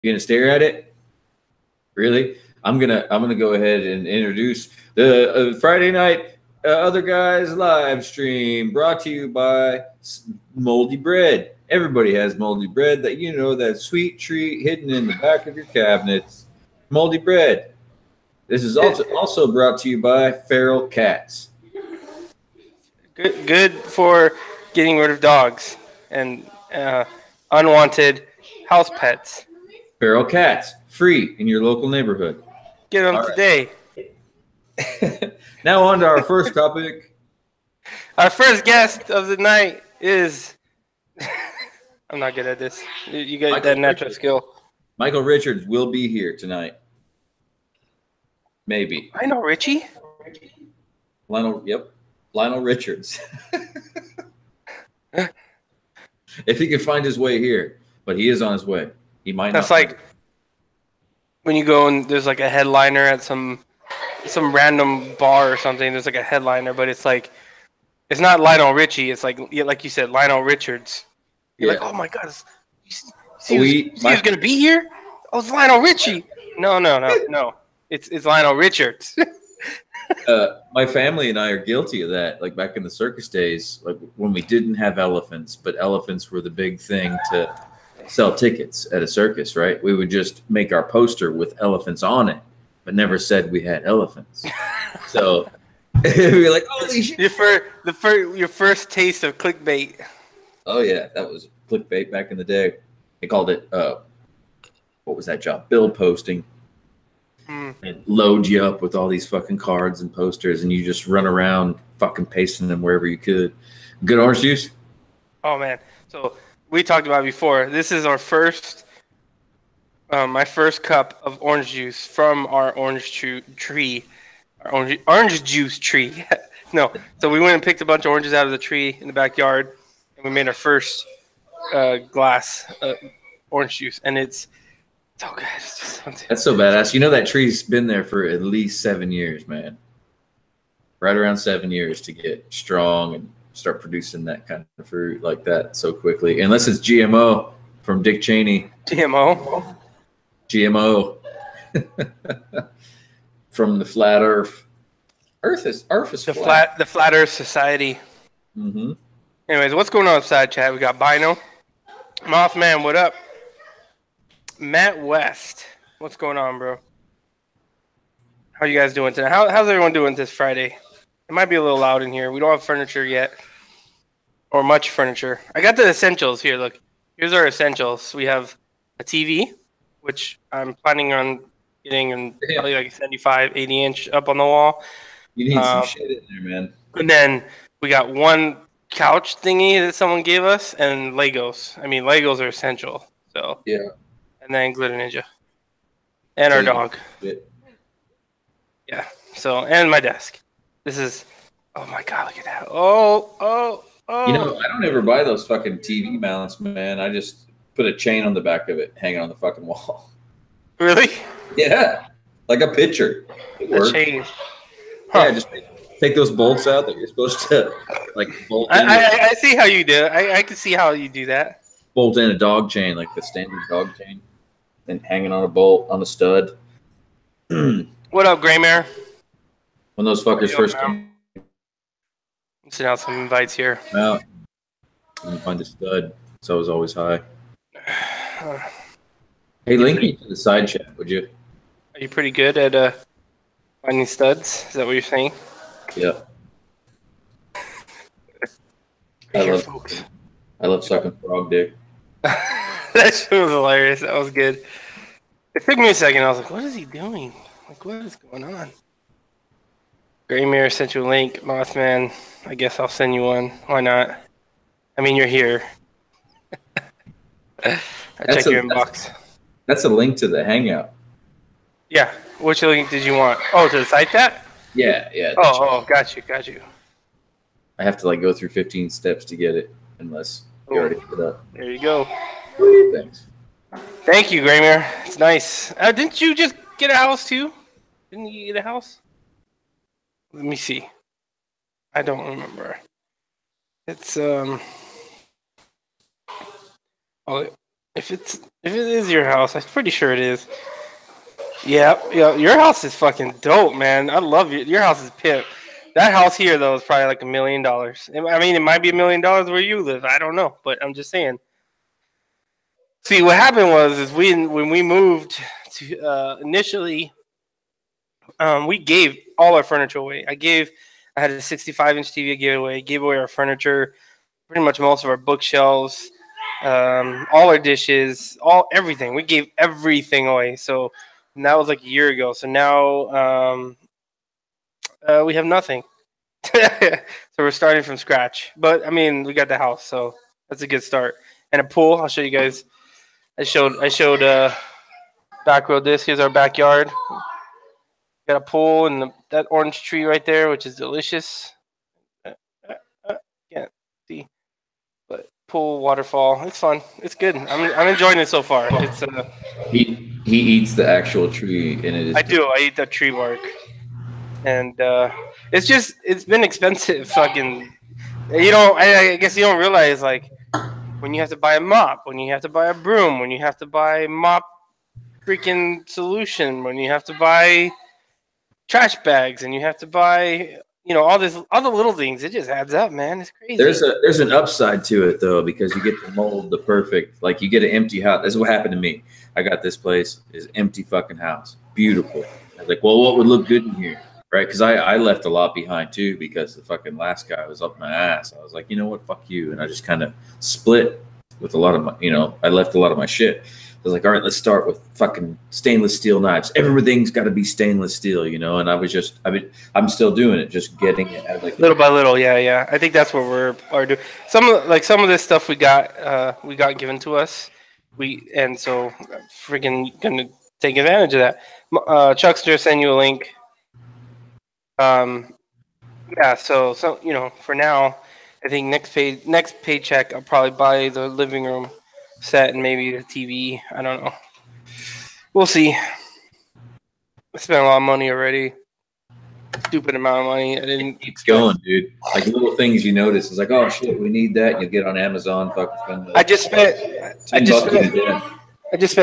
You gonna stare at it? Really? I'm gonna go ahead and introduce the Friday night other guys live stream brought to you by Moldy Bread. Everybody has moldy bread, that that sweet treat hidden in the back of your cabinets. Moldy Bread. This is also brought to you by feral cats. Good for getting rid of dogs and unwanted house pets. Feral cats, free in your local neighborhood. Get them today. Now on to our first topic. Our first guest of the night is... I'm not good at this. You got that natural skill. Michael Richards will be here tonight. Maybe. I know Richie. Lionel Richards. If he can find his way here, but he is on his way. He might. That's like when you go and there's like a headliner at some random bar or something. There's like a headliner, but it's like it's not Lionel Richie. It's like you said, Lionel Richards. You're like, oh my god, see who's gonna be here? Oh, it's Lionel Richie. No. It's Lionel Richards. My family and I are guilty of that. Like back in the circus days, like when we didn't have elephants, but elephants were the big thing to sell tickets at a circus, right? We would just make our poster with elephants on it, but never said we had elephants. So we were like, holy shit. Your first taste of clickbait. Oh yeah, that was clickbait back in the day. They called it what was that job? Bill posting. And load you up with all these fucking cards and posters, and you just run around fucking pasting them wherever you could. Good orange juice? Oh man. So we talked about it before. This is our first my first cup of orange juice from our orange tree. Our orange juice tree. No. So we went and picked a bunch of oranges out of the tree in the backyard, and we made our first glass orange juice, and it's so good. It's just That's so badass. You know that tree's been there for at least 7 years, man. Right around 7 years to get strong and start producing that kind of fruit like that so quickly. Unless it's GMO from Dick Cheney. GMO? GMO. From the flat Earth. Earth is flat. The Flat Earth Society. Mm-hmm. Anyways, what's going on outside, chat? We got Bino. Mothman, what up? Matt West, what's going on, bro? How you guys doing today? How's everyone doing this Friday? It might be a little loud in here. We don't have furniture yet, or much furniture. I got the essentials here. Look, here's our essentials. We have a TV, which I'm planning on getting in probably like a 75, 80-inch up on the wall. You need some shit in there, man. And then we got one couch thingy that someone gave us, and Legos. I mean, Legos are essential. So yeah. And then Glitter Ninja. And our dog. Yeah. So, and my desk. This is, oh my god, look at that. Oh. You know, I don't ever buy those fucking TV mounts, man. I just put a chain on the back of it, hanging on the fucking wall. Really? Yeah. Like a picture. A chain. Huh. Yeah, just take those bolts out that you're supposed to, like, bolt in. I see how you do it. I can see how you do that. Bolt in a dog chain, like the standard dog chain. And hanging on a bolt on a stud. What up, Greymare? When those fuckers first came. Send out some invites here. Well, you find a stud, so I was always high. Hey, link me to the side chat, would you? Are you pretty good at finding studs? Is that what you're saying? Yeah. I love sucking frog dick. That shit was hilarious. That was good. It took me a second. I was like, what is he doing? Like, what is going on? Gray Mirror sent you a link. Mothman, I guess I'll send you one. Why not? I mean, you're here. Check your inbox. That's a link to the Hangout. Yeah. Which link did you want? Oh, to the site chat? Yeah. Oh, got you. I have to, like, go through 15 steps to get it, unless you already put it up. There you go. Thanks. Thank you, Graymere. It's nice. Didn't you just get a house too? Didn't you get a house? Let me see. I don't remember. It's If it is your house, I'm pretty sure it is. Yeah, your house is fucking dope, man. I love you. Your house is pimp. That house here though is probably like $1 million. I mean, it might be $1 million where you live. I don't know, but I'm just saying. See, what happened was is when we moved to initially, we gave all our furniture away. I had a 65-inch TV giveaway. Gave away our furniture, pretty much most of our bookshelves, all our dishes, everything. We gave everything away. So and that was like a year ago. So now we have nothing. So we're starting from scratch. But I mean, we got the house, so that's a good start. And a pool. I'll show you guys. I showed back road this. Here's our backyard. Got a pool and that orange tree right there, which is delicious. Can't see, but pool, waterfall. It's fun. It's good. I'm enjoying it so far. It's He eats the actual tree, and it is. I do. I eat the tree bark, and it's been expensive. Fucking, I guess you don't realize like when you have to buy a mop, when you have to buy a broom, when you have to buy mop freaking solution, when you have to buy trash bags, and you have to buy all the little things. It just adds up, man. It's crazy. There's an upside to it though, because you get to mold the perfect, like you get an empty house. That's what happened to me. I got this place, is empty fucking house, beautiful. I was like, well, what would look good in here, right? Because I left a lot behind too, because the fucking last guy was up my ass. I was like, you know what, fuck you, and I just kind of split with a lot of my, I left a lot of my shit. I was like, all right, let's start with fucking stainless steel knives. Everything's got to be stainless steel, and I'm still doing it, just getting it at like little by little. Yeah. I think that's what we're doing. Some of this stuff we got given to us. And so freaking gonna take advantage of that. Chuckster send you a link. Yeah. So for now, I think next paycheck I'll probably buy the living room set and maybe the TV. I don't know. We'll see. I spent a lot of money already. Stupid amount of money. I didn't. It keeps going, dude. Like little things you notice. It's like, oh shit, we need that. And you get on Amazon, fucking spend. I just spent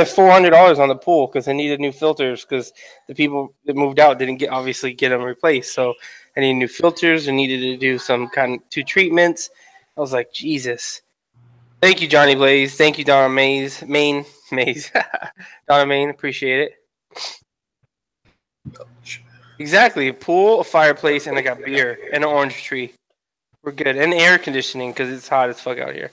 $400 on the pool because I needed new filters because the people that moved out didn't obviously get them replaced. So I needed new filters. I needed to do some kind of 2 treatments. I was like, Jesus. Thank you, Johnny Blaze. Thank you, Donna Mays. Donna Main, appreciate it. Exactly. A pool, a fireplace, and I got beer and an orange tree. We're good. And air conditioning because it's hot as fuck out here.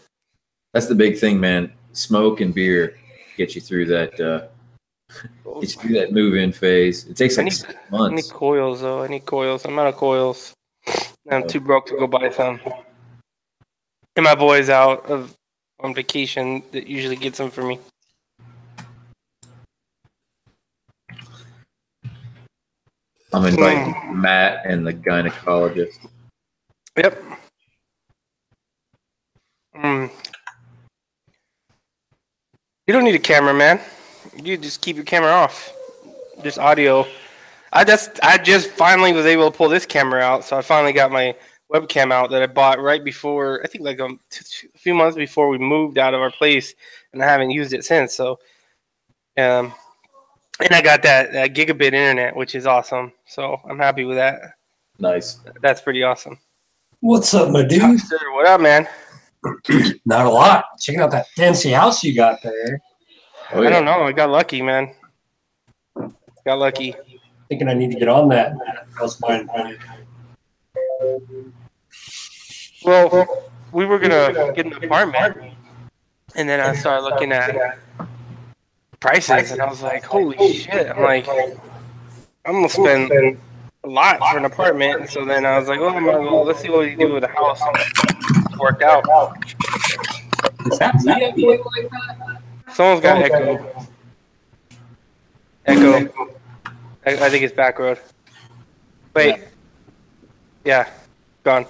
That's the big thing, man. Smoke and beer get you through that move-in phase. It takes like 6 months. I need coils, though. I need coils. I'm out of coils. I'm too broke to go buy some. And my boy's out on vacation that usually gets them for me. I'm inviting Matt and the gynecologist. Yep. You don't need a camera, man. You just keep your camera off. Just audio. I just finally was able to pull this camera out, so I finally got my webcam out that I bought right before, I think like a few months before we moved out of our place, and I haven't used it since. So, and I got that gigabit internet, which is awesome. So I'm happy with that. Nice. That's pretty awesome. What's up, my dude? What up, man? Not a lot. Checking out that fancy house you got there. Oh, yeah. I don't know. I got lucky, man. Got lucky. Thinking I need to get on that. House mine. Well, we were gonna get an apartment, and then I started looking at prices, and I was like, "Holy shit!" I'm like, "I'm gonna spend a lot for an apartment." And so then I was like, "Oh my god, let's see what we do with a house." It's worked out. Is that like that? Someone's got echo. Echo. I think it's back road. Wait. Yeah. Gone.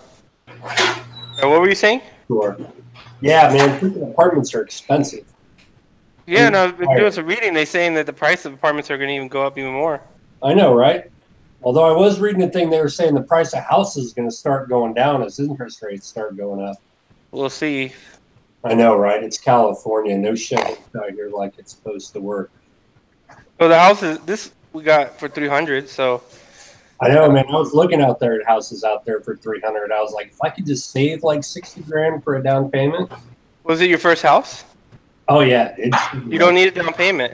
What were you saying? Sure. Yeah, man. Freaking apartments are expensive. Yeah, no, I've been doing some reading. They're saying that the price of apartments are going to even go up even more. I know, right? Although I was reading a thing, they were saying the price of houses is going to start going down as interest rates start going up. We'll see. I know, right? It's California. No shit out here like it's supposed to work. So the house is this we got for 300. So I know, man. I was looking out there at houses out there for 300. I was like, if I could just save like 60 grand for a down payment. was it your first house? Oh yeah, You don't need a down payment.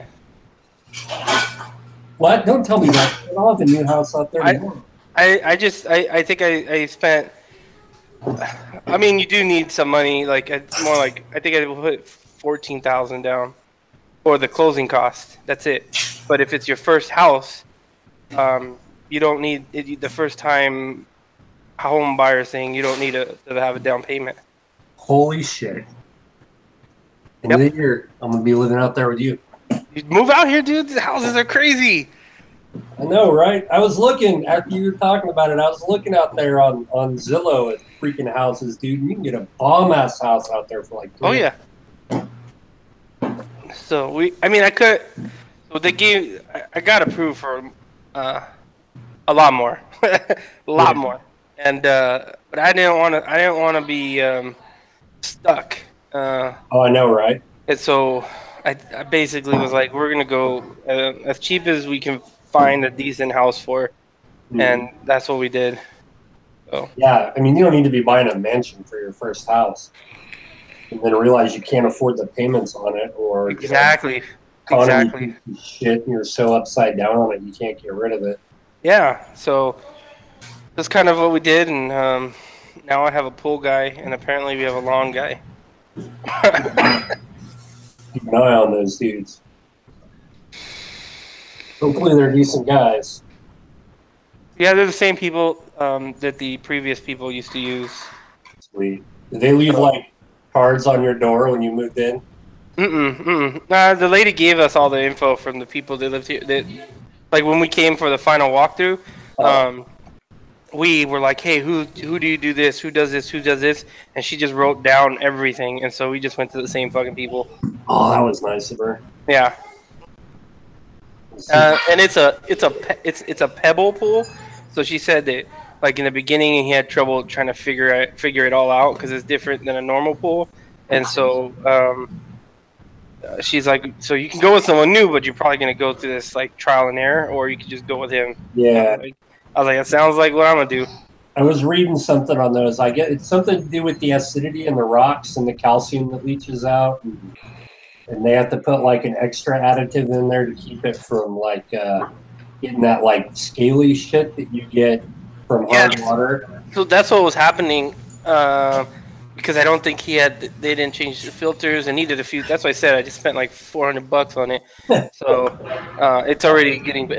What? Don't tell me that. I'll have a new house out there tomorrow. I think I spent. I mean, you do need some money. Like it's more like I think I put 14,000 down for the closing cost. That's it. But if it's your first house, you don't need the first time home buyer thing. You don't need to have a down payment. Holy shit! And then I'm gonna be living out there with you. You move out here, dude. The houses are crazy. I know, right? I was looking after you were talking about it. I was looking out there on Zillow at freaking houses, dude. You can get a bomb ass house out there for like. Oh yeah. So I could. So they gave. I got approved for a lot more, a lot more, and but I didn't want to. I didn't want to be stuck. Oh, I know, right? And so I basically was like, we're gonna go as cheap as we can find a decent house for, and that's what we did. So. Yeah, I mean, you don't need to be buying a mansion for your first house, and then realize you can't afford the payments on it, or exactly, economy shit, and you're so upside down on it you can't get rid of it. Yeah, so that's kind of what we did, and now I have a pool guy, and apparently we have a lawn guy. Keep an eye on those dudes. Hopefully they're decent guys. Yeah, they're the same people that the previous people used to use. Sweet. Did they leave like cards on your door when you moved in? The lady gave us all the info from the people that lived here. That, like when we came for the final walkthrough, we were like, "Hey, who do you do this? Who does this? Who does this?" And she just wrote down everything, and so we just went to the same fucking people. Oh, that was nice of her. Yeah. And it's a pebble pool, so she said that like in the beginning he had trouble trying to figure it all out because it's different than a normal pool, and so she's like, so you can go with someone new, but you're probably gonna go through this like trial and error, or you can just go with him. Yeah. I was like, it sounds like what I'm gonna do. I was reading something on those. I get it's something to do with the acidity in the rocks and the calcium that leaches out. And they have to put like an extra additive in there to keep it from like getting that like scaly shit that you get from hard water. So that's what was happening because I don't think they didn't change the filters and needed a few. That's why I said I just spent like $400 on it. So it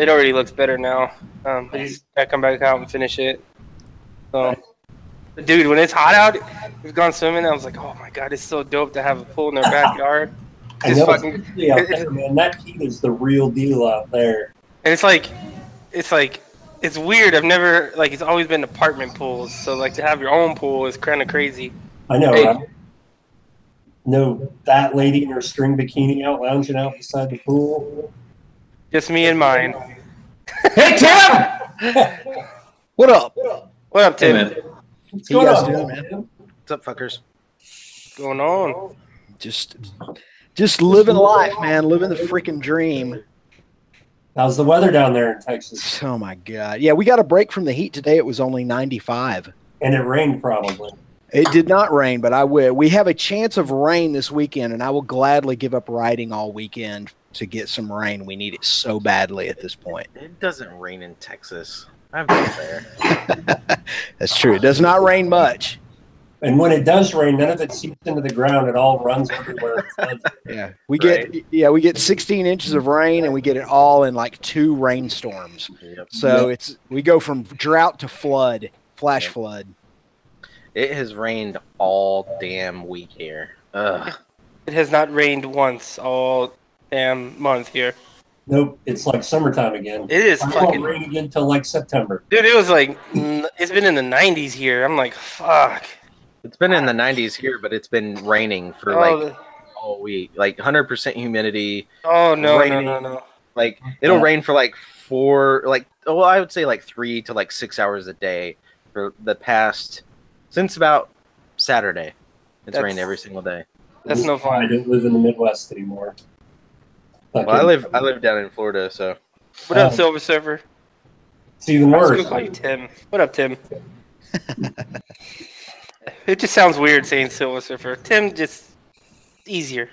already looks better now. But he's gotta come back out and finish it. So, dude, when it's hot out, we've gone swimming. I was like, oh my god, it's so dope to have a pool in their backyard. I know, out there, man. That heat is the real deal out there. And it's weird. I've never it's always been apartment pools. So like to have your own pool is kind of crazy. I know, right? No, that lady in her string bikini out lounging out beside the pool. Just me and mine. Hey Tim! What up? What up, Tim? Hey, What's going on, man? What's up, fuckers? What's going on? Just living life, man. Living the freaking dream. How's the weather down there in Texas? Oh my god. Yeah, we got a break from the heat today. It was only 95. And it rained probably. It did not rain, but I will. We have a chance of rain this weekend, and I will gladly give up riding all weekend to get some rain. We need it so badly at this point. It doesn't rain in Texas. I've been there. That's true. It does not rain much. And when it does rain, none of it seeps into the ground. It all runs everywhere. Yeah, we get 16 inches of rain, and we get it all in like 2 rainstorms. Yep. So we go from drought to flood, flash flood. It has rained all damn week here. Ugh. It has not rained once all damn month here. Nope, it's like summertime again. It is It fucking won't rain again until like September. Dude, it was like it's been in the 90s here. I'm like, fuck. It's been in the 90s here, but it's been raining for all week. Like 100% humidity. Oh no, raining. no. Like it'll rain for like 4, I would say like 3 to like 6 hours a day for the past since about Saturday. It's rained every single day. That's no fun. I don't live in the Midwest anymore. Well, I live down in Florida, so. What up, Silver Surfer? It's even I was worse. gonna call you Tim. What up, Tim? It just sounds weird saying Silver Surfer. Tim, just easier.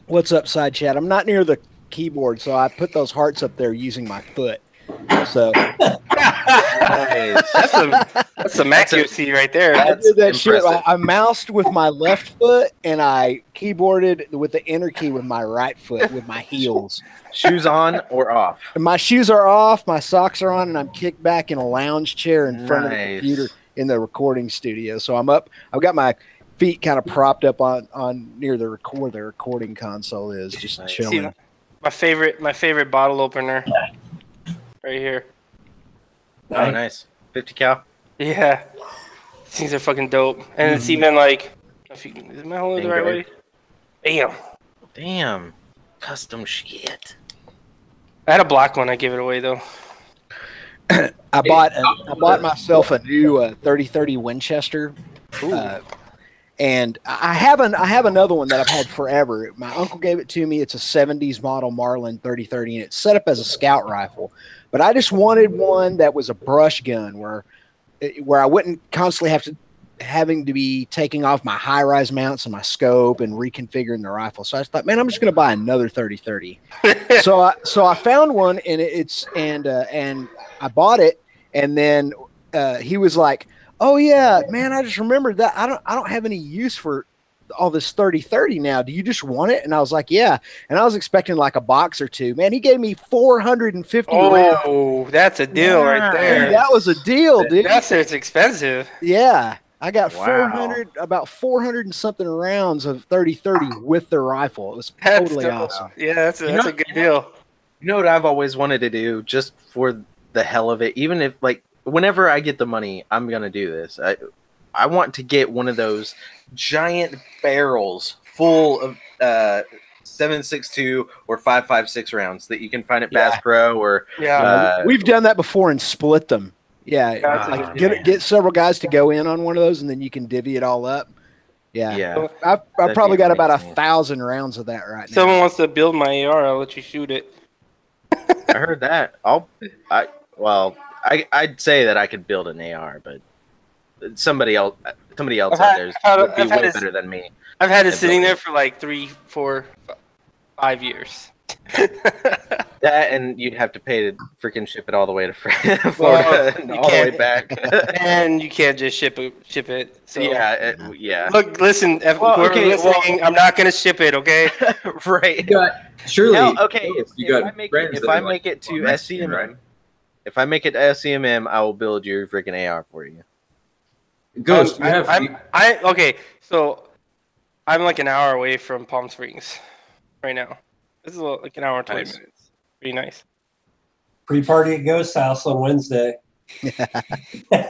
What's up, side chat? I'm not near the keyboard, so I put those hearts up there using my foot. So Nice. That's some accuracy right there. I did that shit. impressive. I moused with my left foot and I keyboarded with the enter key with my right foot with my heels. Shoes on or off? And my shoes are off, my socks are on, and I'm kicked back in a lounge chair in front of the Nice. computer in the recording studio. So I'm up. I've got my feet kind of propped up on near the recording console is, just Nice. chilling. See, my favorite bottle opener, right here. Oh, nice. 50 cal. Yeah, these things are fucking dope, and it's even like, am I holding it the right way? Damn. Damn. Custom shit. I had a black one. I gave it away though. I bought myself a new 3030 Winchester, and I have another one that I've had forever. My uncle gave it to me. It's a 70s model Marlin 3030, and it's set up as a scout rifle. But I just wanted one that was a brush gun where I wouldn't constantly having to be taking off my high-rise mounts and my scope and reconfiguring the rifle. So I thought, man, I'm just going to buy another 3030. so I found one, and and I bought it, and then he was like, "Oh yeah, man, I just remembered that I don't have any use for all this 3030 now. Do you just want it?" And I was like, "Yeah." And I was expecting like a box or two. Man, he gave me 450 rounds. Oh, that's a deal right there. Dude, that was a deal, dude. It's expensive. Yeah. I got Wow. about 400 and something rounds of 3030 with the rifle. It was That's totally dope. awesome. Yeah, that's a good deal. You know what I've always wanted to do, just for the hell of it, even if, like, whenever I get the money, I'm going to do this. I want to get one of those giant barrels full of 7.62 or 5.56 rounds that you can find at Bass Pro or We've done that before and split them. Yeah, That's a like good get several guys to go in on one of those, and then you can divvy it all up. Yeah, Yeah. I've That'd probably be got about amazing. 1,000 rounds of that right now. Someone wants to build my AR, I'll let you shoot it. I heard that. I'd say that I could build an AR, but somebody else out there would be way better than me. I've had it And sitting build there it. for like 3, 4, 5 years. That, and you'd have to pay to freaking ship it all the way to Florida, Well, and you all the way can't. back. And you can't just ship it. So yeah. Look, listen, whoever's listening, I'm not gonna ship it, okay? Right. Surely. Now, okay, you got if friends I that are make it to on Mexican, SCMM, right? if I make it to SCMM, I will build your freaking AR for you. Ghost, you have. Okay, so I'm like an hour away from Palm Springs right now. This is like an hour and 20 Nice. minutes. Pretty nice. Pre-party at Ghost House on Wednesday. I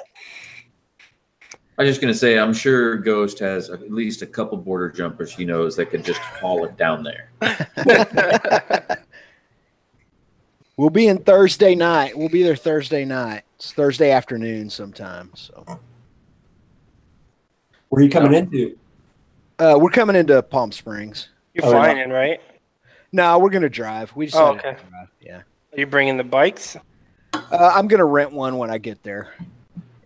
was just gonna say, I'm sure Ghost has at least a couple border jumpers he knows that could just haul it down there. We'll be in Thursday night. We'll be there Thursday night. It's Thursday afternoon sometime. So Where are you coming into? we're coming into Palm Springs. You're Oh, flying yeah. in, right? No, we're gonna drive. We decided okay. to drive. Yeah. Are you bringing the bikes? I'm gonna rent one when I get there.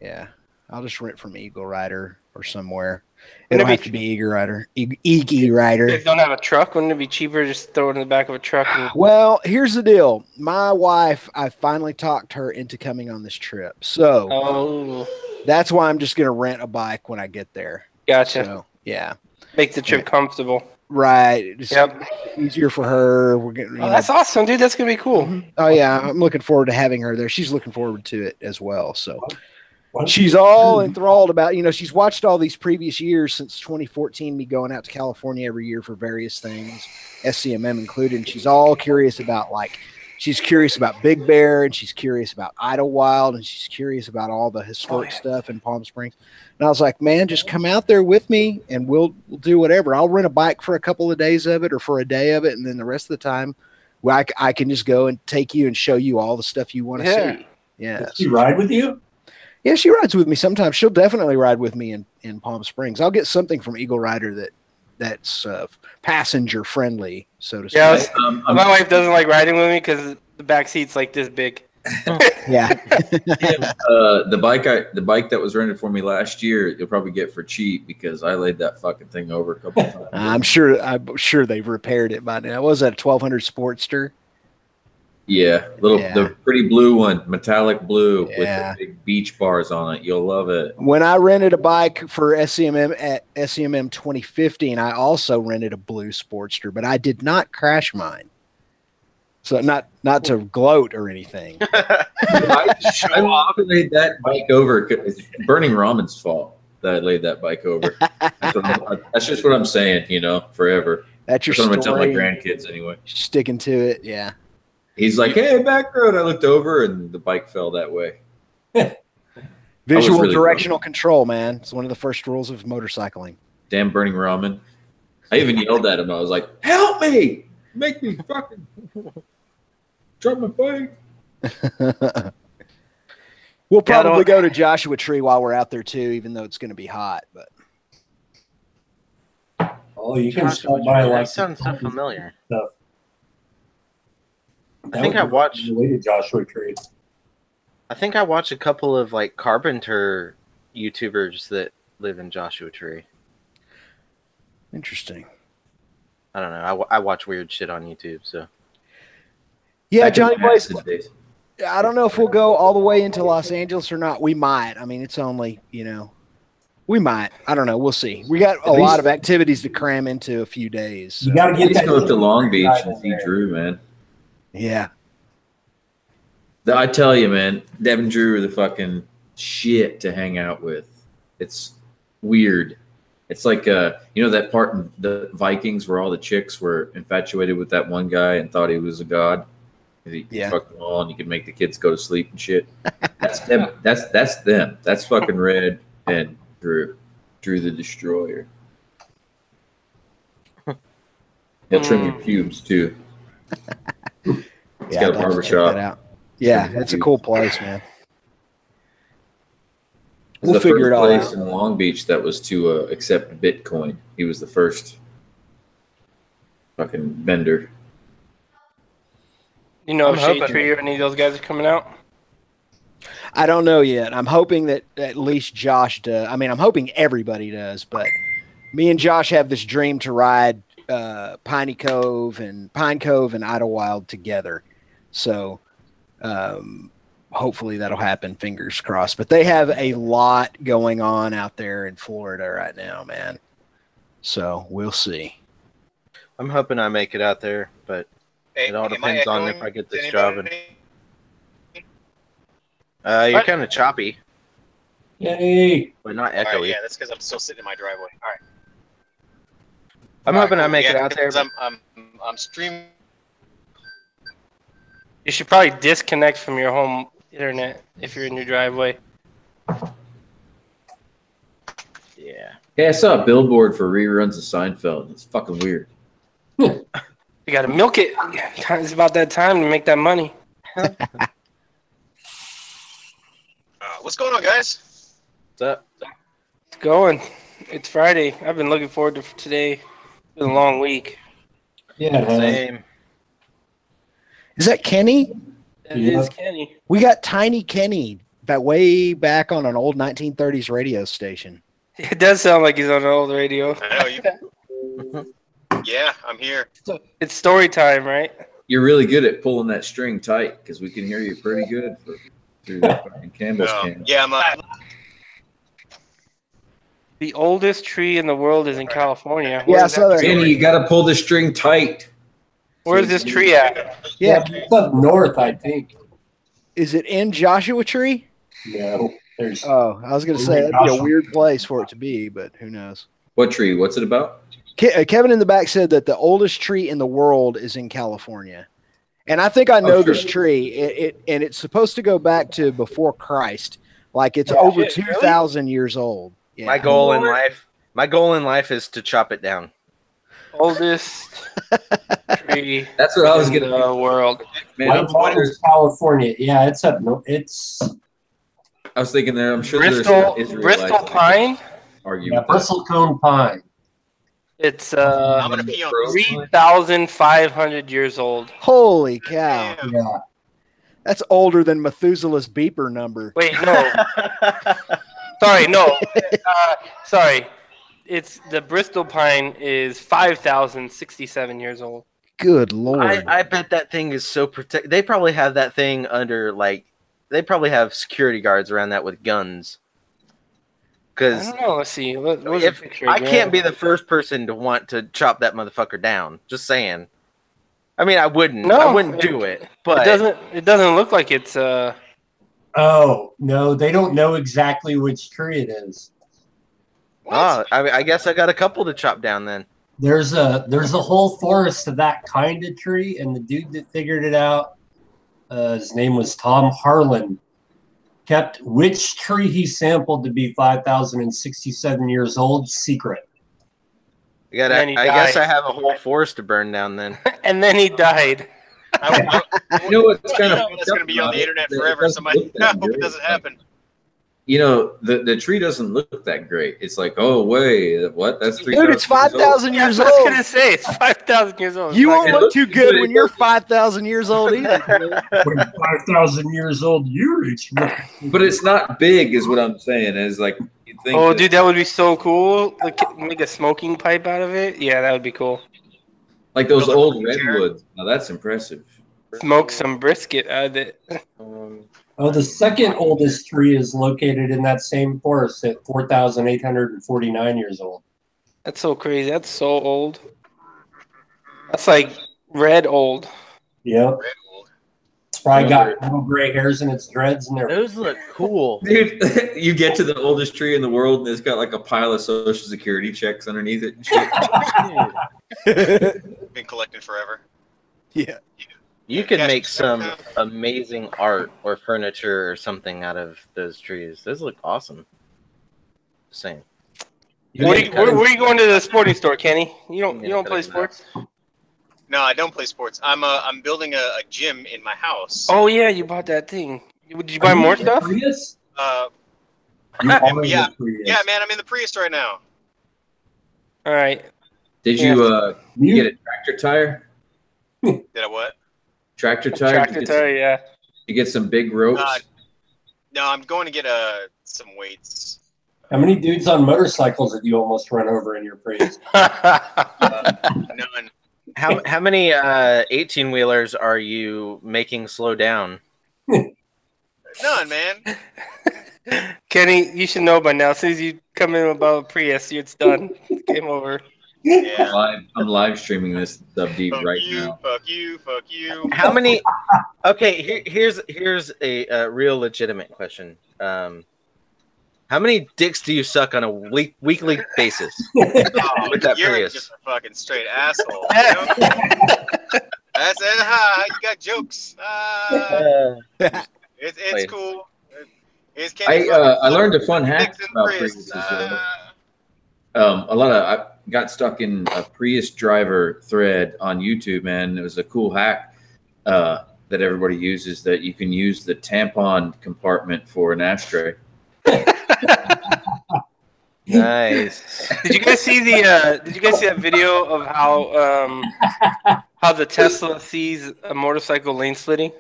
Yeah, I'll just rent from Eagle Rider or somewhere. Wouldn't It'll it have be to be Eagle Rider. Eagle Rider. If you don't have a truck, wouldn't it be cheaper to just throw it in the back of a truck? And... Well, here's the deal. My wife, I finally talked her into coming on this trip, so Oh, that's why I'm just gonna rent a bike when I get there. gotcha. So yeah, Make the trip comfortable. right. It's Yep. easier for her. We're getting. Oh, that's awesome, dude. That's gonna be cool. Oh yeah, I'm looking forward to having her there. She's looking forward to it as well. So What? she's all enthralled about, she's watched all these previous years since 2014, me going out to California every year for various things, SCMM included. And she's all curious about, she's curious about Big Bear, and she's curious about Idlewild, and she's curious about all the historic stuff in Palm Springs. And I was like, man, just come out there with me and we'll do whatever. I'll rent a bike for a couple of days of it or for a day of it. And then the rest of the time, I can just go and take you and show you all the stuff you want to see. Yeah. Does she ride with you? Yeah, she rides with me sometimes. She'll definitely ride with me in Palm Springs. I'll get something from Eagle Rider that's passenger friendly, so to speak. Yeah, my wife doesn't like riding with me because the back seat's like this big. Yeah. The bike that was rented for me last year, you'll probably get for cheap because I laid that fucking thing over a couple of times. I'm sure they've repaired it by now. Was that a 1200 Sportster? Yeah, the pretty blue one, metallic blue with Yeah. the big beach bars on it. You'll love it. When I rented a bike for SCMM at SCMM 2015, I also rented a blue Sportster, but I did not crash mine. So not to gloat or anything. I laid that bike over. It's Burning Ramen's fault that I laid that bike over. That's just what I'm saying, forever. That's your That's what I'm story. going to tell my grandkids anyway. Sticking to it, yeah. He's like, hey, back road. I looked over and the bike fell that way. Visual really directional control, man. It's one of the first rules of motorcycling. Damn Burning Ramen. I even yelled at him. I was like, help me. Make me fucking drop my bike. We'll probably go to Joshua Tree while we're out there too, even though it's going to be hot. But you can stop by like. That sounds so familiar. Stuff. I think I watched Joshua Tree. I think I watched a couple of like carpenter YouTubers that live in Joshua Tree. Interesting. I don't know. I watch weird shit on YouTube, so. Yeah, Johnny Blaze. I don't know if we'll go all the way into Los Angeles or not. We might. I mean, it's only, we might. I don't know. We'll see. We got a lot of activities to cram into a few days. So. You got to get go up to Long Beach and see Drew, man. Yeah. I tell you, man, Deb and Drew are the fucking shit to hang out with. It's weird. It's like, that part in the Vikings where all the chicks were infatuated with that one guy and thought he was a god. He fucked them all and you could make the kids go to sleep and shit. That's them. That's them. That's fucking Red and Drew the Destroyer. He'll trim your pubes too. He's got a barbershop. Yeah, it's a cool place, man. We'll figure it all out. In Long Beach that was to accept Bitcoin. He was the first fucking vendor. If Shade Tree or any of those guys are coming out? I don't know yet. I'm hoping that at least Josh does. I mean, I'm hoping everybody does, but me and Josh have this dream to ride Pine Cove and Idlewild together. So hopefully that'll happen, fingers crossed. But they have a lot going on out there in Florida right now, man. So we'll see. I'm hoping I make it out there, but it all depends on if I get this job. You're kind of choppy. Yay! But not echoey. Right, yeah, that's because I'm still sitting in my driveway. All right. I'm hoping I make it out there. I'm streaming. You should probably disconnect from your home internet if you're in your driveway. Yeah. Hey, I saw a billboard for reruns of Seinfeld. It's fucking weird. You got to milk it. It's about that time to make that money. What's going on, guys? What's up? It's going. It's Friday. I've been looking forward to today. It's been a long week. Yeah, same. Is that Kenny? It is Kenny. We got Tiny Kenny way back on an old 1930s radio station. It does sound like he's on an old radio. I know you. Yeah, I'm here. It's story time, right? You're really good at pulling that string tight because we can hear you pretty good through that fucking Campbell's can. Yeah, I'm The oldest tree in the world is in California. Yeah, so Kenny, you got to pull the string tight. Where's this tree at? Yeah, it's up north, I think. Is it in Joshua Tree? No. Oh, I was going to say that'd be a weird place for it to be, but who knows? What tree? What's it about? Kevin in the back said that the oldest tree in the world is in California. And I think I know this tree. It's supposed to go back to before Christ. Like it's over 2,000 years old. Yeah. My goal in life is to chop it down. Oldest tree. That's what I was in the world. Man, California. Yeah, it's up north. It's I was thinking there. I'm sure Bristol there's Bristol pine. argue Yeah, with that. bristlecone pine. It's I'm gonna pee on this. 3,500 years old. Holy cow. Damn. Yeah. That's older than Methuselah's beeper number. Wait, no. Sorry, no. Sorry. It's the Bristol pine is 5,067 years old. Good Lord. I bet that thing is so protected. They probably have that thing under, like, they probably have security guards around that with guns. I Because don't know. Let's see. What's if the picture I again? can't be the first person to want to chop that motherfucker down. Just saying. I mean, I wouldn't. No, I wouldn't do it. But It doesn't look like it's Oh, no, they don't know exactly which tree it is. I guess I got a couple to chop down then. There's a whole forest of that kind of tree, and the dude that figured it out, his name was Tom Harlan, kept which tree he sampled to be 5,067 years old secret. I guess I have a whole forest to burn down then. and then he died. You know what's kind of That's gonna be on the internet forever. Somebody, I hope it doesn't happen. You know, the tree doesn't look that great. It's like, oh wait, what? That's 3,000. Dude, it's 5,000 Yeah, I years was old. gonna say it's 5,000 years old. You It's won't not look too good good. when you're 5,000 years old either. When 5,000 years old, you reach. But it's not big, is what I'm saying. Is like you think. Oh, that- dude, that would be so cool. Like, make a smoking pipe out of it. Yeah, that would be cool. like those Build a old rocking chair. redwoods. Now that's impressive. Smoke some brisket out of it. Oh, the second oldest tree is located in that same forest at 4,849 years old. That's so crazy. That's so old. That's like red old. Yep. It's probably got little gray hairs in its dreads and they're Those look cool. Dude, you get to the oldest tree in the world, and it's got like a pile of social security checks underneath it. And shit. Been collecting forever. Yeah. You could Yes. make some amazing art or furniture or something out of those trees. Those look awesome. Same. Where are you going to the sporting store, Kenny? You don't play sports? No, I don't play sports. I'm building a gym in my house. Oh yeah, you bought that thing. Did you buy more stuff? Prius? You are in the yeah, Prius. yeah, man, I'm in the Prius right now. All right. Did you get a tractor tire? Did I what? Tractor tire? Tractor tire, yeah. You get some big ropes. No, I'm going to get some weights. How many dudes on motorcycles did you almost run over in your Prius? None. How many 18-wheelers are you making slow down? None, man. Kenny, you should know by now. As soon as you come in about a Prius, it's done. Game over. Yeah. I'm live streaming this sub deep Fuck right you, now. fuck you, fuck you. How many? Okay, here's a real legitimate question. How many dicks do you suck on a weekly basis? Oh, With that you're Prius. just a fucking straight asshole. You know? That's it. Ha, you got jokes. It's Wait. cool. It's I learned a fun hack dicks and about Prius. Priuses. I got stuck in a Prius driver thread on YouTube, man. It was a cool hack that everybody uses, that you can use the tampon compartment for an ashtray. Nice. Did you guys see that video of how the Tesla sees a motorcycle lane splitting?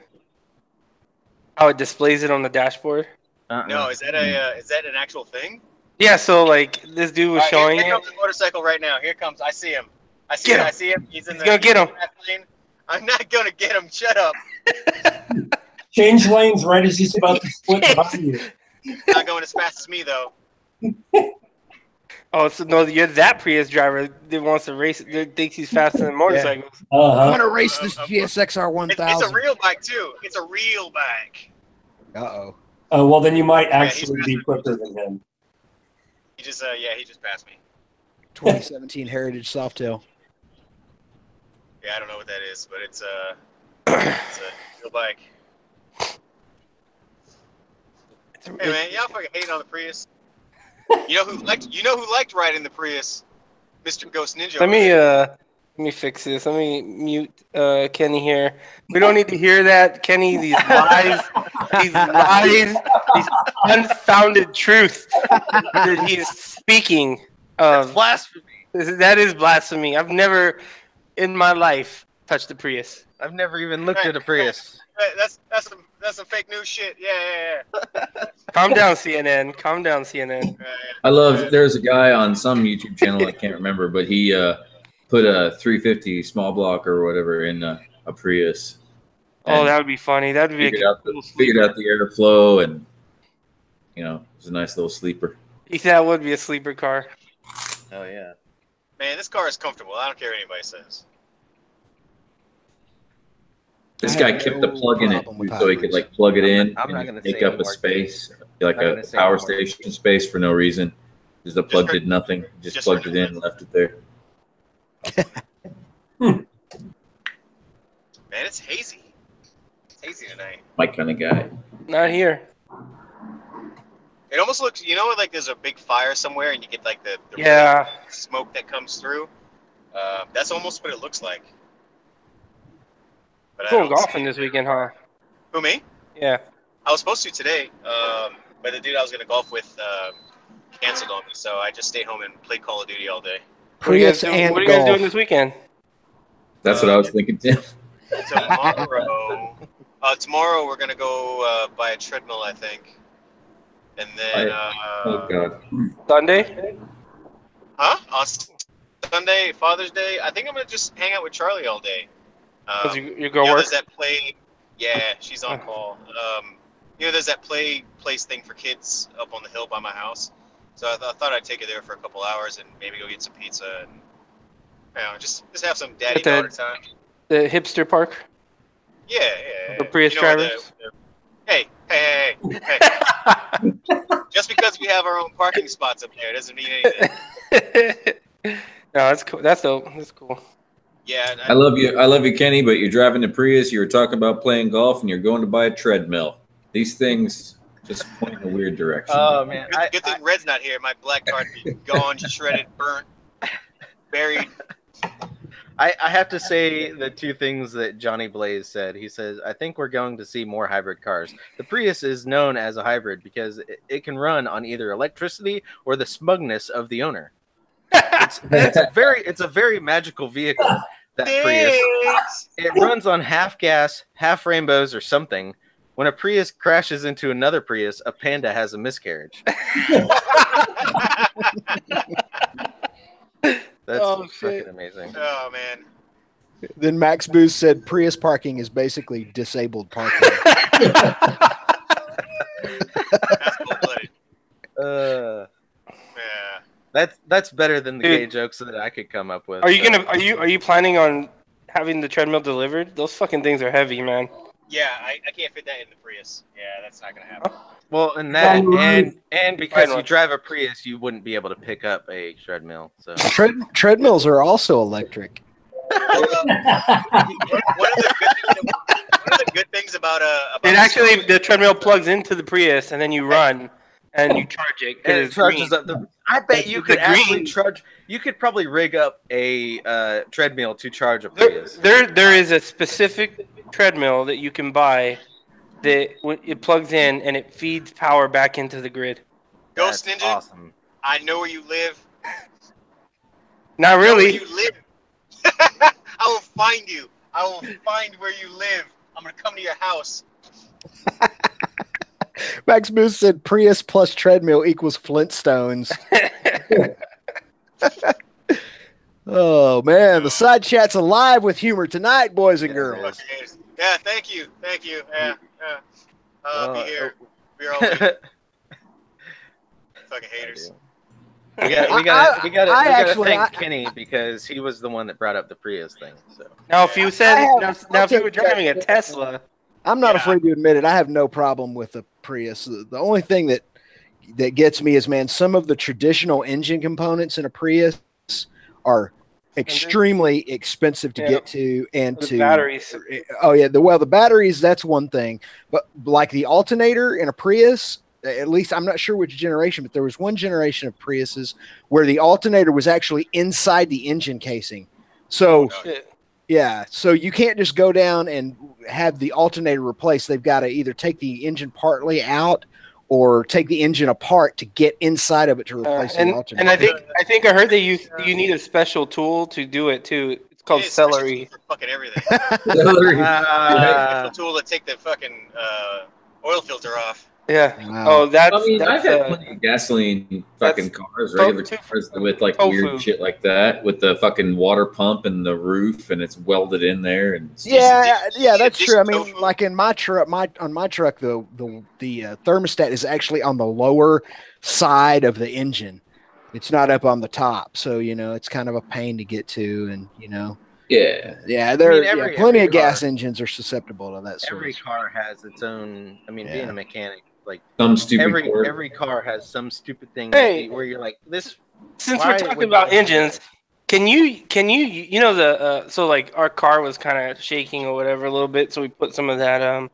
How it displays it on the dashboard? No, is that an actual thing? Yeah, so like this dude was showing here it. comes the motorcycle right now. Here comes. I see him. Get him. I see him. He's gonna get him. Lane. I'm not gonna get him. Shut up. Change lanes right as he's about to split behind you. Not going as fast as me though. Oh, so no, you're that Prius driver that wants to race. That thinks he's faster than motorcycles. I'm Uh-huh. gonna race this GSXR It's 1000. a real bike too. It's a real bike. Uh-oh. Oh, well, then you might he's actually be quicker than him. He just passed me. 2017 Heritage Softail. Yeah, I don't know what that is, but it's a real bike. Hey man, y'all fucking hating on the Prius. You know who liked riding the Prius? Mr. GhostNinja. Let me fix this. Let me mute Kenny here. We don't need to hear that, Kenny. These lies these unfounded truth that he's speaking of. That's blasphemy. That is blasphemy. I've never in my life touched a Prius. I've never even looked at a Prius. That's some fake news shit. Yeah. Calm down, CNN. Calm down, CNN. I love. There's a guy on some YouTube channel I can't remember, but he put a 350 small block or whatever in a Prius. Oh, that would be funny. That would be figured out the airflow, and it was a nice little sleeper. That would be a sleeper car. Oh yeah. Man, this car is comfortable. I don't care what anybody says. This guy kept the plug in it so he could plug it in and take up a space, like a power station space for no reason. Because the plug did nothing. Just plugged it in and left it there. Man, it's hazy. It's hazy tonight. My kind of guy. Not here. It almost looks, like there's a big fire somewhere and you get like the smoke that comes through. That's almost what it looks like. But Going golfing this weekend, huh? Who, me? Yeah. I was supposed to today, but the dude I was going to golf with canceled on me, so I just stayed home and played Call of Duty all day. What are you guys doing this weekend? That's what I was thinking, Tim. Tomorrow we're going to go buy a treadmill, I think. And then... oh, God. Sunday? Huh? On Sunday, Father's Day, I think I'm going to just hang out with Charlie all day. You go work? There's that play... Yeah, she's on call. There's that place thing for kids up on the hill by my house. So I thought I'd take her there for a couple hours and maybe go get some pizza and just have some daddy-daughter time. The hipster park? Yeah. For Prius drivers? Hey. Just because we have our own parking spots up there doesn't mean anything. No, that's cool. That's dope. That's cool. Yeah. I love you, Kenny, but you're driving the Prius, you were talking about playing golf, and you're going to buy a treadmill. These things just point in a weird direction. Oh, man. Good thing Red's not here. My black card be gone, shredded, burnt, buried. I have to say the two things that Johnny Blaze said. He says, I think we're going to see more hybrid cars. The Prius is known as a hybrid because it can run on either electricity or the smugness of the owner. It's a very magical vehicle, that Prius. It runs on half gas, half rainbows, or something. When a Prius crashes into another Prius, a panda has a miscarriage. That's fucking amazing. Oh, man. Then Max Booth said Prius parking is basically disabled parking. That's cold-blooded. Yeah. That's better than the gay jokes that I could come up with. Are you planning on having the treadmill delivered? Those fucking things are heavy, man. Yeah, I can't fit that in the Prius. Yeah, that's not gonna happen. Well, and because you drive a Prius, you wouldn't be able to pick up a treadmill. So treadmills are also electric. One of the good things about the treadmill plugs into the Prius, and then you run and you charge it. And it charges up I bet you could actually charge. You could probably rig up a treadmill to charge a Prius. There is a specific treadmill that you can buy that it plugs in and it feeds power back into the grid. GhostNinja, awesome. I know where you live. Not really. I know where you live. I will find you. I will find where you live. I'm gonna come to your house. Max Booth said Prius plus treadmill equals Flintstones. Oh, man. The side chat's alive with humor tonight, boys and girls. Yeah, thank you. Yeah. I'll be here. We're all fucking haters. We gotta thank Kenny because he was the one that brought up the Prius thing. So now, if you said if you were driving a Tesla, I'm not afraid to admit it. I have no problem with the Prius. The only thing that gets me is, man, some of the traditional engine components in a Prius are extremely expensive to get to, and to batteries. Oh yeah, the batteries, that's one thing, but like the alternator in a Prius, at least I'm not sure which generation, but there was one generation of Priuses where the alternator was actually inside the engine casing. So yeah, so you can't just go down and have the alternator replaced. They've got to either take the engine partly out or take the engine apart to get inside of it to replace the alternator. And I think I heard that you need a special tool to do it too. It's called celery. For fucking everything. Celery. Special tool to take the fucking oil filter off. Yeah. Wow. Oh, that's. I mean, that's, I've had plenty of gasoline fucking cars, regular cars with like weird shit like that, with the fucking water pump and the roof, and it's welded in there. And yeah, that's true. I mean, like in my truck, on my truck, the thermostat is actually on the lower side of the engine. It's not up on the top, so it's kind of a pain to get to, and plenty of gas engines are susceptible to that sort. Every car has its own. I mean, being a mechanic, like some stupid every car has some stupid thing where you're like this. Since we're talking about engines, can you so like our car was kind of shaking or whatever a little bit, so we put some of that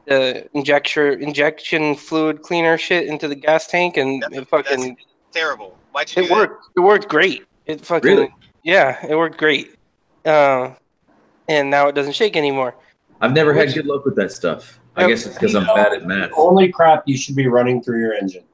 the injection fluid cleaner shit into the gas tank, and it fucking terrible. Why'd you do that? It worked great. It fucking it worked great. And now it doesn't shake anymore. I've never had good luck with that stuff. I guess it's because I'm bad at math. The only crap you should be running through your engine.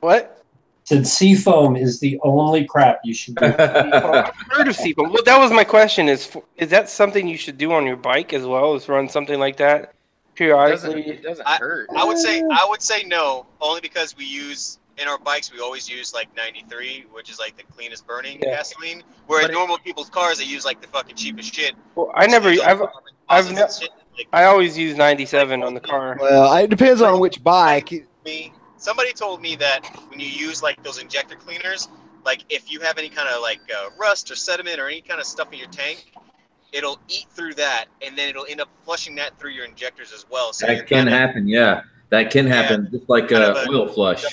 What? Said seafoam is the only crap you should be. I've heard of seafoam. Well, that was my question. Is that something you should do on your bike as well? Is run something like that periodically? It doesn't hurt. I would say no, only because we use. In our bikes, we always use like 93, which is like the cleanest burning gasoline. Where in normal people's cars, they use like the fucking cheapest shit. Well, I always use 97 on the car. Well, it depends on which bike. Somebody told me that when you use like those injector cleaners, like if you have any kind of like rust or sediment or any kind of stuff in your tank, it'll eat through that, and then it'll end up flushing that through your injectors as well. So that can happen, yeah. That can happen, just like an oil flush.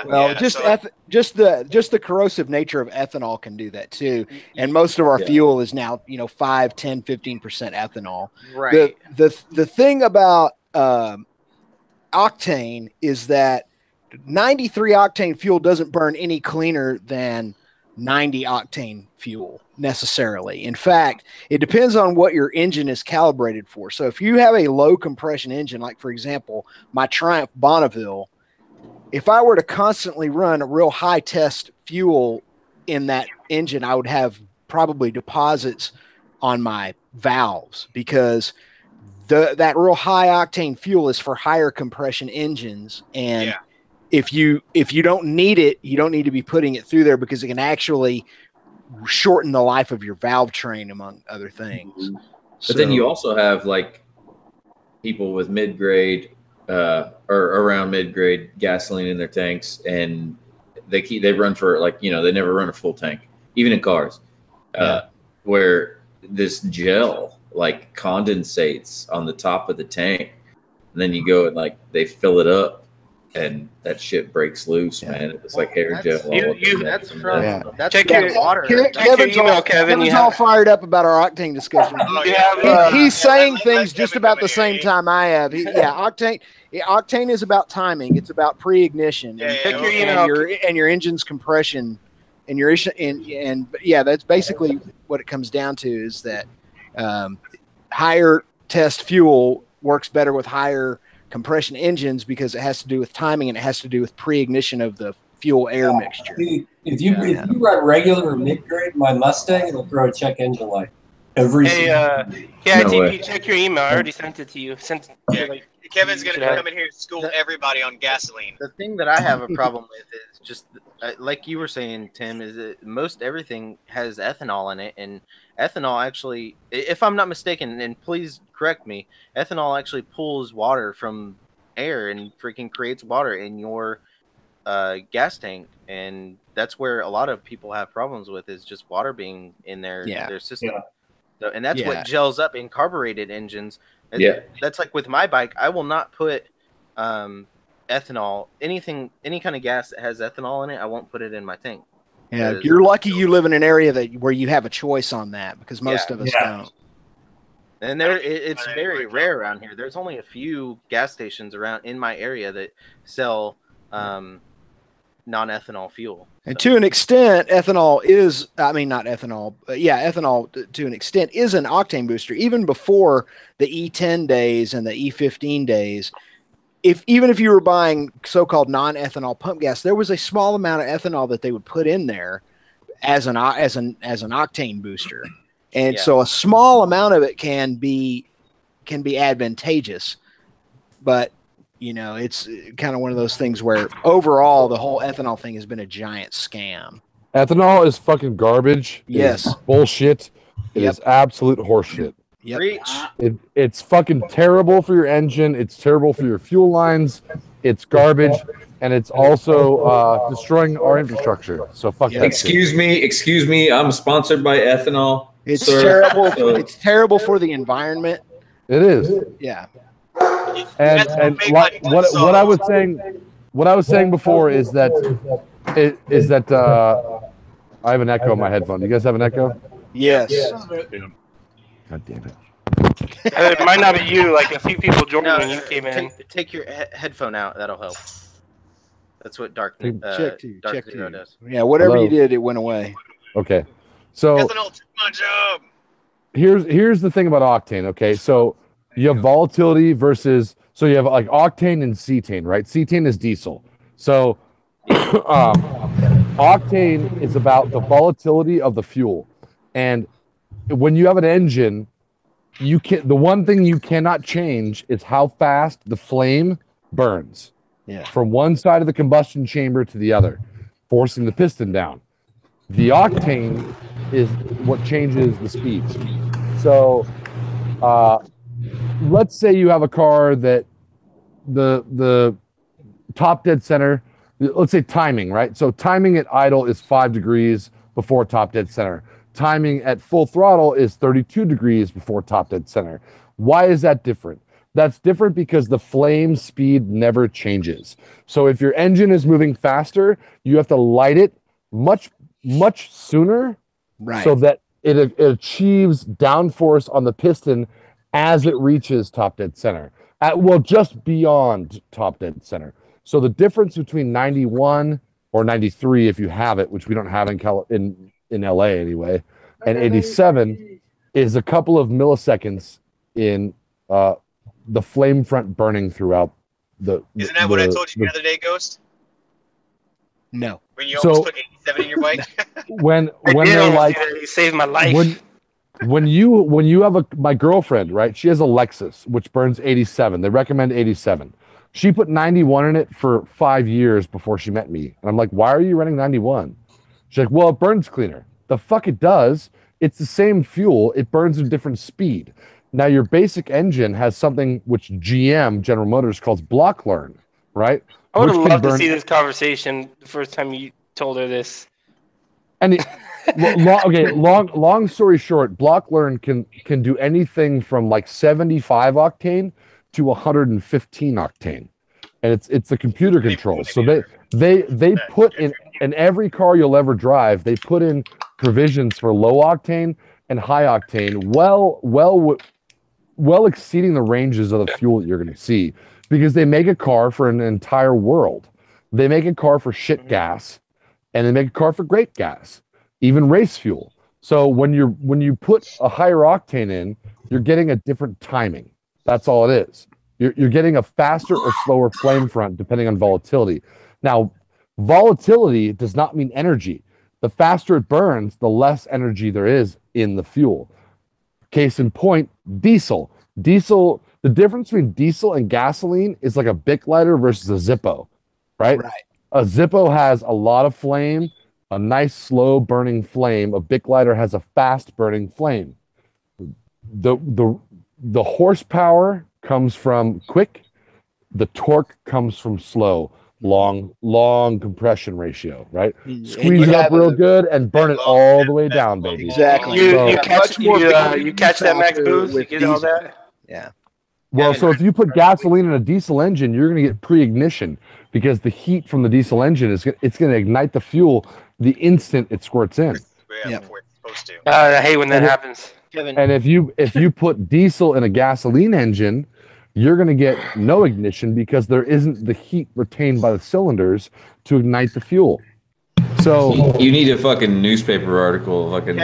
Well, just the corrosive nature of ethanol can do that too. And most of our fuel is now 5, 10, 15% ethanol. Right. The thing about octane is that 93 octane fuel doesn't burn any cleaner than 90 octane fuel necessarily. In fact, it depends on what your engine is calibrated for. So if you have a low compression engine, like for example, my Triumph Bonneville, if I were to constantly run a real high test fuel in that engine, I would have probably deposits on my valves, because that real high octane fuel is for higher compression engines. And if you don't need it, you don't need to be putting it through there, because it can actually shorten the life of your valve train, among other things. But then you also have like people with mid-grade or around mid-grade gasoline in their tanks, and they run for like, they never run a full tank, even in cars, where this gel like condensates on the top of the tank, and then you go and like they fill it up, and that shit breaks loose, man. It was like hair gel. That's check your water. Kevin's all fired up about our octane discussion. He's saying things just about the same time I have. Octane is about timing. It's about pre-ignition and your engine's compression and that's basically what it comes down to, is that higher test fuel works better with higher compression engines, because it has to do with timing and it has to do with pre-ignition of the fuel air mixture. If you run regular or mid-grade, my Mustang, it'll throw a check engine light every TP, check your email. I already sent it to you. Kevin's gonna come in here and school everybody on gasoline. The thing that I have a problem with is just like you were saying, Tim, is that most everything has ethanol in it, and ethanol actually, if I'm not mistaken, and please correct me, ethanol actually pulls water from air and freaking creates water in your gas tank, and that's where a lot of people have problems with, is just water being in their system. So, and that's what gels up in carbureted engines. That's like with my bike, I will not put ethanol, any kind of gas that has ethanol in it, I won't put it in my tank. Yeah, you're lucky you live in an area where you have a choice on that, because most of us don't. And it's very rare around here. There's only a few gas stations around in my area that sell non-ethanol fuel. And to an extent, ethanol is, not ethanol, but ethanol to an extent is an octane booster. Even before the E10 days and the E15 days, even if you were buying so-called non-ethanol pump gas, there was a small amount of ethanol that they would put in there as an octane booster, and so a small amount of it can be advantageous, but it's kind of one of those things where overall the whole ethanol thing has been a giant scam. Ethanol is fucking garbage. Yes. It is bullshit. It is absolute horseshit. Yep. It's fucking terrible for your engine. It's terrible for your fuel lines. It's garbage, and it's also destroying our infrastructure. So fuck that. Excuse me. I'm sponsored by ethanol. It's terrible. It's terrible for the environment. It is. Yeah. And what I was saying before is that I have an echo in my headphone. You guys have an echo? Yes. God damn it. It might not be you. Like a few people joined when you came in. Take your headphone out. That'll help. That's what Dark Zero does. Yeah, whatever Hello? you did, it went away. Okay. So Ethanol took my job. here's the thing about octane. Okay, so you have volatility versus, so you have like octane and cetane, right? Cetane is diesel. So octane is about the volatility of the fuel, and when you have an engine, the one thing you cannot change is how fast the flame burns. Yeah. From one side of the combustion chamber to the other, forcing the piston down. The octane is what changes the speed. So let's say you have a car that the top dead center, let's say timing, right? So timing at idle is 5 degrees before top dead center. Timing at full throttle is 32 degrees before top dead center. Why is that different? That's different because the flame speed never changes. So if your engine is moving faster, you have to light it much sooner, right, so that it achieves downforce on the piston as it reaches top dead center. Just beyond top dead center. So the difference between 91 or 93, if you have it, which we don't have in LA anyway, and 87 is a couple of milliseconds in the flame front burning throughout the. Isn't that what I told you the other day, Ghost? No. When you almost put 87 in your bike? when they're like, you saved my life. When you have my girlfriend, right? She has a Lexus which burns 87. They recommend 87. She put 91 in it for 5 years before she met me, and I'm like, why are you running 91? She's like, well, it burns cleaner. The fuck it does. It's the same fuel. It burns at a different speed. Now, your basic engine has something which GM, General Motors, calls block learn, right? I would have loved to see this conversation the first time you told her this. And long story short, block learn can do anything from like 75 octane to 115 octane, and it's the computer controls. So they put in every car you'll ever drive, they put in provisions for low octane and high octane, well exceeding the ranges of the fuel that you're going to see, because they make a car for an entire world. They make a car for shit gas, and they make a car for great gas, even race fuel. So when you put a higher octane in, you're getting a different timing. That's all it is. You're getting a faster or slower flame front depending on volatility. Now, volatility does not mean energy. The faster it burns, the less energy there is in the fuel. Case in point, diesel. Diesel, the difference between diesel and gasoline is like a Bic lighter versus a Zippo, right? A Zippo has a lot of flame, a nice slow burning flame. A Bic lighter has a fast burning flame. The horsepower comes from quick, the torque comes from slow. Long compression ratio, right? Squeeze it up real good and burn it all the way down, baby. Exactly. You catch that max boost, you get all that? Yeah. Well, so if you put gasoline in a diesel engine, you're going to get pre-ignition, because the heat from the diesel engine it's going to ignite the fuel the instant it squirts in. Before it's supposed to. I hate when that happens. And if you put diesel in a gasoline engine, you're going to get no ignition, because there isn't the heat retained by the cylinders to ignite the fuel. So you need a fucking newspaper article, fucking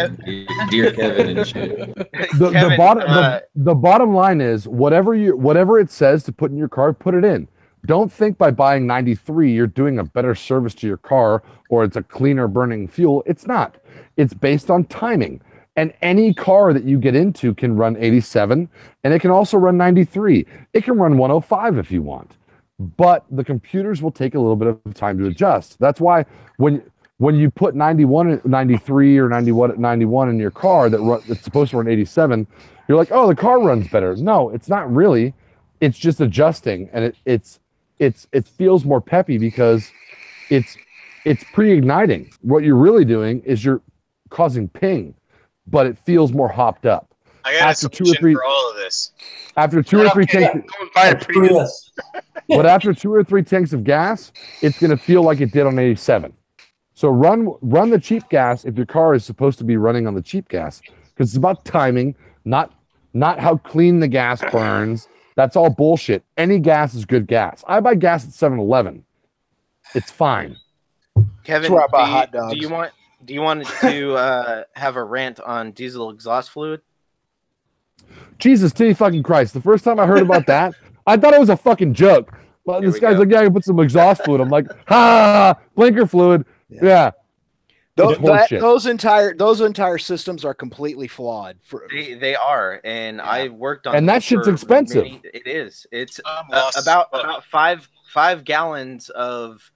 Dear Kevin and shit. The bottom line is whatever it says to put in your car, put it in. Don't think by buying 93 you're doing a better service to your car or it's a cleaner burning fuel. It's not. It's based on timing. And any car that you get into can run 87 and it can also run 93. It can run 105 if you want. But the computers will take a little bit of time to adjust. That's why when you put 91, 93 or 91 in your car that's supposed to run 87, you're like, oh, the car runs better. No, it's not really. It's just adjusting, and it feels more peppy because it's pre-igniting. What you're really doing is you're causing ping, but it feels more hopped up. I got a solution for all of this. After two or three tanks, but after 2 or 3 tanks of gas, it's going to feel like it did on 87. So run the cheap gas if your car is supposed to be running on the cheap gas, because it's about timing, not how clean the gas burns. That's all bullshit. Any gas is good gas. I buy gas at 7-Eleven. It's fine. Kevin, where I buy hot dogs. Do you want to have a rant on diesel exhaust fluid? Jesus, titty fucking Christ. The first time I heard about that, I thought it was a fucking joke. Well, this guy's like, yeah, I can put some exhaust fluid. I'm like, blinker fluid. Yeah. Those entire systems are completely flawed. They are, and I worked on. And that shit's expensive. It is. It's about 5 gallons of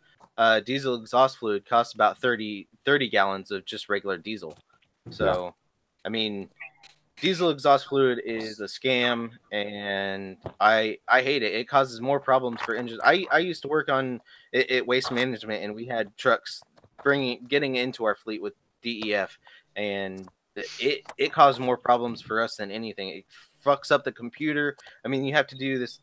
diesel exhaust fluid costs about 30 gallons of just regular diesel. So, yeah. I mean, diesel exhaust fluid is a scam, and I hate it. It causes more problems for engines. I used to work on it Waste Management, and we had trucks getting into our fleet with DEF, and it caused more problems for us than anything. It fucks up the computer. I mean, you have to do this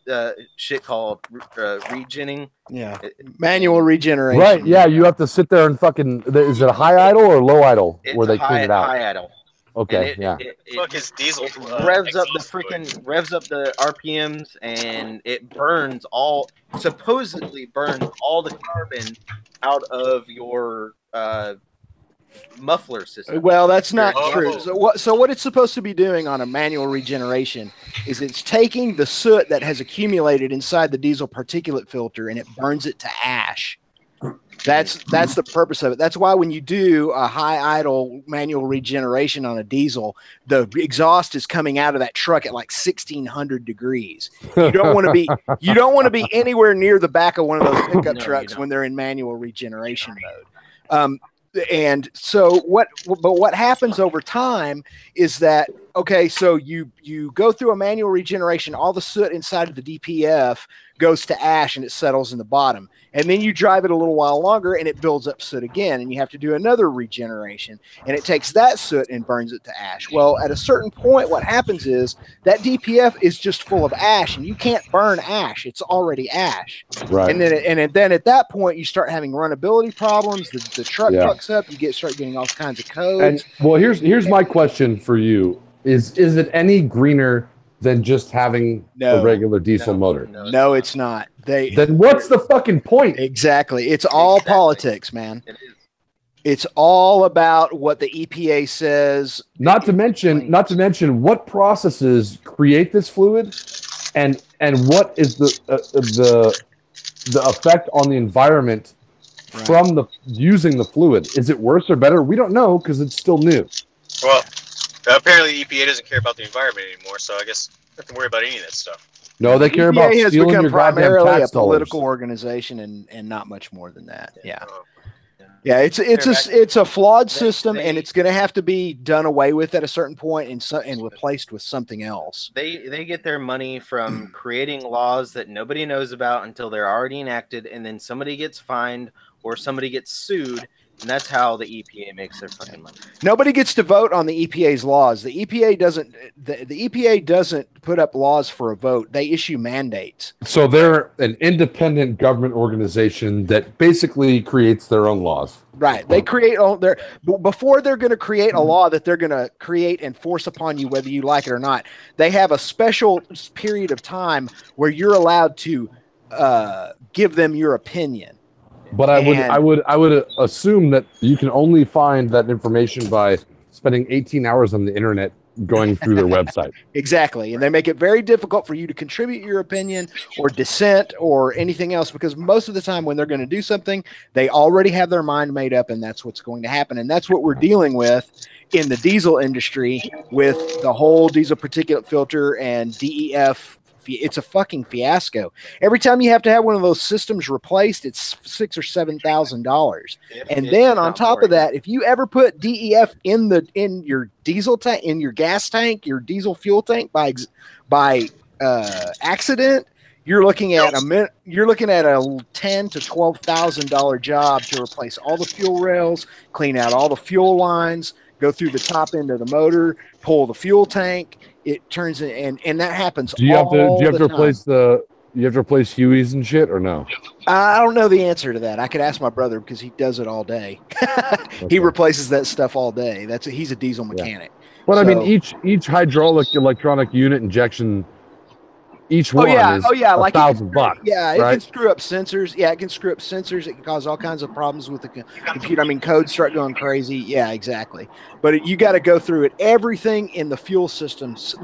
shit called regenning. Yeah, manual regeneration. Right. Yeah, you have to sit there and fucking. Is it a high idle or low idle where they clean it out? High idle. Okay. Fuck his diesel. Revs up the RPMs, and it supposedly burns all the carbon out of your muffler system. Well, that's not true. So what it's supposed to be doing on a manual regeneration is it's taking the soot that has accumulated inside the diesel particulate filter and it burns it to ash. That's the purpose of it. That's why when you do a high idle manual regeneration on a diesel, the exhaust is coming out of that truck at like 1600 degrees. You don't want to be anywhere near the back of one of those pickup trucks when they're in manual regeneration mode. And so what happens over time is that, okay, so you go through a manual regeneration, all the soot inside of the DPF goes to ash and it settles in the bottom. And then you drive it a little while longer and it builds up soot again. And you have to do another regeneration and it takes that soot and burns it to ash. Well, at a certain point, what happens is that DPF is just full of ash and you can't burn ash. It's already ash. Right. And then at that point, you start having runnability problems. The truck fucks up. You start getting all kinds of codes. And well, here's my question for you. Is it any greener than just having a regular diesel motor? No, it's not. Then what's the fucking point? Exactly. It's all politics, man. It is. It's all about what the EPA says. Not to mention what processes create this fluid, and what is the effect on the environment from using the fluid. Is it worse or better? We don't know because it's still new. Well, apparently EPA doesn't care about the environment anymore, so I guess I don't have to worry about any of that stuff. No, they care about has stealing become your goddamn primarily tax a political dollars. organization and not much more than that. Yeah. Yeah, it's a flawed system, and it's going to have to be done away with at a certain point and replaced with something else. They get their money from creating laws that nobody knows about until they're already enacted, and then somebody gets fined or somebody gets sued, and that's how the EPA makes their fucking money. Nobody gets to vote on the EPA's laws. The EPA doesn't. The EPA doesn't put up laws for a vote. They issue mandates. So they're an independent government organization that basically creates their own laws. Right. They create all their before they're going to create a law that they're going to create and force upon you, whether you like it or not. They have a special period of time where you're allowed to give them your opinion. But I would assume that you can only find that information by spending 18 hours on the internet going through their website. Exactly. And they make it very difficult for you to contribute your opinion or dissent or anything else, because most of the time when they're going to do something, they already have their mind made up and that's what's going to happen. And that's what we're dealing with in the diesel industry with the whole diesel particulate filter and DEF. It's a fucking fiasco. Every time you have to have one of those systems replaced, it's $6,000 or $7,000. And then on top of that, if you ever put DEF in your diesel tank, in your gas tank, your diesel fuel tank by accident, you're looking at a $10,000 to $12,000 job to replace all the fuel rails, clean out all the fuel lines, go through the top end of the motor, pull the fuel tank. It turns in, and that happens. Do you have to replace Hueys and shit, or no? I don't know the answer to that. I could ask my brother because he does it all day. Okay. He replaces that stuff all day. He's a diesel mechanic. But So, I mean, each hydraulic electronic unit injection, each one is like $1,000. Yeah, it right? can screw up sensors. Yeah, it can screw up sensors. It can cause all kinds of problems with the computer. I mean, codes start going crazy. Yeah, exactly. But you got to go through it. Everything in the fuel systems,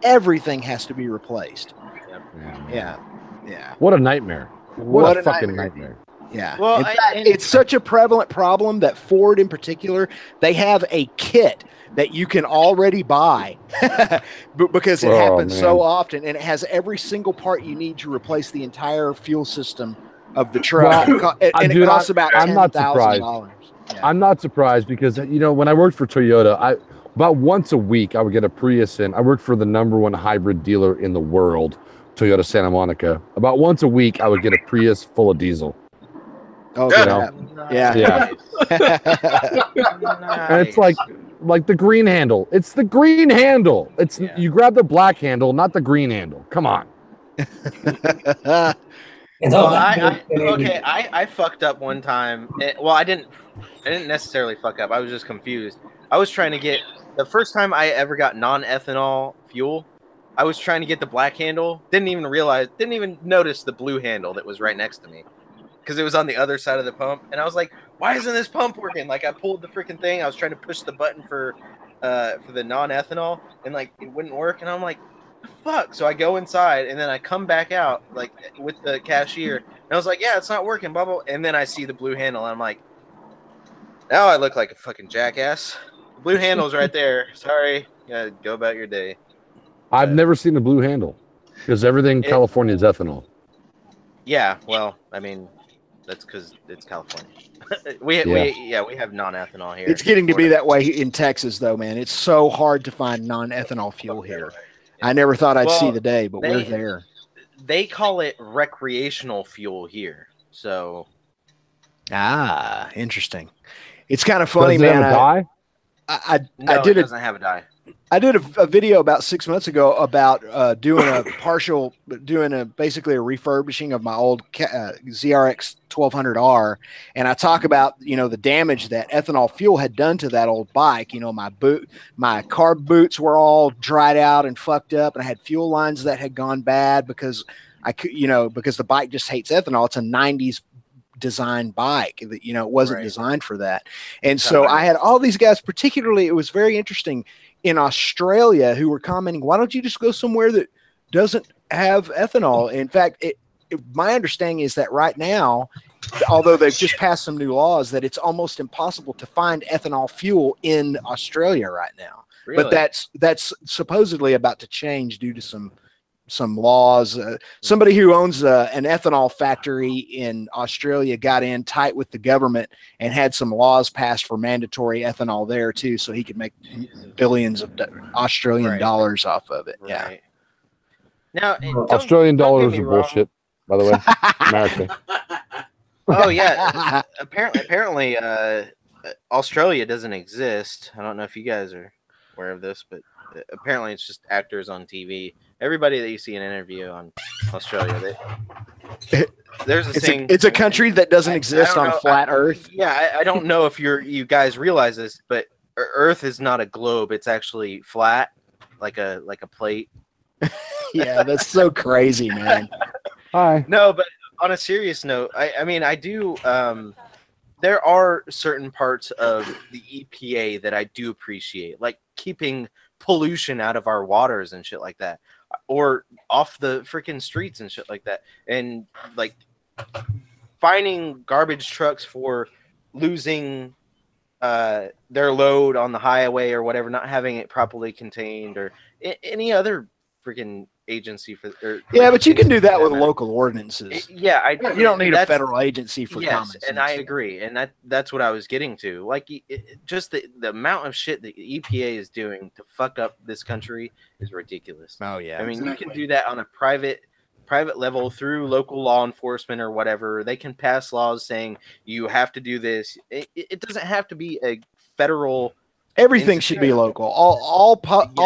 everything has to be replaced. Yeah. What a nightmare. What a fucking nightmare. Yeah. Well, in fact, it's such a prevalent problem that Ford in particular, they have a kit that you can already buy because it happens so often, and it has every single part you need to replace the entire fuel system of the truck. Well, it costs about $10,000. Yeah. I'm not surprised because, when I worked for Toyota, about once a week I would get a Prius in. I worked for the #1 hybrid dealer in the world, Toyota Santa Monica. About once a week I would get a Prius full of diesel. Oh, yeah. And it's like the green handle. It's the green handle. You grab the black handle, not the green handle. Come on. I fucked up one time. I didn't necessarily fuck up. I was just confused. I was trying to get the first time I ever got non-ethanol fuel. I was trying to get the black handle. Didn't even notice the blue handle that was right next to me, because it was on the other side of the pump. And I was like, why isn't this pump working? Like, I pulled the freaking thing. I was trying to push the button for the non-ethanol, and like it wouldn't work. And I'm like, fuck. So I go inside, and then I come back out like with the cashier, and I was like, yeah, it's not working, blah, blah. And then I see the blue handle, and I'm like, now I look like a fucking jackass. The blue handle's right there. Sorry. Yeah, go about your day. I've never seen the blue handle because everything in California is ethanol. Yeah, well, I mean, that's because it's California. we have non-ethanol here. It's getting to be that way in Texas, though, man. It's so hard to find non-ethanol fuel here. I never thought I'd see the day, but we're there. They call it recreational fuel here. So, interesting. It's kind of funny, Does it man. have a dye? It doesn't have a dye. I did a video about 6 months ago about basically a refurbishing of my old ZRX 1200R, and I talk about the damage that ethanol fuel had done to that old bike. My carb boots were all dried out and fucked up, and I had fuel lines that had gone bad because because the bike just hates ethanol. It's a 90s designed bike that it wasn't designed for that, and so I had all these guys. Particularly, it was very interesting in Australia who were commenting, why don't you just go somewhere that doesn't have ethanol? In fact, my understanding is that right now, although they've just passed some new laws, that it's almost impossible to find ethanol fuel in Australia right now. Really? But that's supposedly about to change due to some laws. Somebody who owns an ethanol factory in Australia got in tight with the government and had some laws passed for mandatory ethanol there too, so he could make billions of Australian dollars off of it. Yeah. Now, Australian dollars are bullshit, by the way. America. Oh yeah. Apparently, Australia doesn't exist. I don't know if you guys are aware of this, but apparently it's just actors on TV. Everybody that you see in an interview on Australia, there's a thing. It's a country that doesn't exist on flat Earth. I don't know if you guys realize this, but Earth is not a globe. It's actually flat, like a plate. Yeah, that's so crazy, man. Hi. No, but on a serious note, I mean, I do. There are certain parts of the EPA that I do appreciate, like keeping pollution out of our waters and shit like that, or off the freaking streets and shit like that, and like finding garbage trucks for losing their load on the highway or whatever, not having it properly contained, or any other freaking agency for. Yeah, but you can do that with local ordinances. Yeah, You don't need a federal agency for common sense. And I agree, and that's what I was getting to. Like, just the amount of shit that the EPA is doing to fuck up this country is ridiculous. Oh yeah, I mean, you can do that on a private level through local law enforcement or whatever. They can pass laws saying you have to do this. It doesn't have to be a federal. Everything should be local. All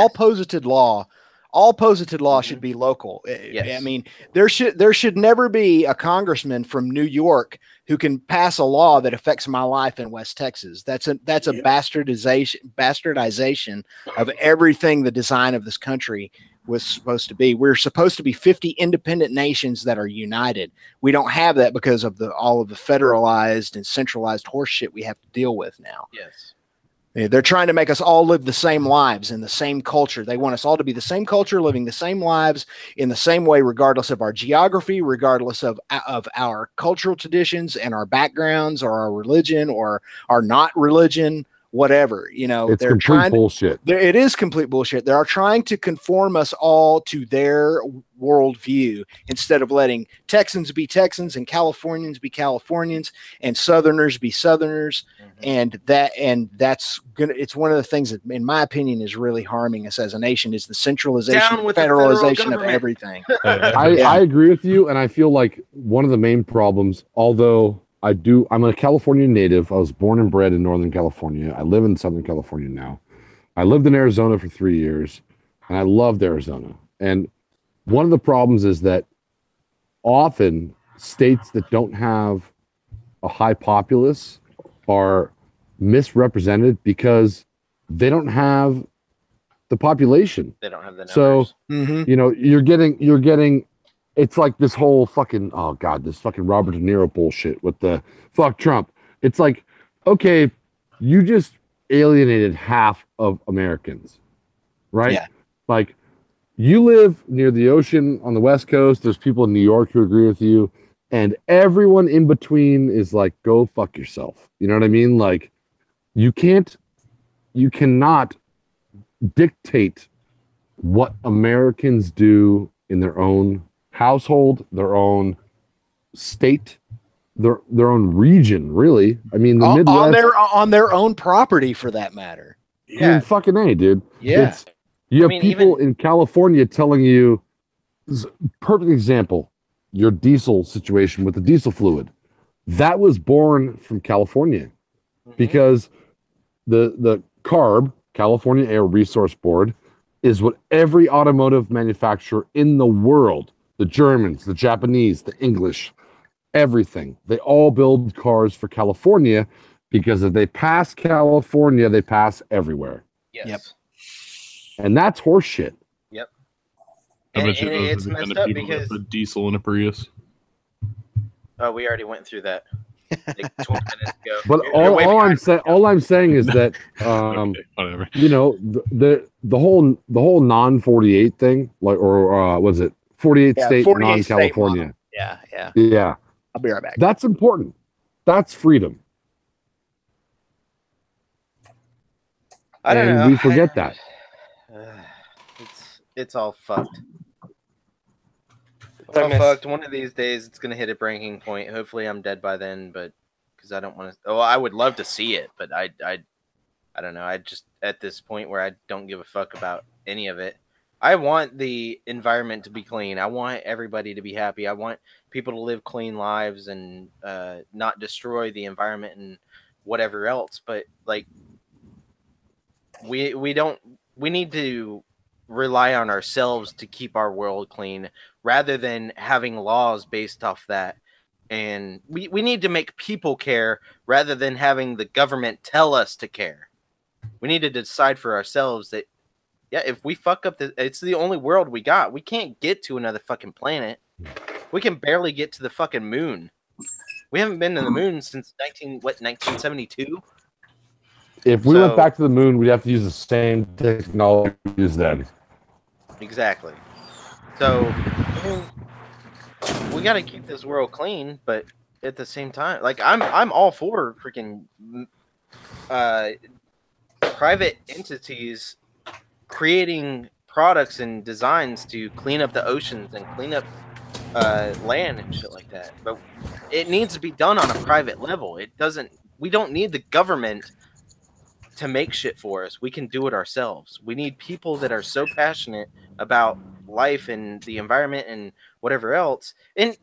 posited law. All posited law should be local. Yes. I mean, there should never be a congressman from New York who can pass a law that affects my life in West Texas. That's a bastardization of everything the design of this country was supposed to be. We're supposed to be 50 independent nations that are united. We don't have that because of all of the federalized and centralized horse shit we have to deal with now. Yes. They're trying to make us all live the same lives in the same culture. They want us all to be the same culture, living the same lives in the same way, regardless of our geography, regardless of our cultural traditions and our backgrounds or our religion or our not religion, whatever. It's complete bullshit. It is complete bullshit. They are trying to conform us all to their worldview instead of letting Texans be Texans and Californians be Californians and Southerners be Southerners. And that's gonna. It's one of the things that, in my opinion, is really harming us as a nation is the centralization, federalization of everything. I agree with you, and I feel like one of the main problems, although I'm a California native. I was born and bred in Northern California. I live in Southern California now. I lived in Arizona for 3 years, and I loved Arizona. And one of the problems is that often states that don't have a high populace are misrepresented because they don't have the population. They don't have the numbers. So, you're getting it's like this whole fucking, oh God, this fucking Robert De Niro bullshit with the fuck Trump. It's like, okay, you just alienated half of Americans, right? Yeah. Like, you live near the ocean on the West Coast. There's people in New York who agree with you. And everyone in between is like, go fuck yourself. You know what I mean? Like, you cannot dictate what Americans do in their own household, their own state, their own region, really. I mean, the Midwest, on their own property, for that matter. Yeah, I mean, fucking A, dude. Yeah. You have people in California telling you, perfect example, your diesel situation with the diesel fluid. That was born from California because the CARB, California Air Resource Board, is what every automotive manufacturer in the world, the Germans, the Japanese, the English, everything, they all build cars for California because if they pass California, they pass everywhere. Yes. Yep. And that's horseshit. Yep. I bet you it's those are the kind messed of up people that because put diesel in a Prius. oh, we already went through that like 20 minutes ago. But all I'm saying is that Okay, whatever. the whole non-48 thing, like, or was it 48 state 48 non-California? Yeah. Yeah. I'll be right back. That's important. That's freedom. I don't know. We forget that. It's all fucked. It's all fucked. One of these days, it's gonna hit a breaking point. Hopefully, I'm dead by then. But because I don't want to. Oh, I would love to see it, but I don't know. I just at this point where I don't give a fuck about any of it. I want the environment to be clean. I want everybody to be happy. I want people to live clean lives and not destroy the environment and whatever else. But like, we need to rely on ourselves to keep our world clean rather than having laws based off that. And we need to make people care rather than having the government tell us to care. We need to decide for ourselves that, yeah, if we fuck up, it's the only world we got. We can't get to another fucking planet. We can barely get to the fucking moon. We haven't been to the moon since 1972. If we went back to the moon, we'd have to use the same technology we used then. Exactly. So, I mean, we got to keep this world clean, but at the same time, like I'm all for freaking private entities creating products and designs to clean up the oceans and clean up land and shit like that. But it needs to be done on a private level. It doesn't. We don't need the government to make shit for us. We can do it ourselves. We need people that are so passionate about life and the environment and whatever else. And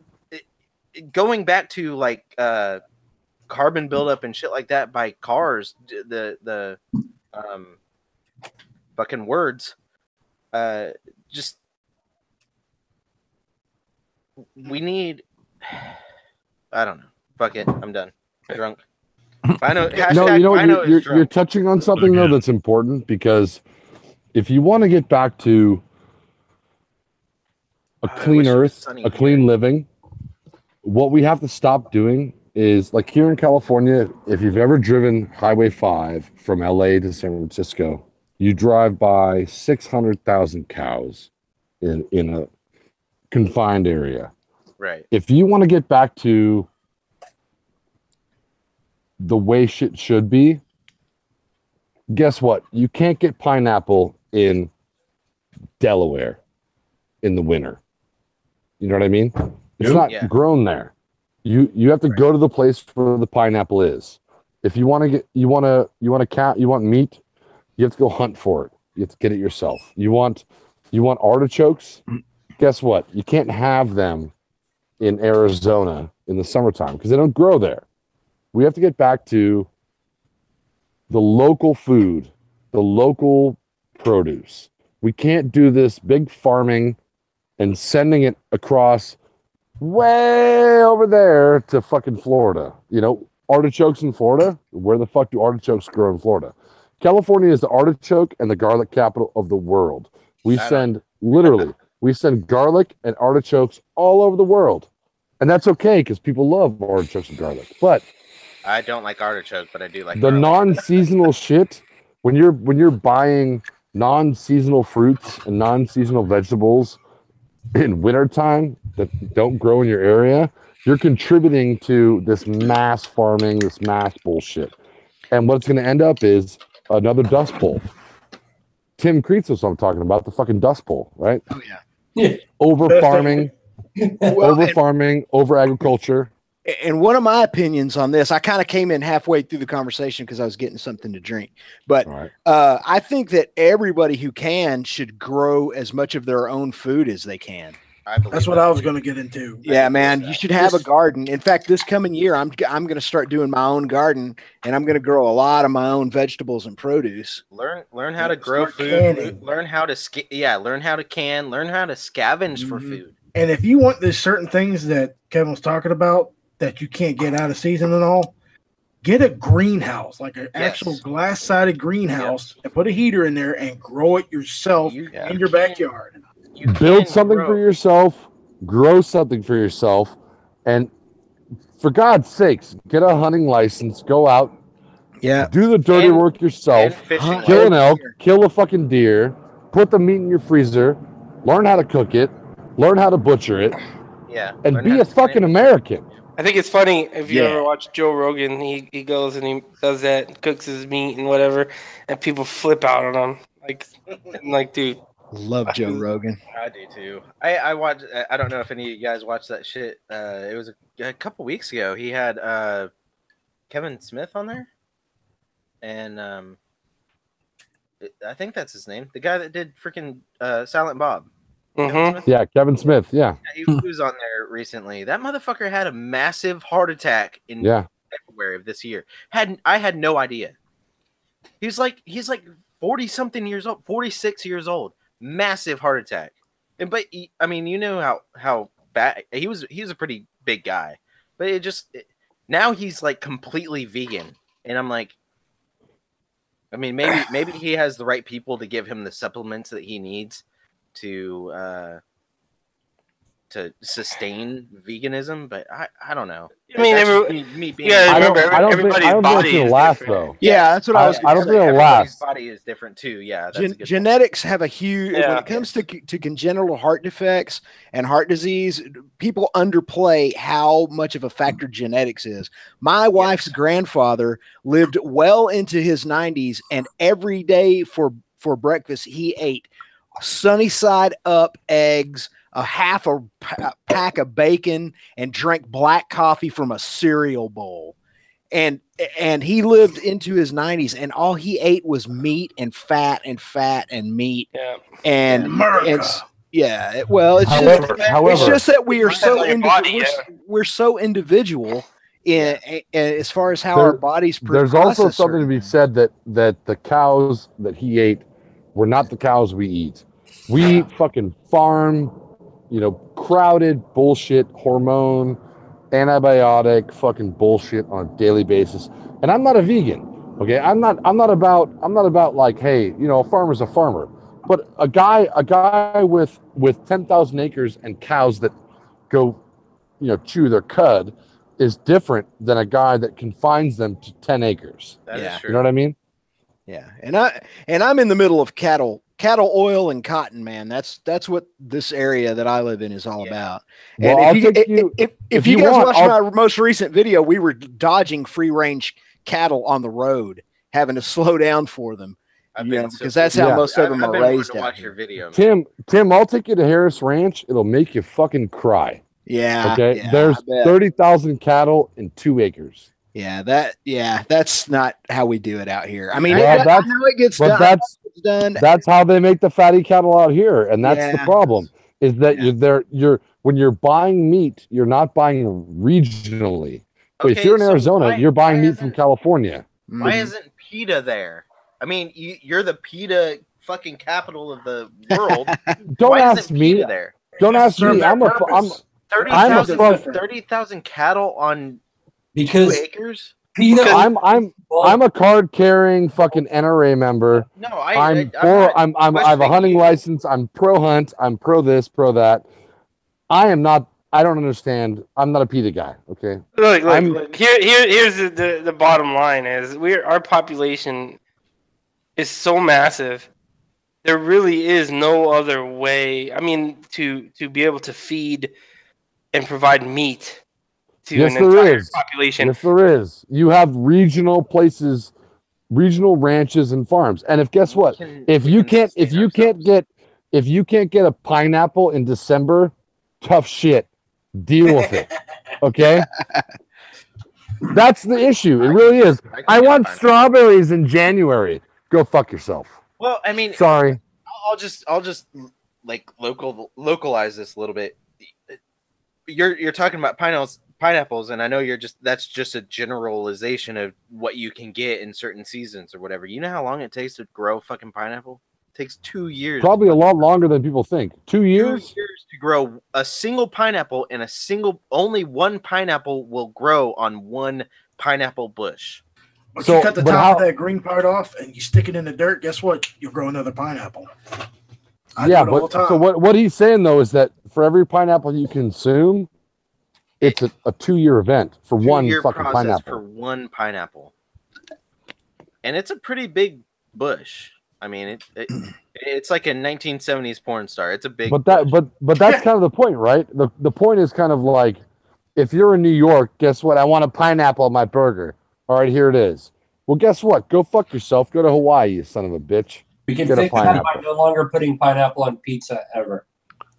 going back to like carbon buildup and shit like that by cars, the fucking words, just we need. I don't know. Fuck it. I'm done. Drunk. No, you know, you're touching on something though that's important, because if you want to get back to a clean earth, a clean living, what we have to stop doing is, like here in California, if you've ever driven Highway 5 from LA to San Francisco, you drive by 600,000 cows in a confined area. Right. If you want to get back to the way shit should be, guess what? You can't get pineapple in Delaware in the winter. You know what I mean? It's not grown there. You have to go to the place where the pineapple is. If you want to get you want meat, you have to go hunt for it. You have to get it yourself. You want artichokes? Guess what? You can't have them in Arizona in the summertime because they don't grow there. We have to get back to the local food, the local produce. We can't do this big farming and sending it across way over there to fucking Florida. You know, artichokes in Florida? Where the fuck do artichokes grow in Florida? California is the artichoke and the garlic capital of the world. We send garlic and artichokes all over the world. And that's okay because people love artichokes and garlic. But I don't like artichoke, but I do like the garlic. non-seasonal shit. When you're buying non-seasonal fruits and non-seasonal vegetables in wintertime that don't grow in your area, you're contributing to this mass farming, this mass bullshit. And what's going to end up is another dust bowl. Tim Creets was what I'm talking about, the fucking dust bowl, right? Oh yeah. Over farming, over agriculture. And one of my opinions on this, I kind of came in halfway through the conversation because I was getting something to drink. But I think that everybody who can should grow as much of their own food as they can. That's what I was going to get into. Yeah, man, you should have a garden. In fact, this coming year, I'm going to start doing my own garden, and I'm going to grow a lot of my own vegetables and produce. Learn how to grow food. Learn how to learn how to can. Learn how to scavenge for food. And if you want there's certain things that Kevin was talking about that you can't get out of season and all, get a greenhouse, like an actual glass-sided greenhouse, and put a heater in there and grow it yourself in your backyard. Build something for yourself, grow something for yourself, and for God's sakes, get a hunting license, go out, do the dirty work yourself, kill an elk, kill a fucking deer, put the meat in your freezer, learn how to cook it, learn how to butcher it, and be a fucking American. I think it's funny if you ever watch Joe Rogan, he goes and he does that, cooks his meat and whatever, and people flip out on him. Like, dude. Love Joe Rogan. I do too. I watched. I don't know if any of you guys watched that shit. It was a couple weeks ago. He had Kevin Smith on there, and I think that's his name. The guy that did freaking Silent Bob. Mm-hmm. Yeah, Kevin Smith. Yeah, he was on there recently. That motherfucker had a massive heart attack in February of this year. I had no idea. He's like 40 something years old, 46 years old. Massive heart attack. But I mean, you know how bad he was. He was a pretty big guy, but now he's like completely vegan, and I'm like, I mean, maybe he has the right people to give him the supplements that he needs to to sustain veganism, but I don't know. I mean, That's just me being. yeah, I remember, don't everybody's think body it'll is last different. though. Yeah, that's what I was. I don't think it'll everybody's last. body is different too. Yeah, that's a good point. Genetics have a huge when Yeah. it comes to congenital heart defects and heart disease. People underplay how much of a factor genetics is. My wife's grandfather lived well into his 90s, and every day for breakfast he ate sunny side up eggs, a half a pack of bacon, and drank black coffee from a cereal bowl. And he lived into his 90s, and all he ate was meat and fat and meat. Yeah. And America. it's However, just that we are so Depends on your body, we're so individual in as far as how There- our bodies. There's also process something to be certain said that the cows that he ate were not the cows we eat. We eat fucking farm, crowded bullshit, hormone, antibiotic fucking bullshit on a daily basis. And I'm not a vegan. Okay. I'm not about like, hey, a farmer's a farmer. But a guy with 10,000 acres and cows that go, chew their cud is different than a guy that confines them to 10 acres. That is true. You know what I mean? Yeah, and I'm in the middle of cattle oil and cotton, man. That's what this area that I live in is all about. Well, And I'll if you guys watch my most recent video, we were dodging free range cattle on the road, having to slow down for them. Because that's how most of them are raised. To watch your video, man. Tim, I'll take you to Harris Ranch. It'll make you fucking cry. Yeah. Okay. Yeah, there's 30,000 cattle in 2 acres. That's not how we do it out here. I mean, Well, I know it gets done. That's how they make the fatty cattle out here, and that's the problem. Is that you're when you're buying meat, you're not buying regionally. Okay, if you're in so Arizona, you're buying meat from California. Why isn't PETA there? I mean, you're the PETA fucking capital of the world. Don't Why ask isn't me. PETA there? Don't ask me. I'm 30,000 cattle on 2 acres. I'm a card carrying fucking NRA member. No, I have a hunting license. I'm pro hunt. I'm pro this, pro that. I don't understand. I'm not a PETA guy. Okay. Look. Here's the bottom line is our population is so massive. There really is no other way. I mean, to be able to feed and provide meat to an entire population. Yes, there is. You have regional places, regional ranches and farms. And guess what? If you can't get a pineapple in December, tough shit. Deal with it. Okay? That's the issue. It really is. I want strawberries in January. Go fuck yourself. Well, I mean, sorry. I'll just like localize this a little bit. You're talking about pineapples, and I know that's just a generalization of what you can get in certain seasons or whatever. You know how long it takes to grow fucking pineapple? It takes 2 years. Probably a lot longer than people think. 2 years? 2 years to grow a single pineapple, and only one pineapple will grow on one pineapple bush. But you cut the top of that green part off and you stick it in the dirt, guess what? You'll grow another pineapple. So what he's saying though is that for every pineapple you consume, it's a 2-year event for one fucking pineapple. For one pineapple, and it's a pretty big bush. I mean, it's like a 1970s porn star. It's a big. But that's kind of the point, right? The point is kind of like, if you're in New York, guess what? I want a pineapple on my burger. All right, here it is. Well, guess what? Go fuck yourself. Go to Hawaii, you son of a bitch. We can fix that by no longer putting pineapple on pizza ever.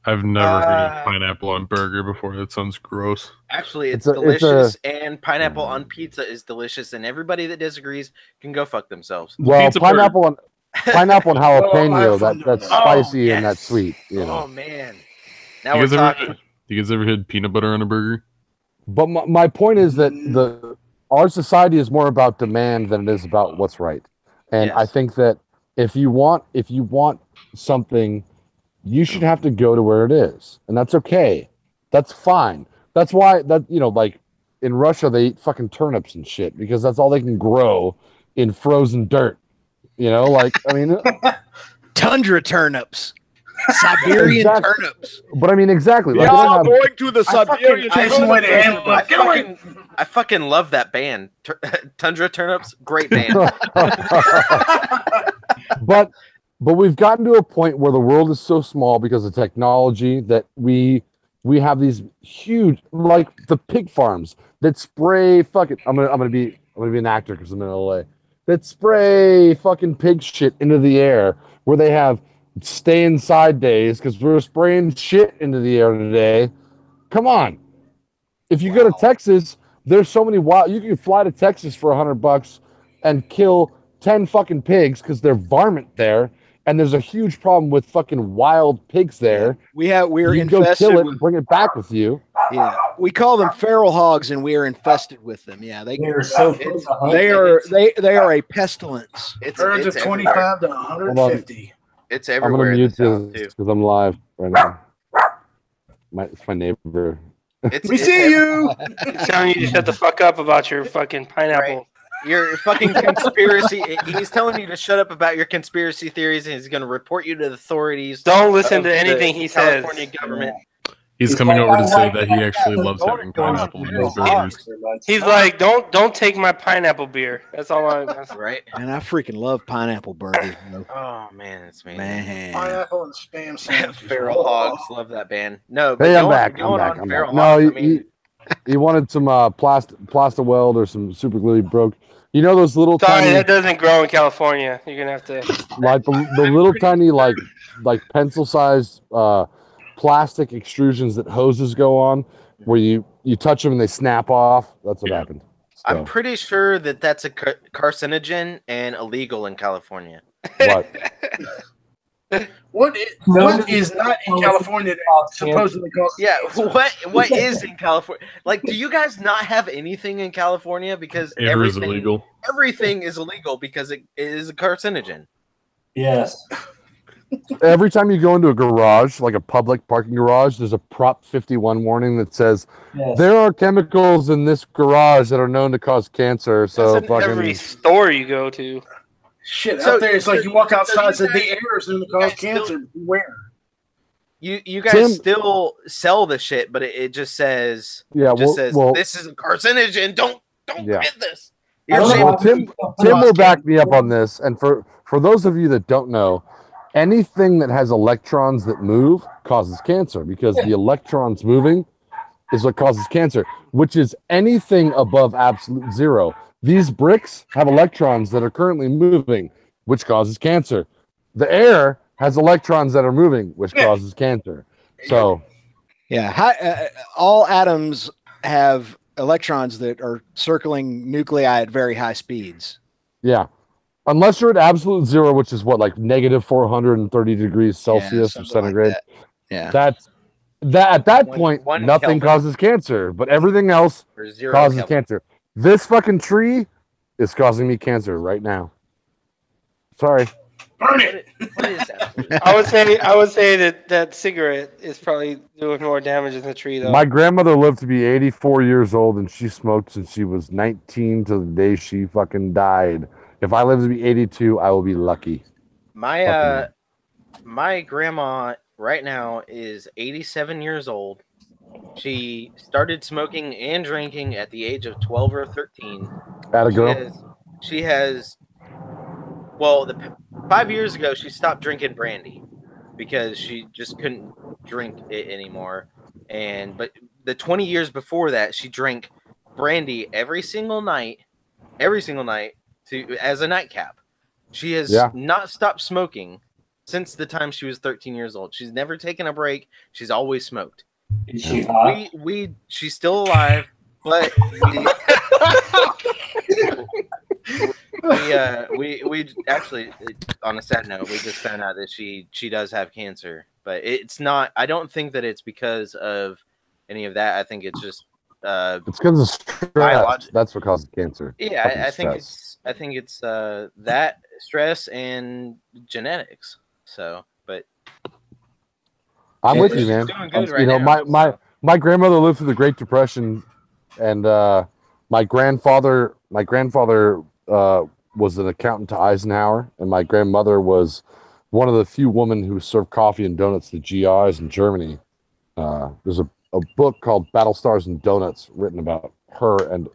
I've never heard of pineapple on burger before. That sounds gross. Actually, it's delicious, and pineapple on pizza is delicious, and everybody that disagrees can go fuck themselves. Well, pineapple and jalapeno, that's spicy and that's sweet. Oh, man. Now we're talking. You guys ever had peanut butter on a burger? But my point is that our society is more about demand than it is about what's right. And I think that if you want something, you should have to go to where it is. And that's okay. That's fine. That's why like in Russia they eat fucking turnips and shit because that's all they can grow in frozen dirt. I mean tundra turnips. Siberian Exactly. turnips. But I mean, exactly. Like, Yeah, they don't I'm have- going to the Siberian I fucking love that band. Tundra Turnips, great band. but we've gotten to a point where the world is so small because of technology that we have these huge, like the pig farms that spray fucking. I'm gonna be an actor because I'm in LA. That spray fucking pig shit into the air, where they have stay inside days because we're spraying shit into the air today. Come on. If you go to Texas, there's so many wild. You can fly to Texas for $100 and kill 10 fucking pigs because they're varmint there, and there's a huge problem with fucking wild pigs there. We're you can go infested kill it with. and bring it back with you. Yeah, we call them feral hogs, and we are infested with them. Yeah, They're so they are a pestilence. Birds of 25 to 150. It's I'm everywhere. gonna in mute the South, this too. because I'm live right now. It's my neighbor. We see you. He's telling you to shut the fuck up about your fucking pineapple. Right. Your fucking conspiracy. He's telling you to shut up about your conspiracy theories, and he's going to report you to the authorities. Don't listen to the anything he says. California government. He's coming over to say that he actually loves having pineapple in his burgers. He's like, don't take my pineapple beer. That's all I. Right. And I freaking love pineapple burgers. Bro. Oh man, it's amazing. Man. Pineapple and spam sandwiches. Feral Hogs, love that band. No, but Hey, I'm going- back. going I'm on back. I'm Feral back. No, Hogs, I mean, he wanted some plastic weld or some super glue. He broke. You know those little Sorry, tiny, that doesn't grow in California. You're gonna have to. like the little tiny like pencil sized plastic extrusions that hoses go on, where you touch them and they snap off. That's what happened. I'm So, pretty sure that that's a carcinogen and illegal in California. what? What is not in California that supposedly causes Yeah, what is in California? Like, do you guys not have anything in California because Air is illegal. everything is illegal because it is a carcinogen? Yes. Every time you go into a garage, like a public parking garage, there's a Prop 51 warning that says Yes. there are chemicals in this garage that are known to cause cancer. So That's in every store you go to. shit So- out there? It's like you walk outside and so say you the guys- air is going to you cause guys still- cancer. Beware. You guys Tim- still sell the shit, but it just says well, this is a carcinogen. Don't Yeah. get this. I You're don't know saying well, why Tim will back me up on this. And for those of you that don't know, anything that has electrons that move causes cancer because the electrons moving is what causes cancer, which is anything above absolute zero. These bricks have electrons that are currently moving, which causes cancer. The air has electrons that are moving, which causes cancer. So, Yeah, all atoms have electrons that are circling nuclei at very high speeds. yeah. Unless you're at absolute zero, which is what, like negative 430 degrees Celsius or something like centigrade. that. Yeah. That at that point, one nothing Kelvin. causes cancer, but everything else or 0 causes Kelvin. cancer. This fucking tree is causing me cancer right now. Sorry. Burn it. What is that? I would say that cigarette is probably doing more damage than the tree though. My grandmother lived to be 84 years old, and she smoked since she was 19 to the day she fucking died. If I live to be 82, I will be lucky. My my grandma right now is 87 years old. She started smoking and drinking at the age of 12 or 13. Atta girl. She has well, 5 years ago she stopped drinking brandy because she just couldn't drink it anymore. But the 20 years before that, she drank brandy every single night as a nightcap. She has not stopped smoking since the time she was 13 years old. She's never taken a break. She's always smoked. Is she hot? She's still alive, but we actually, on a sad note, we just found out that she does have cancer, but it's not. I don't think that it's because of any of that. I think it's just it's because of stress. That's what causes cancer. Yeah, I think it's that stress and genetics. So, but I'm with you, man. doing good You know, now, my grandmother lived through the Great Depression, and my grandfather was an accountant to Eisenhower, and my grandmother was one of the few women who served coffee and donuts to GIs in Germany. There's a book called Battle Stars and Donuts written about her and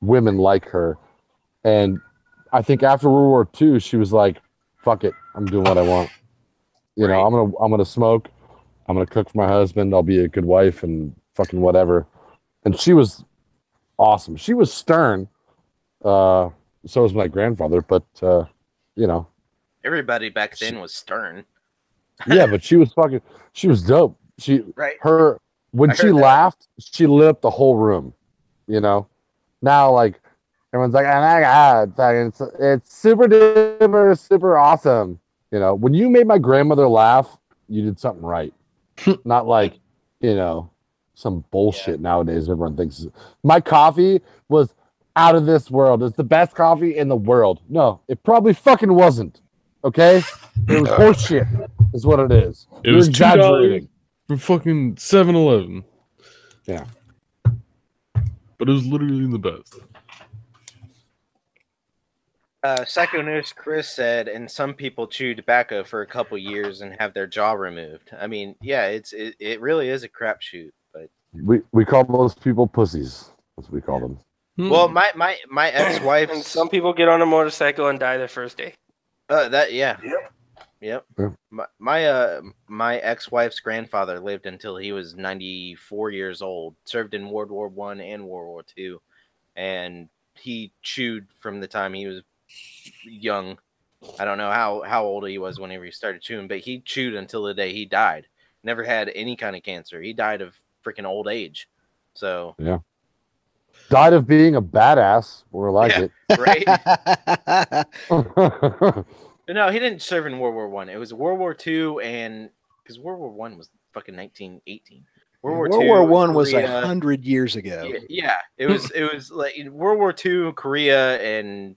women like her. And I think after World War II, she was like, "Fuck it, I'm doing what I want. You know, I'm gonna smoke. I'm gonna cook for my husband. I'll be a good wife and fucking whatever." And she was awesome. She was stern. So was my grandfather, but you know, Everybody back then was stern. yeah, but she was dope. When she laughed, she lit up the whole room. You know, now like everyone's like, "Oh my god, it's super duper, super awesome." You know, when you made my grandmother laugh, you did something right. Not like, you know, some bullshit nowadays. Everyone thinks my coffee was out of this world. It's the best coffee in the world. No, it probably fucking wasn't. Okay, it was horseshit. Is what it is. It was $2 from fucking 7-Eleven. Yeah, but it was literally the best. Psycho News Chris said, and some people chew tobacco for a couple years and have their jaw removed. I mean, yeah, it really is a crapshoot. But we call those people pussies. That's what we call them. Well, my ex-wife. And some people get on a motorcycle and die their first day. Yep. My ex-wife's grandfather lived until he was 94 years old. Served in World War I and World War II, and he chewed from the time he was young. I don't know how old he was whenever he started chewing, but he chewed until the day he died. Never had any kind of cancer. He died of freaking old age. So yeah, died of being a badass, or like it, right? No, he didn't serve in World War I. It was World War II, and because World War I was fucking 1918. World War I was 100 years ago. Yeah, it was like in World War II, Korea, and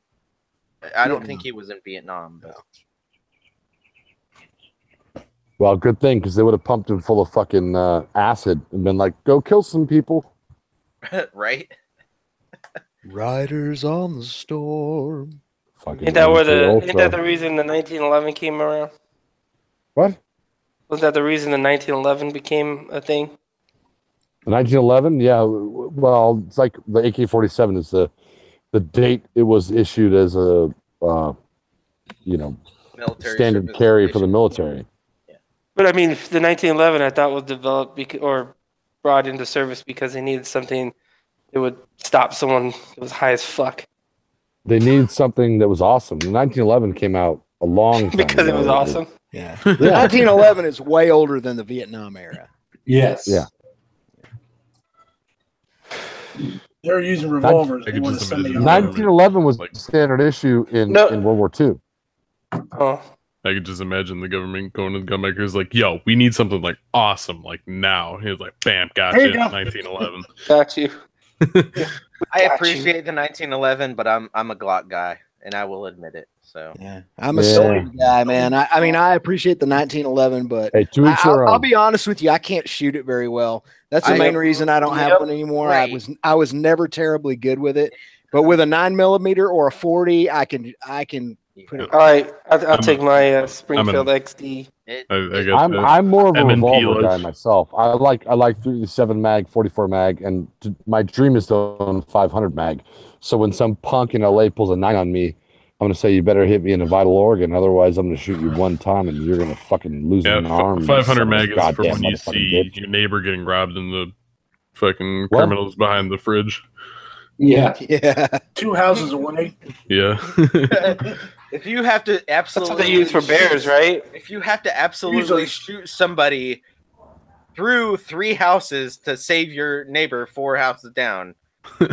I don't think he was in Vietnam. But. Well, good thing, because they would have pumped him full of fucking acid and been like, "Go kill some people." Right? Riders on the storm. Ain't that the reason the 1911 came around? What? Was that the reason the 1911 became a thing? The 1911, yeah. Well, it's like the AK-47 is the date it was issued as a military standard carry for the military. Yeah. But I mean, the 1911 I thought was developed or brought into service because they needed something that would stop someone that was high as fuck. They needed something that was awesome. The 1911 came out a long time because ago. It was awesome. Yeah. The 1911 is way older than the Vietnam era. Yes. Yeah. They're using revolvers. 1911 was standard issue in World War II. Oh. I could just imagine the government going to the gun makers like, "Yo, we need something like awesome, like now." He was like, "Bam, gotcha." 1911. Got you. I appreciate the 1911, but I'm a Glock guy, and I will admit it. So yeah, I'm a soldier guy, man. I mean, I appreciate the 1911, but hey, I'll be honest with you, I can't shoot it very well. That's the main reason I don't have one anymore. Right. I was never terribly good with it, but with a 9mm or a 40, I can put it. All right, I'll take my Springfield XD. I'm more of a revolver guy myself. I like 357 mag, 44 mag, and my dream is to own 500 mag. So when some punk in LA pulls a 9 on me, I'm gonna say, "You better hit me in a vital organ, otherwise I'm gonna shoot you one time and you're gonna fucking lose an arm." 500 mag is for when you see your neighbor getting robbed and the fucking criminals behind the fridge. Yeah. 2 houses away. Yeah. If you have to absolutely, that's what they use for bears, right? If you have to absolutely shoot somebody through 3 houses to save your neighbor 4 houses down.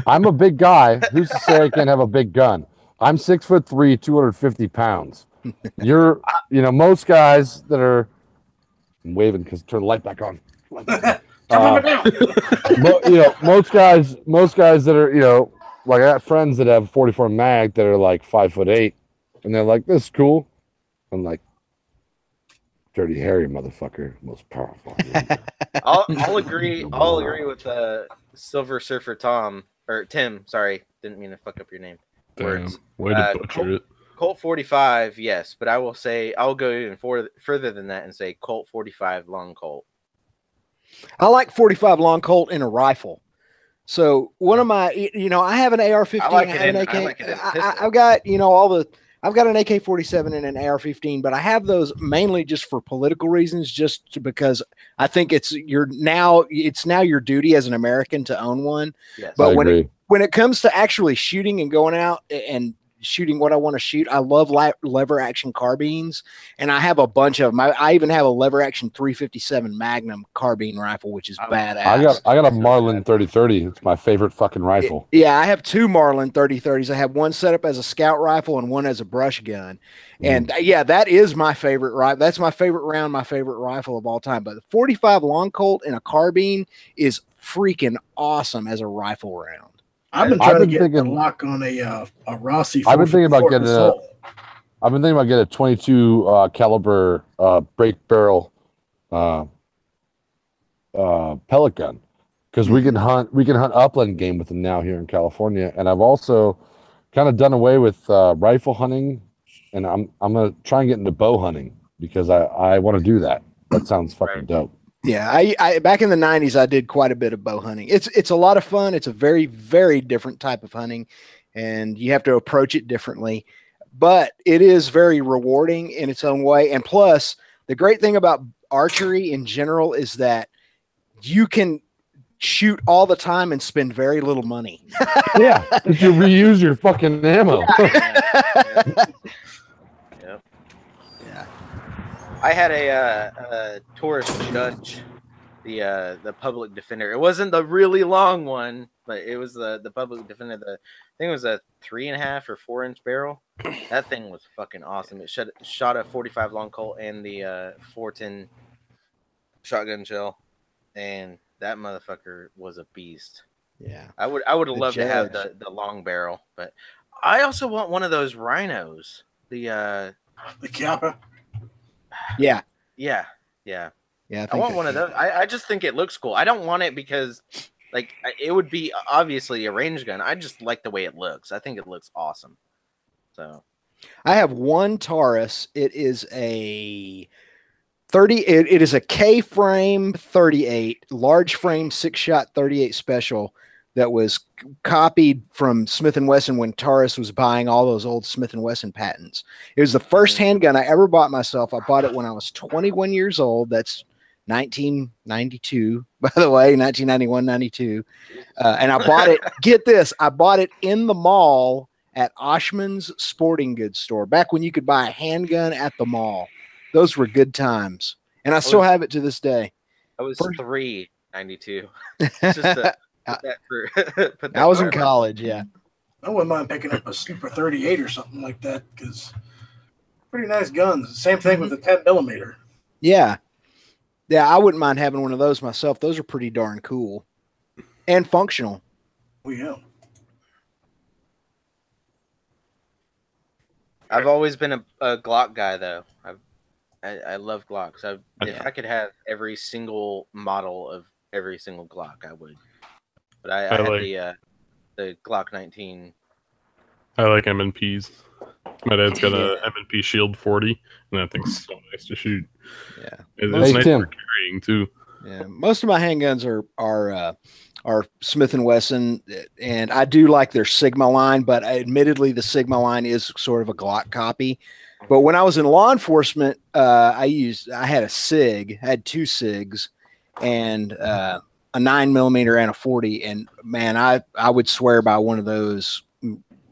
I'm a big guy. Who's to say I can't have a big gun? I'm 6'3", 250 pounds. Most guys that are I'm waving because turn the light back on. Most guys that are, like I got friends that have 44 mag that are like 5'8", and they're like, "This is cool." I'm like, "Dirty hairy motherfucker, most powerful." I'll agree with Silver Surfer Tom or Tim. Sorry, didn't mean to fuck up your name. Damn, way to butcher it. Colt 45, yes, but I will say I'll go even further than that and say Colt 45 long Colt. I like 45 long Colt in a rifle. So one of my, I have an AR-15. I like I it have an in- AK. I like it in a pistol. I've got, I've got an AK-47 and an AR-15, but I have those mainly just for political reasons, because I think it's now your duty as an American to own one. Yes. But I agree. when it comes to actually shooting and going out and shooting what I want to shoot, I love lever action carbines, and I have a bunch of them. I even have a lever action 357 Magnum carbine rifle, which is badass. I got a Marlin 3030. It's my favorite fucking rifle. Yeah, I have two Marlin 3030s. I have one set up as a scout rifle and one as a brush gun. And that is my favorite rifle. That's my favorite round, my favorite rifle of all time. But the 45 long Colt and a carbine is freaking awesome as a rifle round. I've been trying to get a lock on a Rossi. I've been thinking about getting a 22 caliber break barrel pellet gun, because we can hunt upland game with them now here in California. And I've also kind of done away with rifle hunting, and I'm gonna try and get into bow hunting because I want to do that. That sounds fucking dope. Yeah, I back in the 90s, I did quite a bit of bow hunting. It's a lot of fun. It's a very, very different type of hunting, and you have to approach it differently. But it is very rewarding in its own way. And plus, the great thing about archery in general is that you can shoot all the time and spend very little money. Yeah, if you reuse your fucking ammo. I had a tourist judge, the public defender. It wasn't the really long one, but it was the public defender. I think it was a 3.5 or 4-inch barrel. That thing was fucking awesome. It shot a 45 long Colt and the 410 shotgun shell, and that motherfucker was a beast. Yeah, I would have loved to have the long barrel, but I also want one of those rhinos. The Chiappa. Yeah. I want one of those. I just think it looks cool. I don't want it because, it would be obviously a range gun. I just like the way it looks. I think it looks awesome. So, I have one Taurus. It is a 30. It is a K-frame 38, large frame 6-shot 38 special that was copied from Smith & Wesson when Taurus was buying all those old Smith & Wesson patents. It was the first handgun I ever bought myself. I bought it when I was 21 years old. That's 1992, by the way, 1991, 92. And I bought it, get this, I bought it in the mall at Oshman's Sporting Goods store, back when you could buy a handgun at the mall. Those were good times. And I still have it to this day. I was 392. Just I was in college, yeah. I wouldn't mind picking up a Super 38 or something like that, because pretty nice guns. Same thing with the 10mm. Yeah. Yeah, I wouldn't mind having one of those myself. Those are pretty darn cool and functional. Oh, yeah. I've always been a Glock guy, though. I love Glocks. If I could have every single model of every single Glock, I would. But I had the Glock 19. I like M&Ps. My dad's got a M&P Shield 40, and that thing's so nice to shoot. Yeah, it's nice for carrying too. Yeah, most of my handguns are Smith & Wesson, and I do like their Sigma line, but admittedly the Sigma line is sort of a Glock copy. But when I was in law enforcement, I had a SIG, I had two SIGs, and a 9mm and a 40. And man, I would swear by one of those.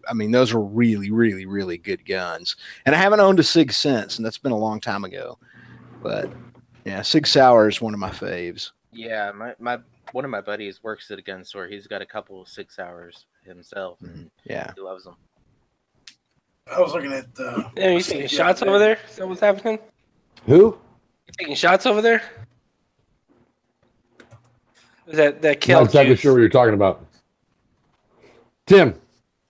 I mean, those are really, really, really good guns. And I haven't owned a SIG since, and that's been a long time ago. But yeah, Sig Sauer is one of my faves. Yeah, one of my buddies works at a gun store. He's got a couple of 6 hours himself, and he loves them. I was looking at. You taking shots over there? Is that what's happening? Who? You taking shots over there? Is that kale? I'm not exactly sure what you're talking about. Tim.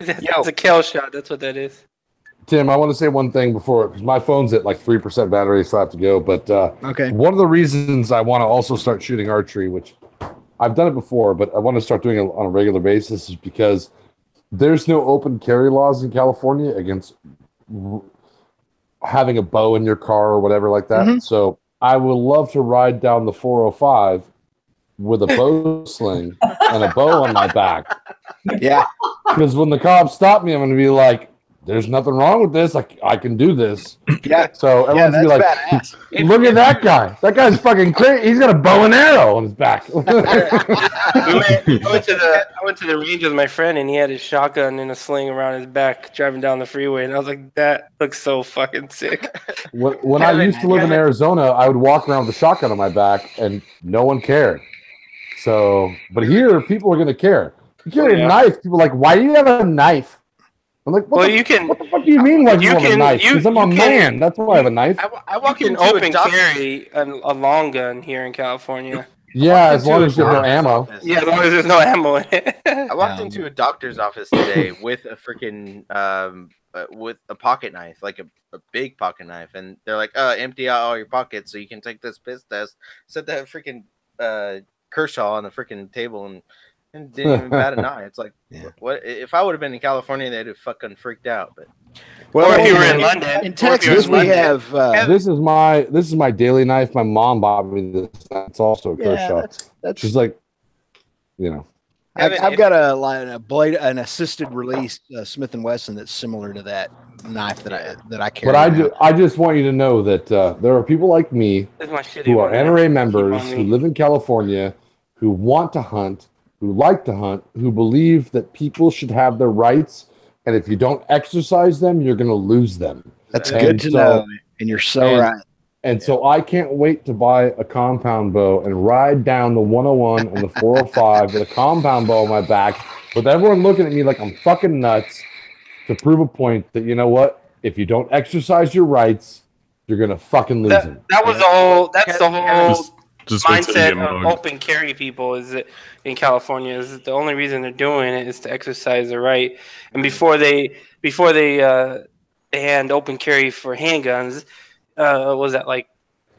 That's a kale shot. That's what that is. Tim, I want to say one thing before, because my phone's at like 3% battery, so I have to go. But okay. One of the reasons I want to also start shooting archery, which I've done it before, but I want to start doing it on a regular basis, is because there's no open carry laws in California against having a bow in your car or whatever like that. Mhm. So I would love to ride down the 405 with a bow sling and a bow on my back. Yeah. Because when the cops stop me, I'm going to be like, there's nothing wrong with this. I can do this. Yeah. So Yeah, everyone's going to be like, badass. look at that guy. That guy's fucking crazy. He's got a bow and arrow on his back. I went to the range with my friend, and he had his shotgun in a sling around his back, driving down the freeway, and I was like, "That looks so fucking sick." When I used to live in Arizona, I would walk around with a shotgun on my back, and no one cared. So, but here, people are going to care. You carry a knife. People are like, why do you have a knife? I'm like, what the fuck do you mean? Like you have a knife? Because I'm a man. That's why I have a knife. I walk in open carry a long gun here in California. Yeah, as long as you have no ammo. Yeah, as long as there's no ammo in it. I walked into a doctor's office today with a freaking with a pocket knife, like a big pocket knife, and they're like, empty out all your pockets so you can take this piss test. Set that freaking Kershaw on the freaking table and didn't even bat an eye. It's like, what if I would have been in California, they'd have fucking freaked out. But or if you were in London, in Texas, we have. This is my daily knife. My mom bought me this. It's also a Kershaw. She's like, you know. I've got a blade, an assisted release Smith & Wesson that's similar to that knife that I carry. But I just want you to know that there are people like me who are NRA members who live in California, who want to hunt, who like to hunt, who believe that people should have their rights, and if you don't exercise them, you're going to lose them. That's good to know, and you're so right. And so I can't wait to buy a compound bow and ride down the 101 and the 405 with a compound bow on my back, with everyone looking at me like I'm fucking nuts, to prove a point that, you know what, if you don't exercise your rights, you're going to fucking lose them. That's the whole mindset of open carry people is that in California is that the only reason they're doing it is to exercise their right. And before they hand open carry for handguns, was that like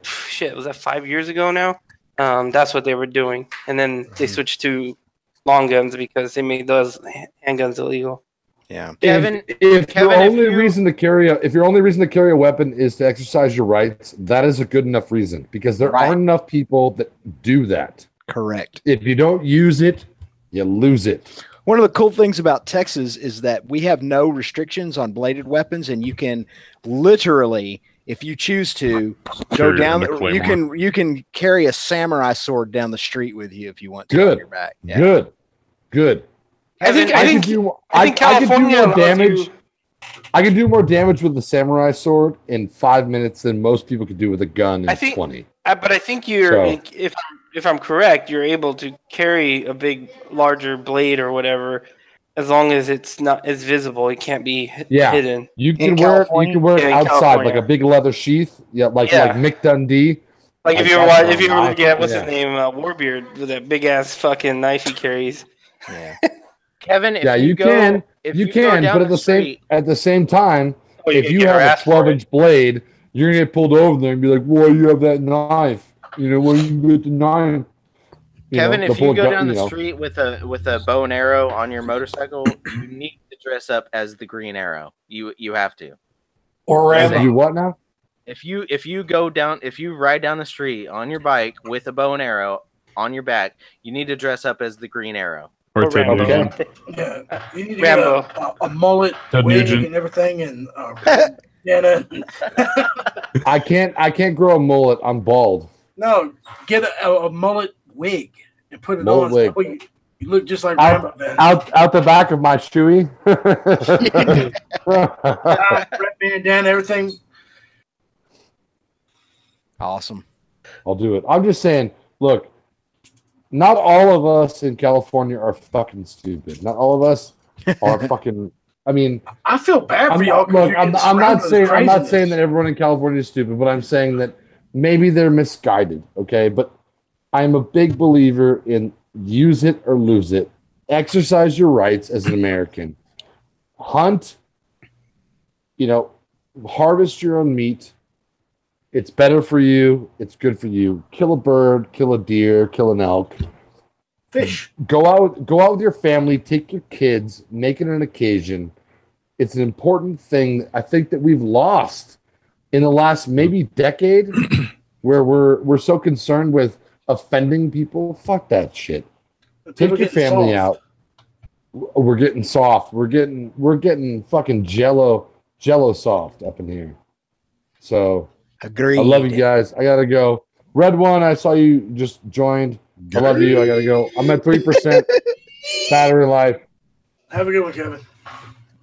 shit? Was that 5 years ago now? That's what they were doing, and then they switched to long guns because they made those handguns illegal. Yeah, if your only reason to carry a weapon is to exercise your rights, that is a good enough reason, because there aren't enough people that do that. Correct. If you don't use it, you lose it. One of the cool things about Texas is that we have no restrictions on bladed weapons, and you can literally, if you choose to, go down. You can carry a samurai sword down the street with you if you want to. Good. On your back. Yeah. Good. I think California could do more damage. I could do more damage with the samurai sword in 5 minutes than most people could do with a gun in 20. But I think if I'm correct, you're able to carry a big, larger blade or whatever, as long as it's not as visible. It can't be hidden. You can wear it outside, like a big leather sheath. Yeah, like Mick Dundee. Like if you ever look at what's his name, Warbeard, with that big ass fucking knife he carries. Yeah. Kevin, but at the same time, if you have a 12-inch blade, you're gonna get pulled over there and be like, "Why you have that knife? You know, where you get the knife?" Kevin, if you go down the street with a bow and arrow on your motorcycle, you need to dress up as the Green Arrow. You have to. Or Rambo. You what now? If you ride down the street on your bike with a bow and arrow on your back, you need to dress up as the Green Arrow. Or Rambo. Yeah, you need to get a mullet, wig, and everything, and I can't grow a mullet. I'm bald. No, get a mullet wig and put it mullet on. Wig. You look just like Rambo. Out the back of my Shoie. Red bandana, everything. Awesome. I'll do it. I'm just saying, look, not all of us in California are fucking stupid. Not all of us are fucking. I mean, I feel bad for y'all. Look, I'm not saying that everyone in California is stupid, but I'm saying that maybe they're misguided. Okay, but I'm a big believer in use it or lose it. Exercise your rights as an American. Hunt. Harvest your own meat. It's better for you. It's good for you. Kill a bird, kill a deer, kill an elk. Fish. Go out with your family. Take your kids. Make it an occasion. It's an important thing I think that we've lost in the last maybe decade, where we're so concerned with offending people. Fuck that shit. Take your family out. We're getting soft. We're getting fucking jello soft up in here. So Agreed. I love you guys. I gotta go. Red One, I saw you just joined. I love you. I gotta go. I'm at 3% battery life. Have a good one, Kevin.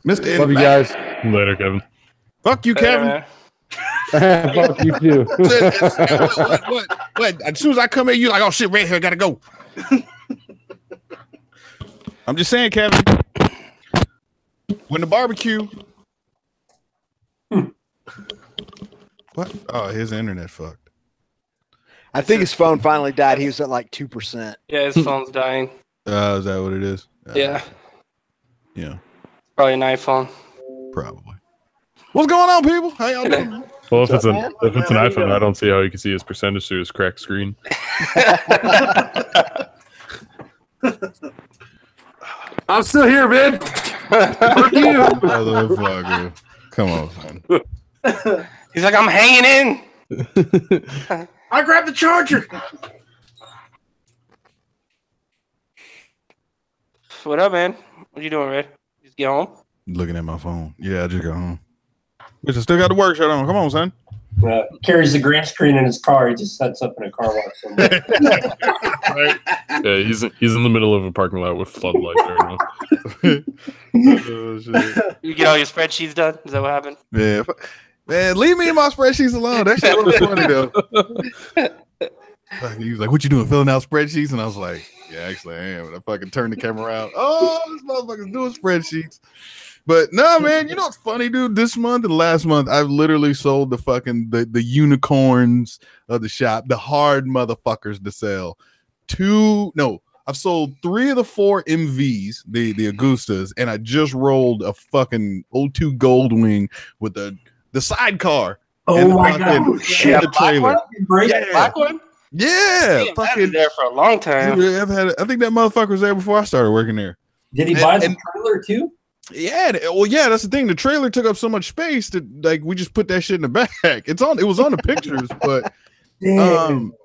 Mr. Love you guys. Later, Kevin. Fuck you, Kevin. Fuck you too. What? As soon as I come in, you like, oh shit, red hair, gotta go. I'm just saying, Kevin. When the barbecue. What? Oh, his internet fucked. I think his phone finally died. He was at like 2%. Yeah, his phone's dying. Is that what it is? Yeah. Yeah. Probably an iPhone. Probably. What's going on, people? How y'all doing? Well, if it's an iPhone, I don't see how you can see his percentage through his cracked screen. I'm still here, man. Fuck you. Motherfucker. Come on, son. He's like, I'm hanging in. I grabbed the charger. What up, man? What you doing, Red? Just get home? Looking at my phone. Yeah, I just got home. Bitch, I still got the work shirt on. Come on, son. Carries the green screen in his car. He just sets up in a car wash somewhere. Right? Yeah, he's in the middle of a parking lot with floodlights right now. Oh, shit. You get all your spreadsheets done? Is that what happened? Yeah. Man, leave me and my spreadsheets alone. That shit was funny, though. He was like, what you doing, filling out spreadsheets? And I was like, yeah, actually I am. And I fucking turned the camera out. Oh, this motherfucker's doing spreadsheets. But no, man, you know what's funny, dude? This month and last month, I've literally sold the fucking the unicorns of the shop, the hard motherfuckers to sell. I've sold 3 of the 4 MVs, the Augustas, and I just rolled a fucking O2 Goldwing with the sidecar. Oh my god! Shit, the trailer. Black one? Yeah, Damn, fucking been there for a long time. Dude, I think that motherfucker was there before I started working there. Did he buy the trailer too? Yeah, well, yeah, that's the thing. The trailer took up so much space that like we just put that shit in the back. It was on the pictures, but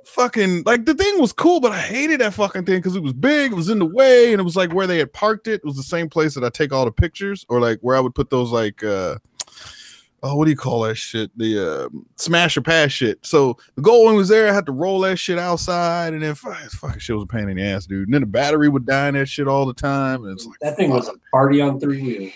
fucking like the thing was cool, but I hated that fucking thing because it was big, it was in the way, and it was like where they had parked it. It was the same place that I take all the pictures, or like where I would put those like what do you call that shit? The smash or pass shit. So the gold one was there. I had to roll that shit outside, and then fucking shit was a pain in the ass, dude. And then the battery would die in that shit all the time. And it's like that thing was a party on 3 wheels.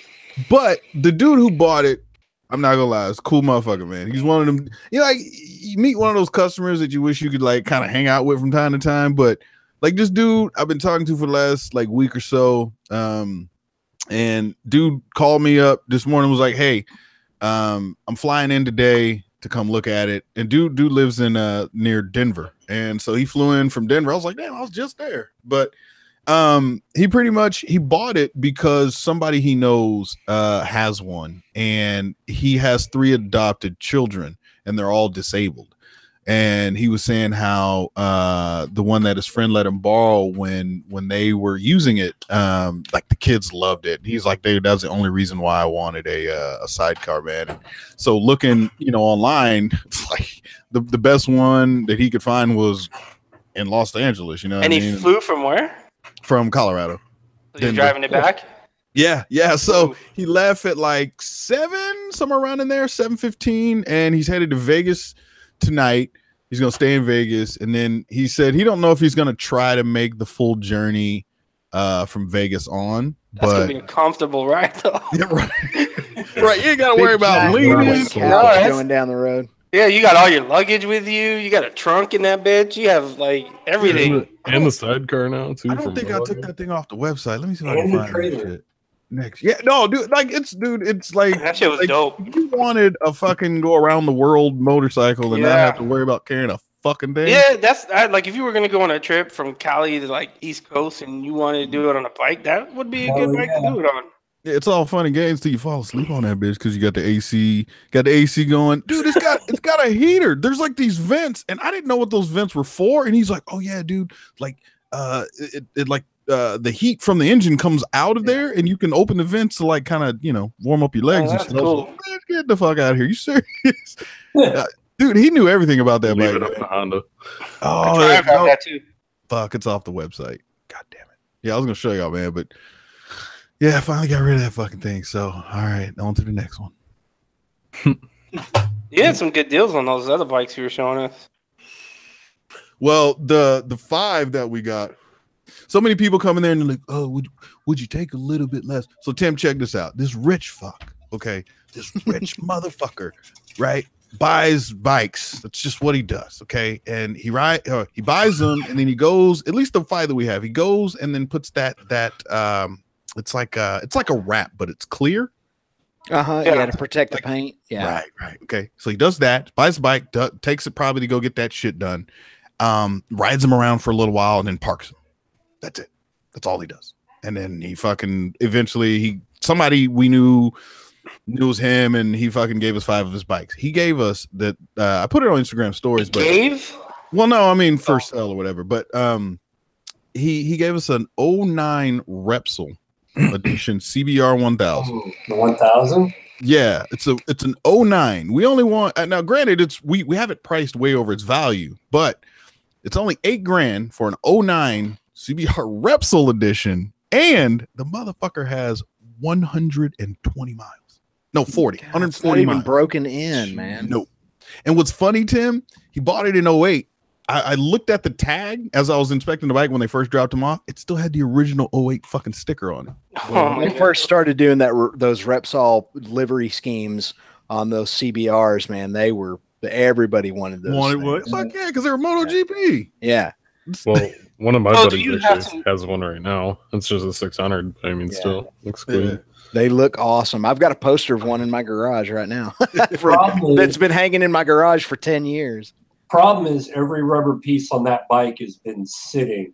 But the dude who bought it, I'm not gonna lie, it's a cool motherfucker, man. He's one of them. You know, like you meet one of those customers that you wish you could like kind of hang out with from time to time. But like this dude, I've been talking to for the last like week or so. And dude called me up this morning, was like, "Hey, I'm flying in today to come look at it." And dude lives in near Denver, and so he flew in from Denver. I was like, damn, I was just there. But he bought it because somebody he knows has one, and he has 3 adopted children, and they're all disabled. And he was saying how the one that his friend let him borrow when they were using it, like the kids loved it. He's like, that's the only reason why I wanted a sidecar, man. And so looking, online, it's like the best one that he could find was in Los Angeles. You know, and he flew from where? From Colorado. So he's driving it back. Yeah. So he left at like 7, somewhere around in there, 7:15, and he's headed to Vegas tonight. He's gonna stay in Vegas, and then he said he don't know if he's gonna try to make the full journey from Vegas on. That's gonna be a comfortable ride, though. Yeah, right. Right, you ain't gotta worry about leaning. Going down the road. Yeah, you got all your luggage with you. You got a trunk in that bitch. You have like everything. And the sidecar now too. I don't think I took that thing off the website. Let me see if I can find that shit. Next, yeah, no, dude, it's like that shit was dope. You wanted a fucking go around the world motorcycle and not have to worry about carrying a fucking thing. Yeah, that's like if you were gonna go on a trip from Cali to like East Coast and you wanted to do it on a bike, that would be a good bike to do it on. Yeah, it's all fun and games till you fall asleep on that bitch because you got the AC, going, dude. It's got a heater. There's like these vents, and I didn't know what those vents were for. And he's like, "Oh yeah, dude, like it like the heat from the engine comes out of there, and you can open the vents to like kind of warm up your legs. That's cool. Man, get the fuck out of here! You serious? Dude, he knew everything about that Leave bike. it up to Honda. Oh, I found that too. fuck! It's off the website. God damn it! Yeah, I was gonna show y'all, man, but yeah, I finally got rid of that fucking thing. So, all right, on to the next one. You had some good deals on those other bikes you were showing us. Well, the 5 that we got, so many people come in there and they're like, oh, would you take a little bit less? So Tim, check this out. This rich fuck, okay, this rich motherfucker, right, buys bikes. That's just what he does, okay. And he buys them, and then he goes. At least the 5 that we have, he goes and then puts that it's like a wrap, but it's clear. Yeah, to protect the paint. Yeah, right. Okay, so he does that, buys a bike, takes it probably to go get that shit done. Rides him around for a little while and then parks him. That's it. That's all he does. And then he fucking eventually somebody we knew it was him, and he fucking gave us 5 of his bikes. He gave us that. I put it on Instagram stories. Well, no, I mean for sale or whatever. But he gave us an 09 Repsol edition CBR 1000. The 1000. Yeah, it's an 09. We only want now. Granted, we have it priced way over its value, but it's only $8,000 for an 09 CBR Repsol edition, and the motherfucker has 120 miles. No, 40. 140 even miles. Broken in, man. Nope. And what's funny, Tim, he bought it in 08. I looked at the tag as I was inspecting the bike when they first dropped him off. It still had the original 08 fucking sticker on it. When they first started doing those Repsol livery schemes on those CBRs, man, everybody wanted those. Fuck yeah, because they were MotoGP. Yeah. Well, one of my buddies actually has one right now. It's just a 600. I mean, still looks good. They look awesome. I've got a poster of one in my garage right now that's been hanging in my garage for 10 years. Problem is, every rubber piece on that bike has been sitting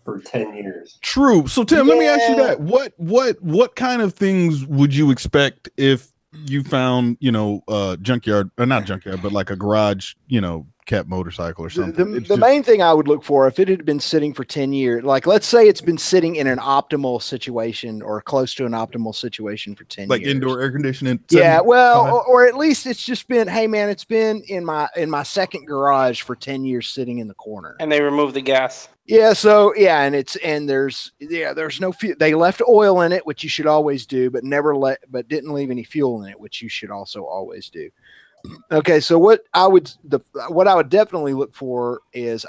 for 10 years. True. So, Tim, let me ask you that. What kind of things would you expect if you found, junkyard, or not junkyard, but like a garage, kept motorcycle or something? The main thing I would look for, if it had been sitting for 10 years, like let's say it's been sitting in an optimal situation or close to an optimal situation for 10 years. Like indoor air conditioning? Yeah, well, or at least it's just been, hey man, it's been in my second garage for 10 years sitting in the corner. And they removed the gas. Yeah, so yeah, there's no fuel. They left oil in it, which you should always do, but didn't leave any fuel in it, which you should also always do. Okay, so what I would definitely look for is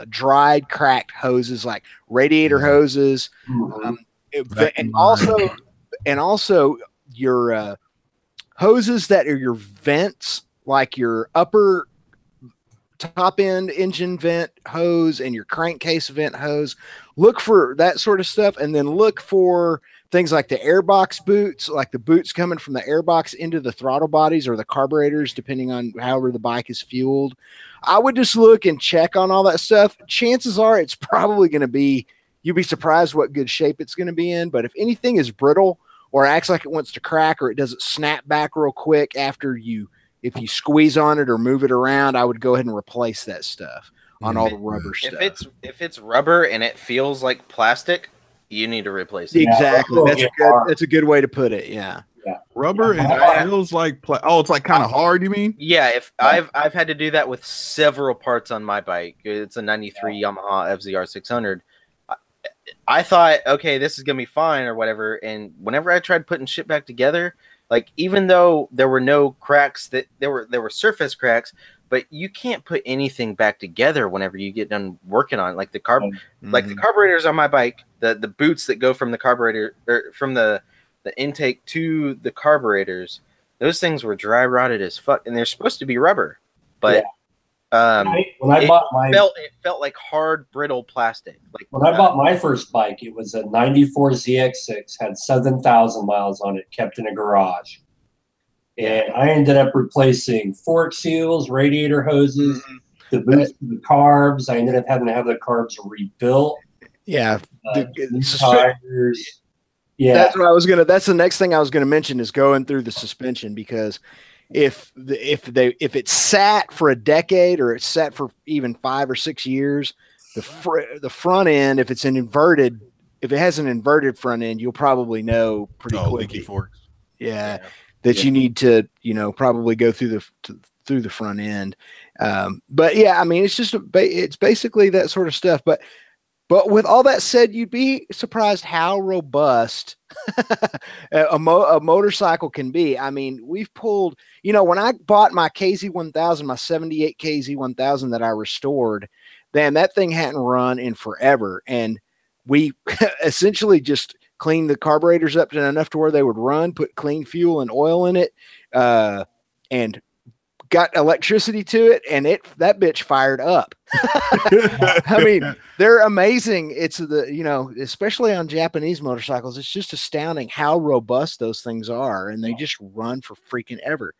dried, cracked hoses, like radiator hoses, and also your hoses that are your vents, like your upper top end engine vent hose and your crankcase vent hose. Look for that sort of stuff, and then look for things like the airbox boots, like the boots coming from the airbox into the throttle bodies or the carburetors, depending on however the bike is fueled. I would just look and check on all that stuff. Chances are it's probably going to be, you'd be surprised what good shape it's going to be in. But if anything is brittle or acts like it wants to crack, or it doesn't snap back real quick if you squeeze on it or move it around, I would go ahead and replace that stuff on all the rubber stuff. If it's rubber and it feels like plastic, you need to replace it. Exactly. That's a good way to put it. Yeah. Rubber and it feels like it's like kind of hard, you mean? Yeah, I've had to do that with several parts on my bike. It's a 93 Yamaha FZR 600. I thought, okay, this is gonna be fine or whatever, and whenever I tried putting shit back together, like even though there were no cracks, that there were surface cracks, but you can't put anything back together whenever you get done working on it. Like the carburetors on my bike, the boots that go from the carburetor or from the intake to the carburetors, those things were dry rotted as fuck, and they're supposed to be rubber, but it felt like hard brittle plastic. Like when I bought my first bike, it was a 94 ZX6, had 7,000 miles on it, kept in a garage. And I ended up replacing fork seals, radiator hoses, the boots, the carbs. I ended up having to have the carbs rebuilt. Yeah, tires. Yeah, that's the next thing I was gonna mention is going through the suspension, because if it sat for a decade or it's sat for even 5 or 6 years, the front end, if it's if it has an inverted front end, you'll probably know pretty quickly. Leaky forks. Yeah, that you need to, probably go through the front end. But yeah, I mean, it's basically that sort of stuff. But with all that said, you'd be surprised how robust a motorcycle can be. I mean, we've pulled, when I bought my KZ1000, my 78 KZ1000 that I restored, man, that thing hadn't run in forever. And we essentially just cleaned the carburetors up to enough to where they would run, put clean fuel and oil in it, and got electricity to it, and that bitch fired up. I mean, they're amazing. It's especially on Japanese motorcycles, it's just astounding how robust those things are, and they just run for freaking ever.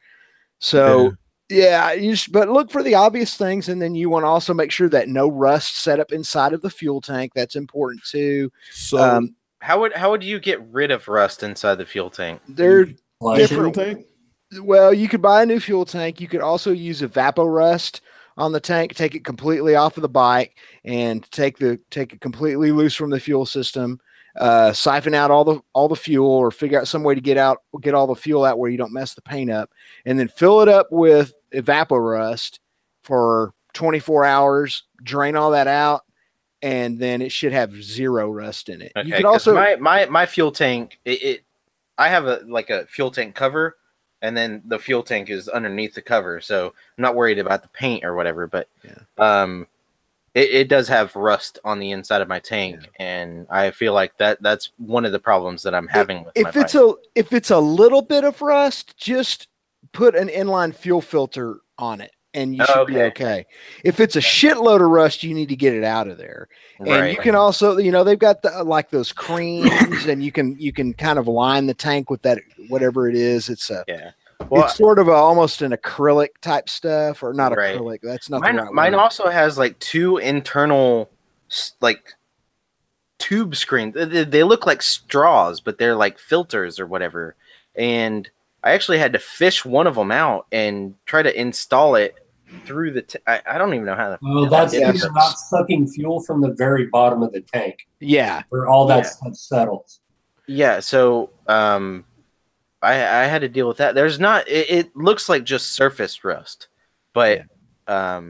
So but look for the obvious things, and then you want to also make sure that no rust set up inside of the fuel tank. That's important too. So how would you get rid of rust inside the fuel tank? They're different. Tank? Well, you could buy a new fuel tank. You could also use evaporust on the tank, take it completely off of the bike, and take it completely loose from the fuel system. Siphon out all the fuel, or figure out some way to get all the fuel out where you don't mess the paint up, and then fill it up with evaporust for 24 hours. Drain all that out, and then it should have zero rust in it. Okay, you could also my fuel tank. I have a fuel tank cover. And then the fuel tank is underneath the cover, so I'm not worried about the paint or whatever. But it does have rust on the inside of my tank, and I feel like that's one of the problems that I'm having with my bike. If it's a little bit of rust, just put an inline fuel filter on it, and you should be okay. If it's a shitload of rust, you need to get it out of there. And you can also, they've got those creams, and you can kind of line the tank with that, whatever it is. It's it's sort of almost an acrylic type stuff, or not acrylic. That's not mine also has like two internal tube screens. They look like straws, but they're like filters or whatever. And I actually had to fish one of them out and try to install it through the I don't even know how to. Well, that's not sucking fuel from the very bottom of the tank. Yeah, where all that stuff settles. Yeah, so I had to deal with that. There's not. It looks like just surface rust, but I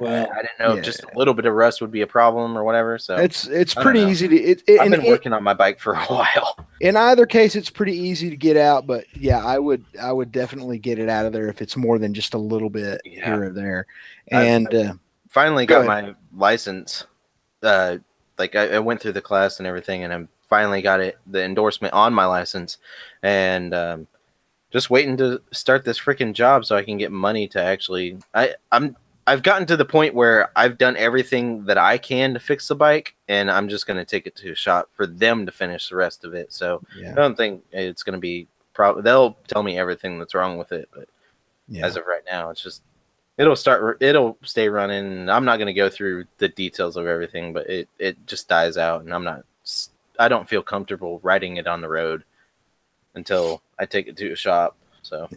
didn't know if just a little bit of rust would be a problem or whatever. So it's pretty easy to. I've been working on my bike for a while. In either case, it's pretty easy to get out. But yeah, I would definitely get it out of there if it's more than just a little bit here or there. And I finally got my license. I went through the class and everything, and I finally got the endorsement on my license, and just waiting to start this freaking job so I can get money to actually. I've gotten to the point where I've done everything that I can to fix the bike, and I'm just going to take it to a shop for them to finish the rest of it. So I don't think it's going to be they'll tell me everything that's wrong with it, but as of right now, it's just it'll stay running. And I'm not going to go through the details of everything, but it just dies out, and I don't feel comfortable riding it on the road until I take it to a shop. So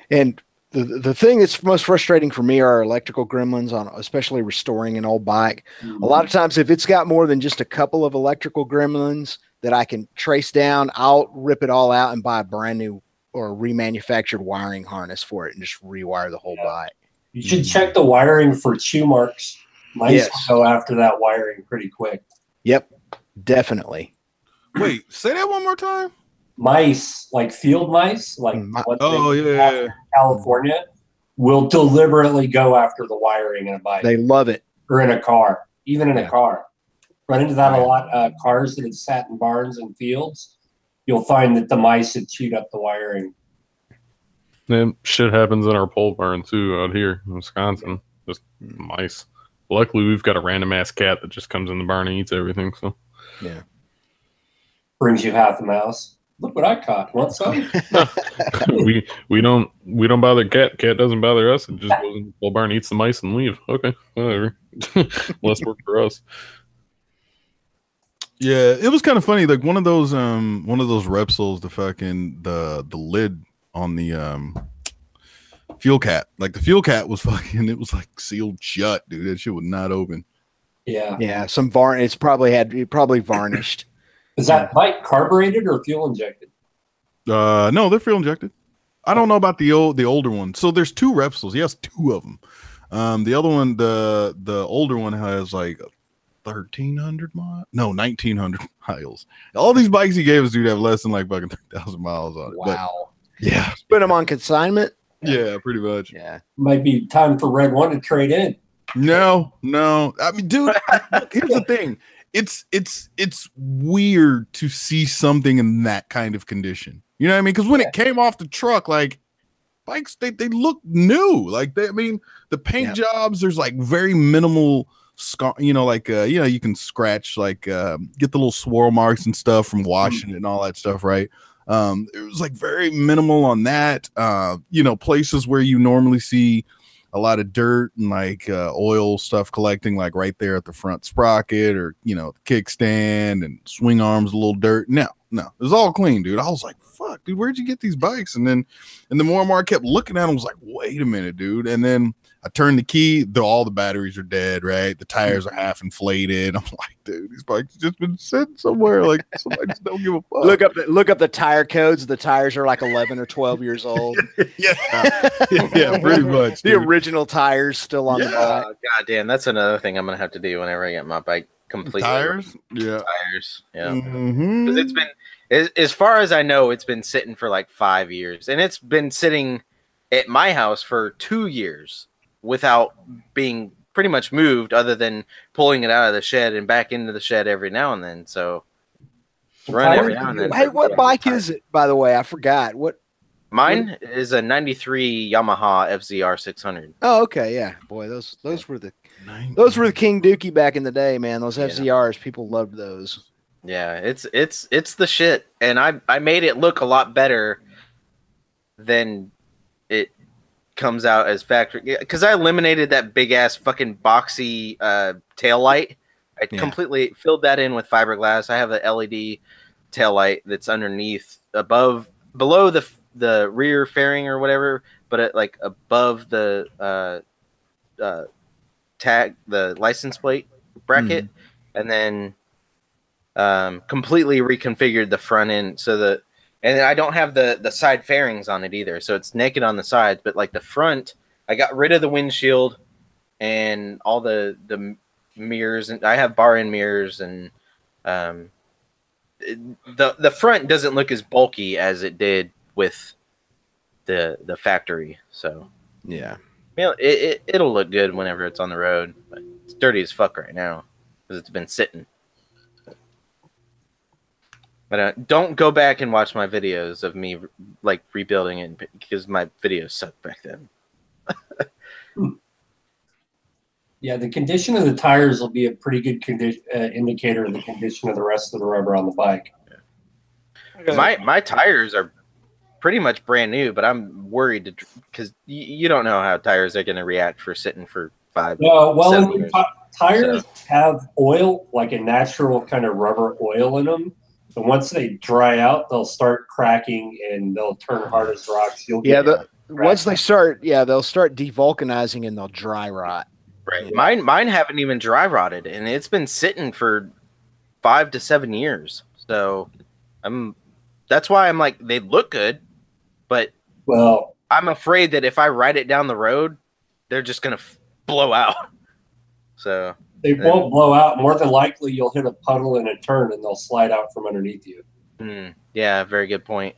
and the thing that's most frustrating for me are electrical gremlins on, especially restoring an old bike. A lot of times, if it's got more than just a couple of electrical gremlins that I can trace down, I'll rip it all out and buy a brand new or remanufactured wiring harness for it and just rewire the whole bike. You should check the wiring for chew marks. Mice will go after that wiring pretty quick. Yep, definitely. Wait, say that one more time. Mice, like field mice, like California, will deliberately go after the wiring in a bike. They love it. Or in a car, even in a car. Run into that a lot. Cars that have sat in barns and fields, you'll find that the mice have chewed up the wiring. And shit happens in our pole barn too out here in Wisconsin. Just mice. Luckily, we've got a random ass cat that just comes in the barn and eats everything. So brings you half a mouse. Look what I caught. Want some? we don't bother cat. Cat doesn't bother us. It just goes in the pole barn, eats the mice, and leave. Okay, whatever. Less work for us. Yeah, it was kind of funny. Like one of those Repsols, the lid on the fuel cap. Like the fuel cap was fucking. It was like sealed shut, dude. That shit would not open. Yeah. Yeah, some varnish. It's probably varnished. Is that bike carbureted or fuel injected? No, they're fuel injected. I don't know about the older one. So there's two Repsols. Yes, two of them. The other one, the older one has like 1,300 miles. No, 1,900 miles. All these bikes he gave us, dude, have less than like fucking 3,000 miles on it. Wow. But, yeah. Put them on consignment. Yeah, pretty much. Yeah. Might be time for Red One to trade in. No. I mean, dude, look, here's the thing. It's weird to see something in that kind of condition. You know what I mean? Because when it came off the truck, like bikes, they look new. Like the paint jobs, there's like very minimal scar, you can scratch, like get the little swirl marks and stuff from washing it and all that stuff, right? It was like very minimal on that. Places where you normally see a lot of dirt and like oil stuff collecting, like right there at the front sprocket or the kickstand and swing arms, a little dirt. No, it was all clean, dude. I was like, fuck, dude, where'd you get these bikes? And the more and more I kept looking at them, I was like, wait a minute, dude. And then I turned the key, all the batteries are dead, right? The tires are half inflated. I'm like, dude, these bikes just been sitting somewhere. Like, somebody just don't give a fuck. Look up the tire codes. The tires are like 11 or 12 years old. yeah, pretty much. The original tires still on the bike. God damn, that's another thing I'm gonna have to do whenever I get my bike completely. Tires? Yeah. Tires. Yeah. Mm-hmm. Because it's been, as far as I know, it's been sitting for like 5 years, and it's been sitting at my house for 2 years without being pretty much moved, other than pulling it out of the shed and back into the shed every now and then. So run every now and then. Hey, what bike is it, by the way? I forgot. Mine is a 93 Yamaha FZR 600. Oh, okay, yeah. Boy, those were the King Dookie back in the day, man. Those FZRs, people loved those. Yeah, it's the shit, and I made it look a lot better than it comes out as factory, because I eliminated that big ass fucking boxy tail light. I completely filled that in with fiberglass. I have an LED tail light that's underneath, below the rear fairing or whatever, but like above the tag, the license plate bracket, and then completely reconfigured the front end and I don't have the side fairings on it either, so it's naked on the sides, but like the front, I got rid of the windshield and all the mirrors, and I have bar-in mirrors, and the front doesn't look as bulky as it did with the factory. So yeah, it'll look good whenever it's on the road, but it's dirty as fuck right now because it's been sitting. But don't go back and watch my videos of me like rebuilding it, because my videos sucked back then. Yeah, the condition of the tires will be a pretty good indicator of the condition of the rest of the rubber on the bike. My tires are pretty much brand new, but I'm worried because you don't know how tires are going to react for sitting for 5 7 years. Tires have oil, like a natural kind of rubber oil in them. And once they dry out, they'll start cracking and they'll turn hard as rocks. Once they start, they'll start devulcanizing and they'll dry rot. Right. Yeah. Mine haven't even dry rotted, and it's been sitting for 5 to 7 years. So that's why I'm like, they look good, but I'm afraid that if I ride it down the road, they're just gonna blow out. So they won't blow out. More than likely, you'll hit a puddle in a turn, and they'll slide out from underneath you. Yeah, very good point.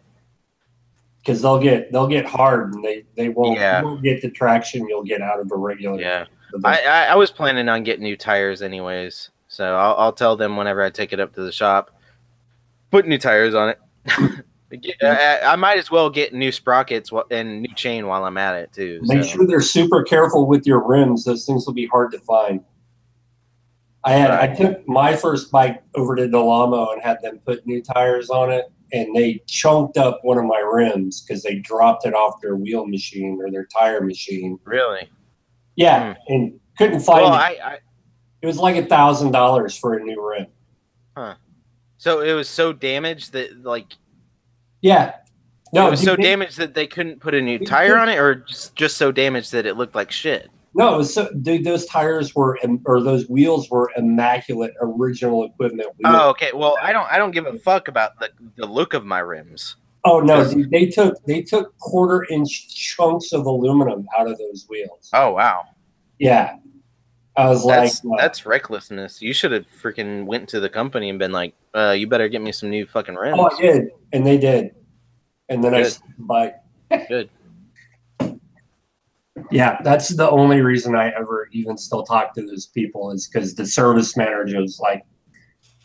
Because they'll get hard, and they won't, you won't get the traction you'll get out of a regular. Yeah, I was planning on getting new tires anyways, so I'll tell them whenever I take it up to the shop, put new tires on it. I might as well get new sprockets and new chain while I'm at it too. Make sure they're super careful with your rims. Those things will be hard to find. I took my first bike over to Delamo and had them put new tires on it, and they chunked up one of my rims because they dropped it off their wheel machine or their tire machine. Really? Yeah, and couldn't find it. It was like $1,000 for a new rim. Huh. So it was so damaged that it was so damaged that they couldn't put a new tire on it, or just so damaged that it looked like shit? No, it was dude, those tires were, or those wheels were immaculate original equipment wheels. Oh, okay. Well, I don't give a fuck about the look of my rims. Oh no, dude, they took quarter-inch chunks of aluminum out of those wheels. Oh wow. Yeah, I was that's recklessness. You should have freaking went to the company and been like, you better get me some new fucking rims. oh, I did, and they did, and then I sold the bike. Good. Yeah, that's the only reason I ever even still talk to those people is because the service manager was like,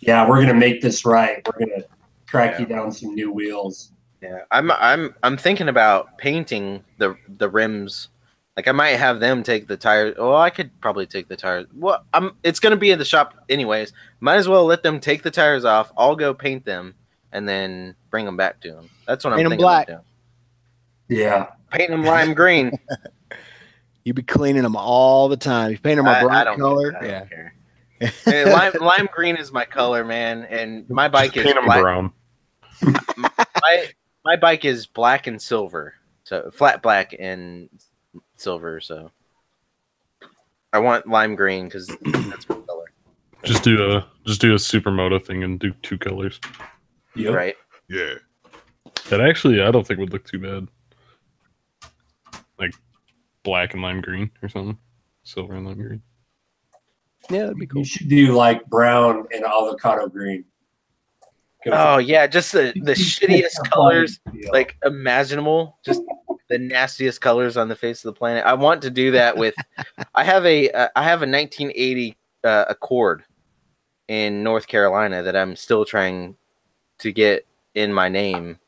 "Yeah, we're gonna make this right. We're gonna track you down some new wheels." Yeah, I'm thinking about painting the rims. Like I might have them take the tires. Well, I could probably take the tires. Well, it's gonna be in the shop anyways. Might as well let them take the tires off. I'll go paint them and then bring them back to them. That's what I'm thinking about doing. Yeah, paint them lime green. You be cleaning them all the time. You paint them a bright color. I don't care. lime green is my color, man, and my bike is black. Brown. My bike is black and silver, so flat black and silver. So I want lime green because that's my color. Just do a supermoto thing and do 2 colors. Yep. Right? Yeah. That actually I don't think would look too bad. Like black and lime green or something, silver and lime green. Yeah, that'd be cool. You should do like brown and avocado green. Oh yeah, just the shittiest colors like imaginable, just the nastiest colors on the face of the planet. I want to do that with. I have a 1980 Accord in North Carolina that I'm still trying to get in my name,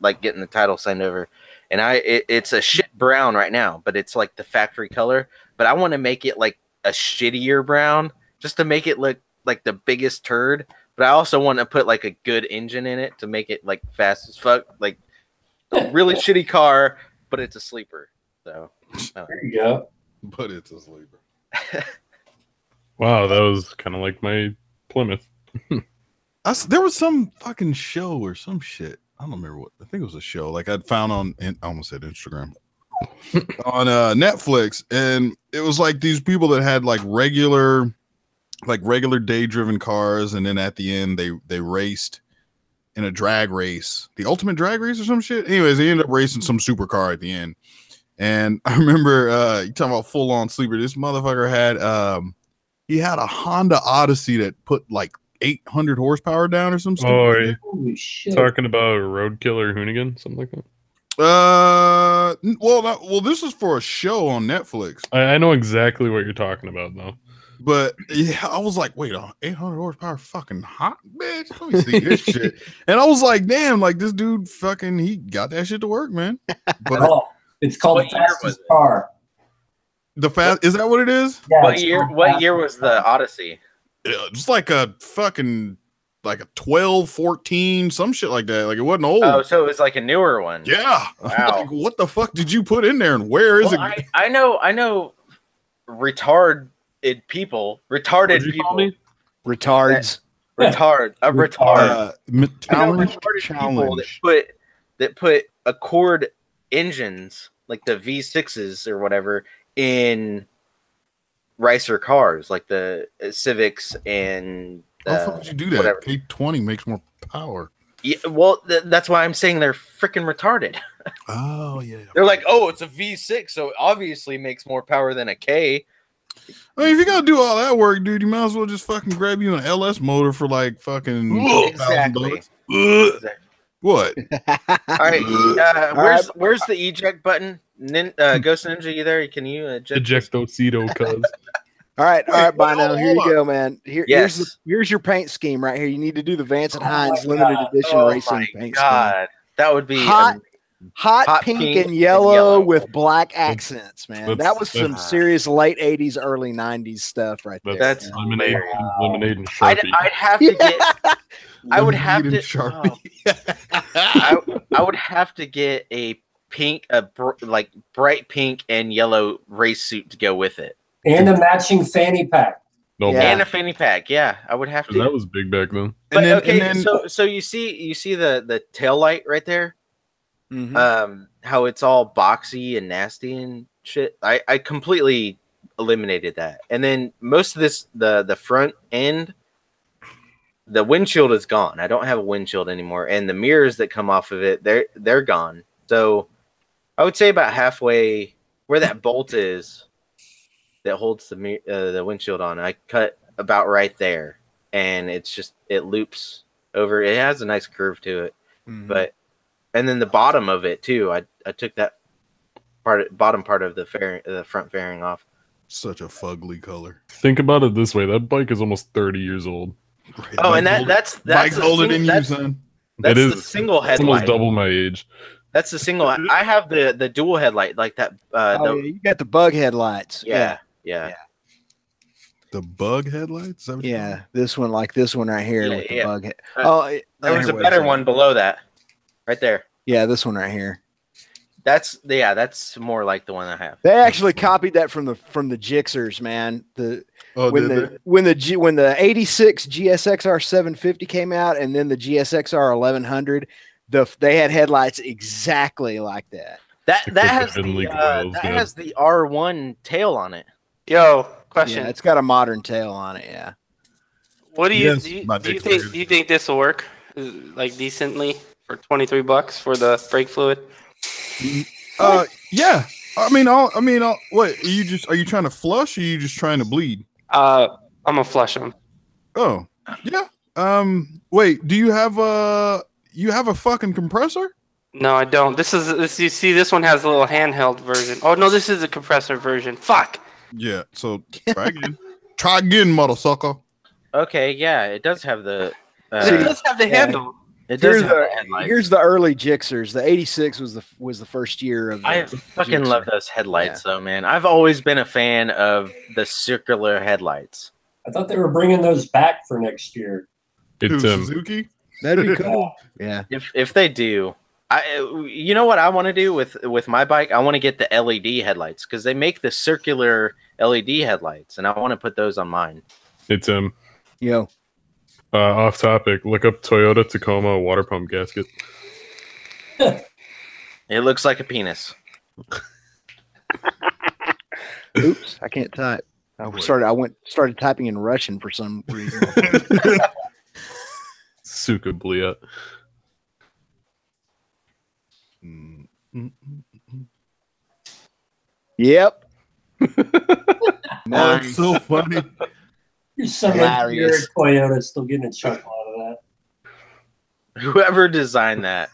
like getting the title signed over. And it's a shit brown right now, but it's like the factory color. But I want to make it like a shittier brown, just to make it look like the biggest turd. But I also want to put like a good engine in it to make it like fast as fuck, like a really shitty car, but it's a sleeper. So there you go. But it's a sleeper. Wow, that was kind of like my Plymouth. There was some fucking show or some shit. I don't remember what. I think it was a show like I'd found on. I almost said Instagram. On Netflix, and it was like these people that had like regular day driven cars, and then at the end they raced in a drag race, the ultimate drag race or some shit. Anyways, they ended up racing some supercar at the end. And I remember you talking about full on sleeper. This motherfucker had he had a Honda Odyssey that put like 800 horsepower down or some stuff. Oh, holy shit! Talking about a Roadkiller or Hoonigan, something like that. Well, this is for a show on Netflix. I know exactly what you're talking about, though. But yeah, I was like, wait, 800 horsepower fucking hot, bitch. Let me see this shit. And I was like, damn, like this dude fucking, he got that shit to work, man. But it's called the fastest car. Is that what it is? Yeah, what year was the Odyssey? Just like a fucking like a 12, 14, some shit like that. Like it wasn't old. Oh, so it was like a newer one. Yeah. Wow. Like, what the fuck did you put in there, and where is it? I know retarded people. Retards. Challenge. That put Accord engines like the V6s or whatever in racer cars like the Civics and how the fuck would you do that? Whatever. K20 makes more power. Yeah, well, that's why I'm saying they're freaking retarded. Oh yeah. They're like, oh, it's a V6, so it obviously makes more power than a K. I mean, if you gotta do all that work, dude, you might as well just fucking grab you an LS motor for like fucking exactly. What? All right, where's the eject button? Ghost Ninja, you there? Can you ejectocito, cuz? All right, Bino, here you go, man. Here's your paint scheme right here. You need to do the Vance and Hines limited edition racing paint scheme. That would be hot pink and yellow with black accents, man. That was some serious late 80s, early 90s stuff right there. That's lemonade and Sharpie. I'd have to get. I would have to. Sharpie. I would have to get a pink, like bright pink and yellow race suit to go with it. And a matching fanny pack. And a fanny pack. Yeah, I would have to. That was big back then. But so you see the tail light right there. Mm-hmm. How it's all boxy and nasty and shit. I completely eliminated that. And then most of this, the front end, the windshield is gone. I don't have a windshield anymore, and the mirrors that come off of it, they're gone. So I would say about halfway where that bolt is that holds the windshield on, I cut about right there, and it loops over. It has a nice curve to it, but and then the bottom of it too. I took that bottom part of the front fairing off. Such a fugly color. Think about it this way: that bike is almost 30 years old. Oh, and that's Mike's older than you, son. That's It the is. single It's almost headlight. double my age. That's the single. I have the dual headlight like that. You got the bug headlights. Yeah. The bug headlights. Is that what you're Yeah, this one, like this one right here with the bug. There was a better one below that, right there. Yeah, this one right here. That's more like the one I have. They actually copied that from the Gixxers, man. When the 86 GSXR 750 came out, and then the GSXR 1100, they had headlights exactly like that. That has the R1 tail on it. Yo, question. Yeah, it's got a modern tail on it. Yeah. What do you think this will work like decently for $23 for the brake fluid? Yeah. I mean, what are you trying to flush? Or are you just trying to bleed? I'm gonna flush them. Oh, yeah. Wait, do you have a fucking compressor? No, I don't. This. You see, this one has a little handheld version. Oh no, this is a compressor version. Fuck. Yeah. So try again. Try again, motherfucker. Okay. Yeah, it does have the. It does have the handle. It does have the headlights. Here's the early Gixxers. The 86 was the first year of. I fucking love those headlights, though, man. I've always been a fan of the circular headlights. I thought they were bringing those back for next year. It's Suzuki. That'd be cool. Yeah. If they do, you know what I want to do with my bike? I want to get the LED headlights because they make the circular LED headlights, and I want to put those on mine. It's Yo. Off topic. Look up Toyota Tacoma water pump gasket. It looks like a penis. Oops, I can't type. I started typing in Russian for some reason. Suka Bliat. Yep. Oh, it's so funny. You're some engineer at Toyota still getting a chuckle out of that. Whoever designed that,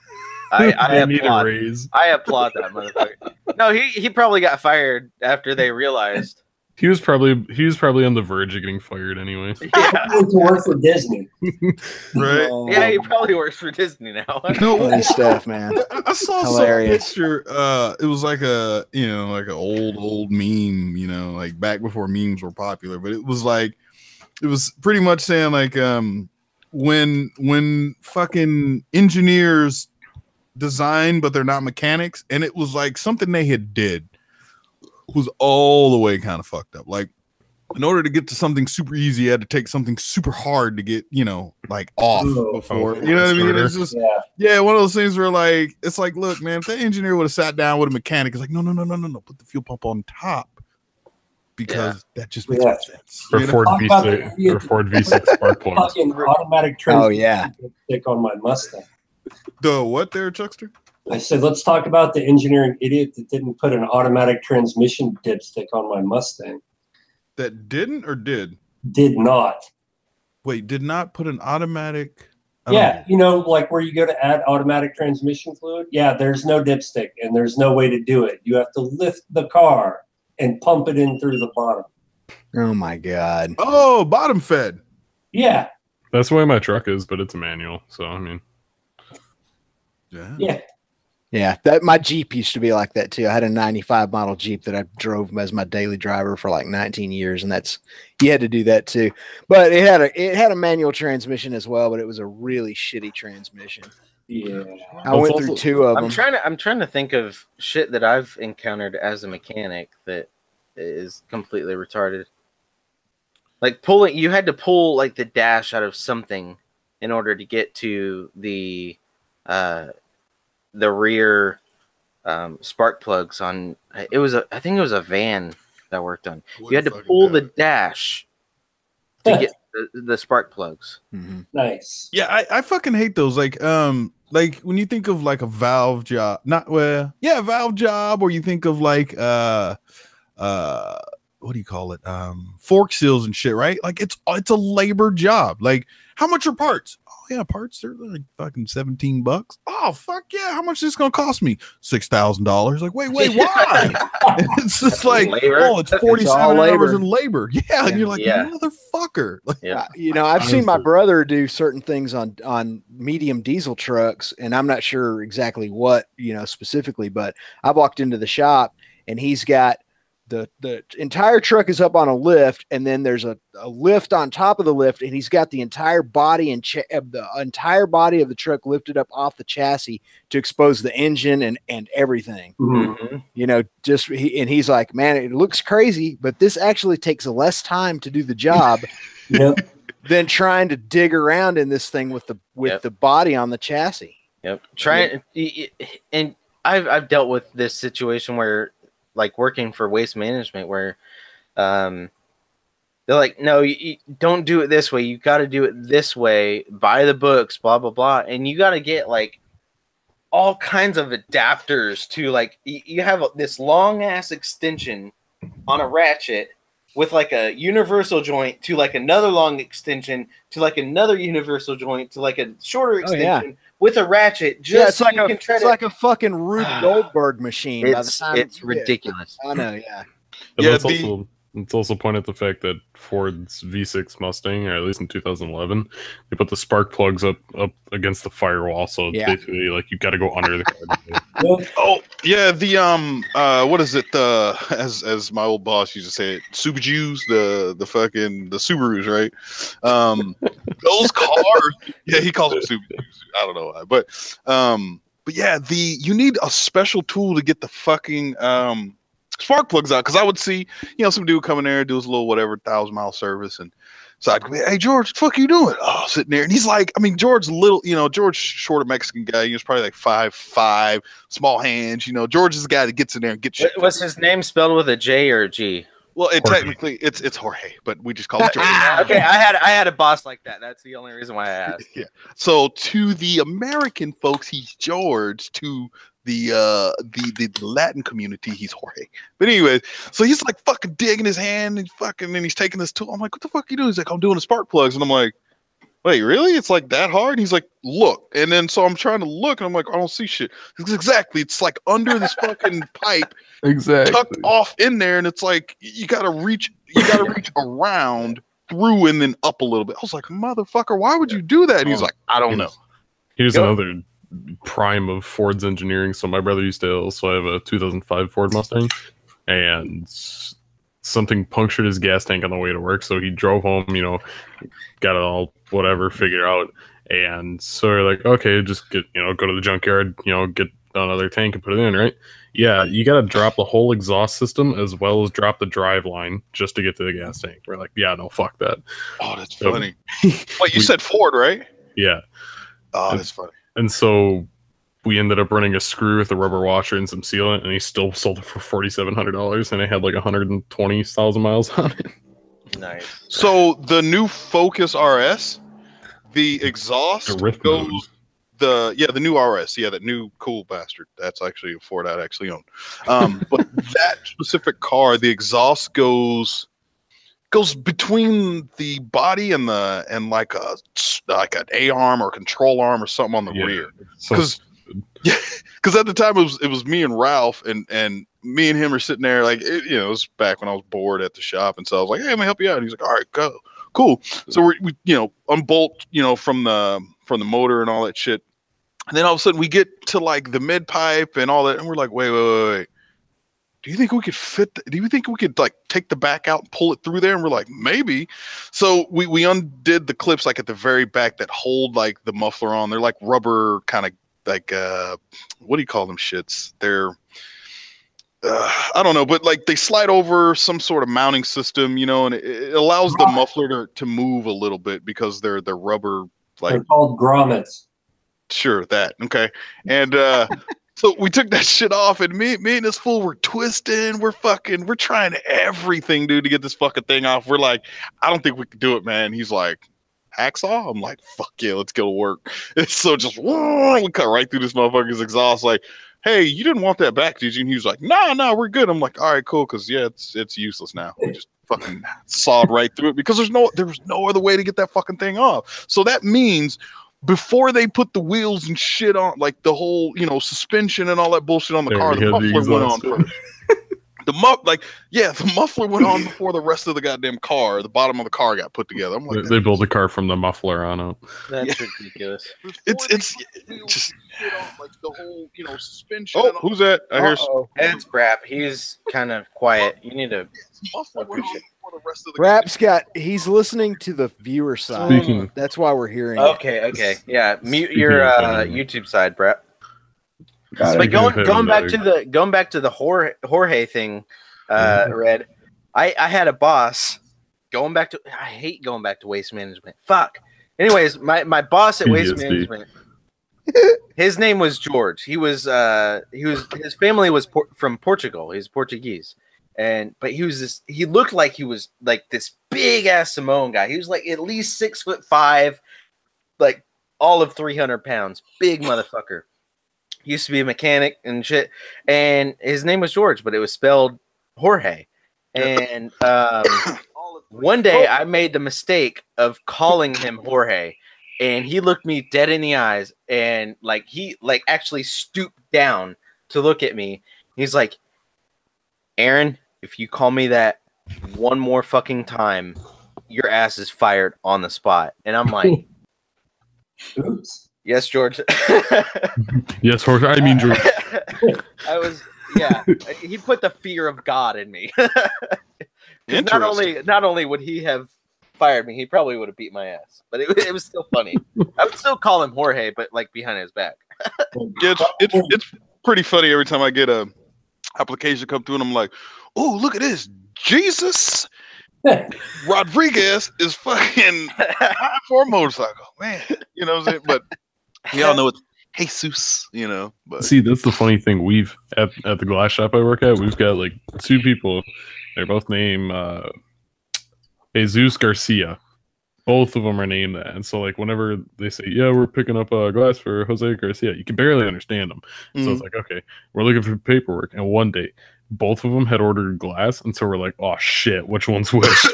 I applaud. I applaud that motherfucker. No, he probably got fired after they realized. He was probably on the verge of getting fired anyway. Yeah, to work for Disney, right? Yeah, he probably works for Disney now. No funny stuff, man. I saw some picture. It was like like an old meme, like back before memes were popular. But it was pretty much saying like when fucking engineers design but they're not mechanics, and it was like something they had did was all the way kind of fucked up. Like in order to get to something super easy, you had to take something super hard to get like off before. You know what I mean? It's just one of those things where like it's like, look, man, if the engineer would have sat down with a mechanic, it's like no, put the fuel pump on top. Because that just makes more sense. Or Ford V6 or Ford V6 spark plugs. Fucking automatic transmission stick on my Mustang. The what there, Chuckster? I said, let's talk about the engineering idiot that didn't put an automatic transmission dipstick on my Mustang. That didn't or did? Did not. Wait, did not put an automatic? Yeah, like where you go to add automatic transmission fluid. Yeah, there's no dipstick and there's no way to do it. You have to lift the car and pump it in through the bottom. Oh my God. Oh, bottom fed. Yeah. That's the way my truck is, but it's a manual. So I mean. Yeah. Yeah, that my Jeep used to be like that too. I had a 95 model Jeep that I drove as my daily driver for like 19 years, and you had to do that too. But it had a manual transmission as well, but it was a really shitty transmission. Yeah. I went through two of them. I'm trying to think of shit that I've encountered as a mechanic that is completely retarded. Like you had to pull like the dash out of something in order to get to the rear spark plugs on. I think it was a van that worked on. What You had the to fucking pull guy? the dash to get the spark plugs. Nice. Yeah, I fucking hate those. Like when you think of like a valve job, a valve job, or you think of like what do you call it? Fork seals and shit, right? Like it's a labor job. Like, how much are parts? Oh yeah, parts, they're like fucking $17. Oh fuck yeah, how much is this gonna cost me? $6,000. Like, wait, why? It's just like, Labor. oh, it's 47 all hours labor. in labor. Yeah, and you're like, Yeah. motherfucker. Like, Yeah. You know, I've seen my Honestly. brother do certain things on medium diesel trucks, and I'm not sure exactly what, specifically, but I walked into the shop and he's got the entire truck is up on a lift, and then there's a lift on top of the lift, and he's got the entire body and the entire body of the truck lifted up off the chassis to expose the engine and everything. Mm-hmm. And he's like, man, it looks crazy, but this actually takes less time to do the job than trying to dig around in this thing with the body on the chassis. Yep. And I've dealt with this situation where, like, working for waste management, where they're like, no, you don't do it this way. You got to do it this way, by the books, blah, blah, blah. And you got to get like all kinds of adapters to, like, you have this long ass extension on a ratchet with like a universal joint to like another long extension to like another universal joint to like a shorter extension with a ratchet. It's like a fucking Rube Goldberg machine. It's ridiculous. I know, yeah. It's also pointed at the fact that Ford's V6 Mustang, or at least in 2011, they put the spark plugs up against the firewall. So it's basically like you got to go under the car. Oh yeah, the what is it? As my old boss used to say it, Super Jews, the Subarus, right? Those cars. Yeah, he calls them Super Jews. I don't know why, but yeah, you need a special tool to get the fucking spark plugs out, because I would see, some dude come in there, do his little whatever 1,000-mile service, and so I'd go, hey George, what the fuck are you doing? Oh, sitting there, and he's like, I mean, George's little, George, shorter Mexican guy, he was probably like 5'5", small hands, George is the guy that gets in there and gets shit. Was his name spelled with a J or a G? Well, technically it's Jorge, but we just call him George. Okay, I had a boss like that. That's the only reason why I asked. Yeah. So to the American folks, he's George. To the Latin community, he's Jorge. But anyway, so he's like fucking digging his hand and he's taking this tool. I'm like, what the fuck are you doing? He's like, I'm doing the spark plugs, and I'm like, wait, really? It's like that hard? And he's like, look. And then so I'm trying to look, and I'm like, I don't see shit. Exactly. It's like under this fucking pipe, tucked off in there, and it's like you gotta reach around through and then up a little bit. I was like, motherfucker, why would you do that? And he's like, I don't know. Here's another prime of Ford's engineering. So my brother used to also have a 2005 Ford Mustang, and something punctured his gas tank on the way to work. So he drove home, got it all whatever figured out. And so we're like, okay, just go to the junkyard, get another tank and put it in, right? Yeah, you got to drop the whole exhaust system as well as drop the drive line just to get to the gas tank. We're like, yeah, no, fuck that. Oh, that's funny. Wait, you said Ford, right? Yeah. Oh, that's funny. And so we ended up running a screw with a rubber washer and some sealant, and he still sold it for $4,700, and it had like 120,000 miles on it. Nice. So the new Focus RS, the exhaust goes the new RS, that new cool bastard. That's actually a Ford I'd actually own. But that specific car, the exhaust goes between the body and like an A arm or control arm or something on the rear. Because at the time it was me and Ralph, and me and him are sitting there like it was back when I was bored at the shop, and so I was like, hey, let me help you out. And he's like, all right, go, cool. So we unbolt from the motor and all that shit. And then all of a sudden we get to like the mid pipe and all that, and we're like, wait. Do you think we could like take the back out and pull it through there? And we're like, maybe. So we undid the clips like at the very back that hold like the muffler on. They're like rubber kind of like what do you call them shits? They're I don't know, but like they slide over some sort of mounting system, and it allows the muffler to move a little bit because they're rubber. Like, they're called grommets. Sure, that. Okay. And So we took that shit off, and me and this fool were twisting. We're trying everything, dude, to get this fucking thing off. We're like, I don't think we can do it, man. He's like, hacksaw? I'm like, fuck yeah, let's go to work. And so just we cut right through this motherfucker's exhaust. Like, hey, you didn't want that back, did you? And he was like, no, we're good. I'm like, all right, cool, because yeah, it's useless now. We just fucking sawed right through it because there was no other way to get that fucking thing off. So that means before they put the wheels and shit on, like the whole, suspension and all that bullshit on the car, the muffler went on first. The muffler went on before the rest of the goddamn car. The bottom of the car got put together. I'm like, they built a car from the muffler on it. That's ridiculous. It's just like the whole, suspension. Oh, who's that? I hear. It's Brap. He's kind of quiet. You need to. Brap's he's listening to the viewer side. Speaking. That's why we're hearing. Okay. Yeah, mute your YouTube side, Brap. But going back to the Jorge thing, Red. I had a boss I hate going back to waste management. Fuck. Anyways, my boss at waste management, his name was George. His family was from Portugal. He's Portuguese. But he looked like he was like this big ass Samoan guy. He was like at least 6'5", like all of 300 pounds, big motherfucker. He used to be a mechanic and shit, and his name was George, but it was spelled Jorge. And one day I made the mistake of calling him Jorge, and he looked me dead in the eyes, and he actually stooped down to look at me. He's like, Aaron, if you call me that one more fucking time, your ass is fired on the spot. And I'm like, oops. Yes, George. Yes, Jorge. I mean, George. He put the fear of God in me. Not only would he have fired me, he probably would have beat my ass. But it was still funny. I would still call him Jorge, but like behind his back. It's pretty funny every time I get a application come through, and I'm like, oh, look at this, Jesus Rodriguez is fucking for a motorcycle, man. You know what I'm saying? But we all know it's Jesus, But see, that's the funny thing. We've at the glass shop I work at, we've got like two people. They're both named Jesus Garcia. Both of them are named that, and so like whenever they say, "Yeah, we're picking up glass for Jose Garcia," you can barely understand them. So it's like, okay, we're looking for paperwork, and one day both of them had ordered glass, and so we're like, "Oh shit, which one's which?"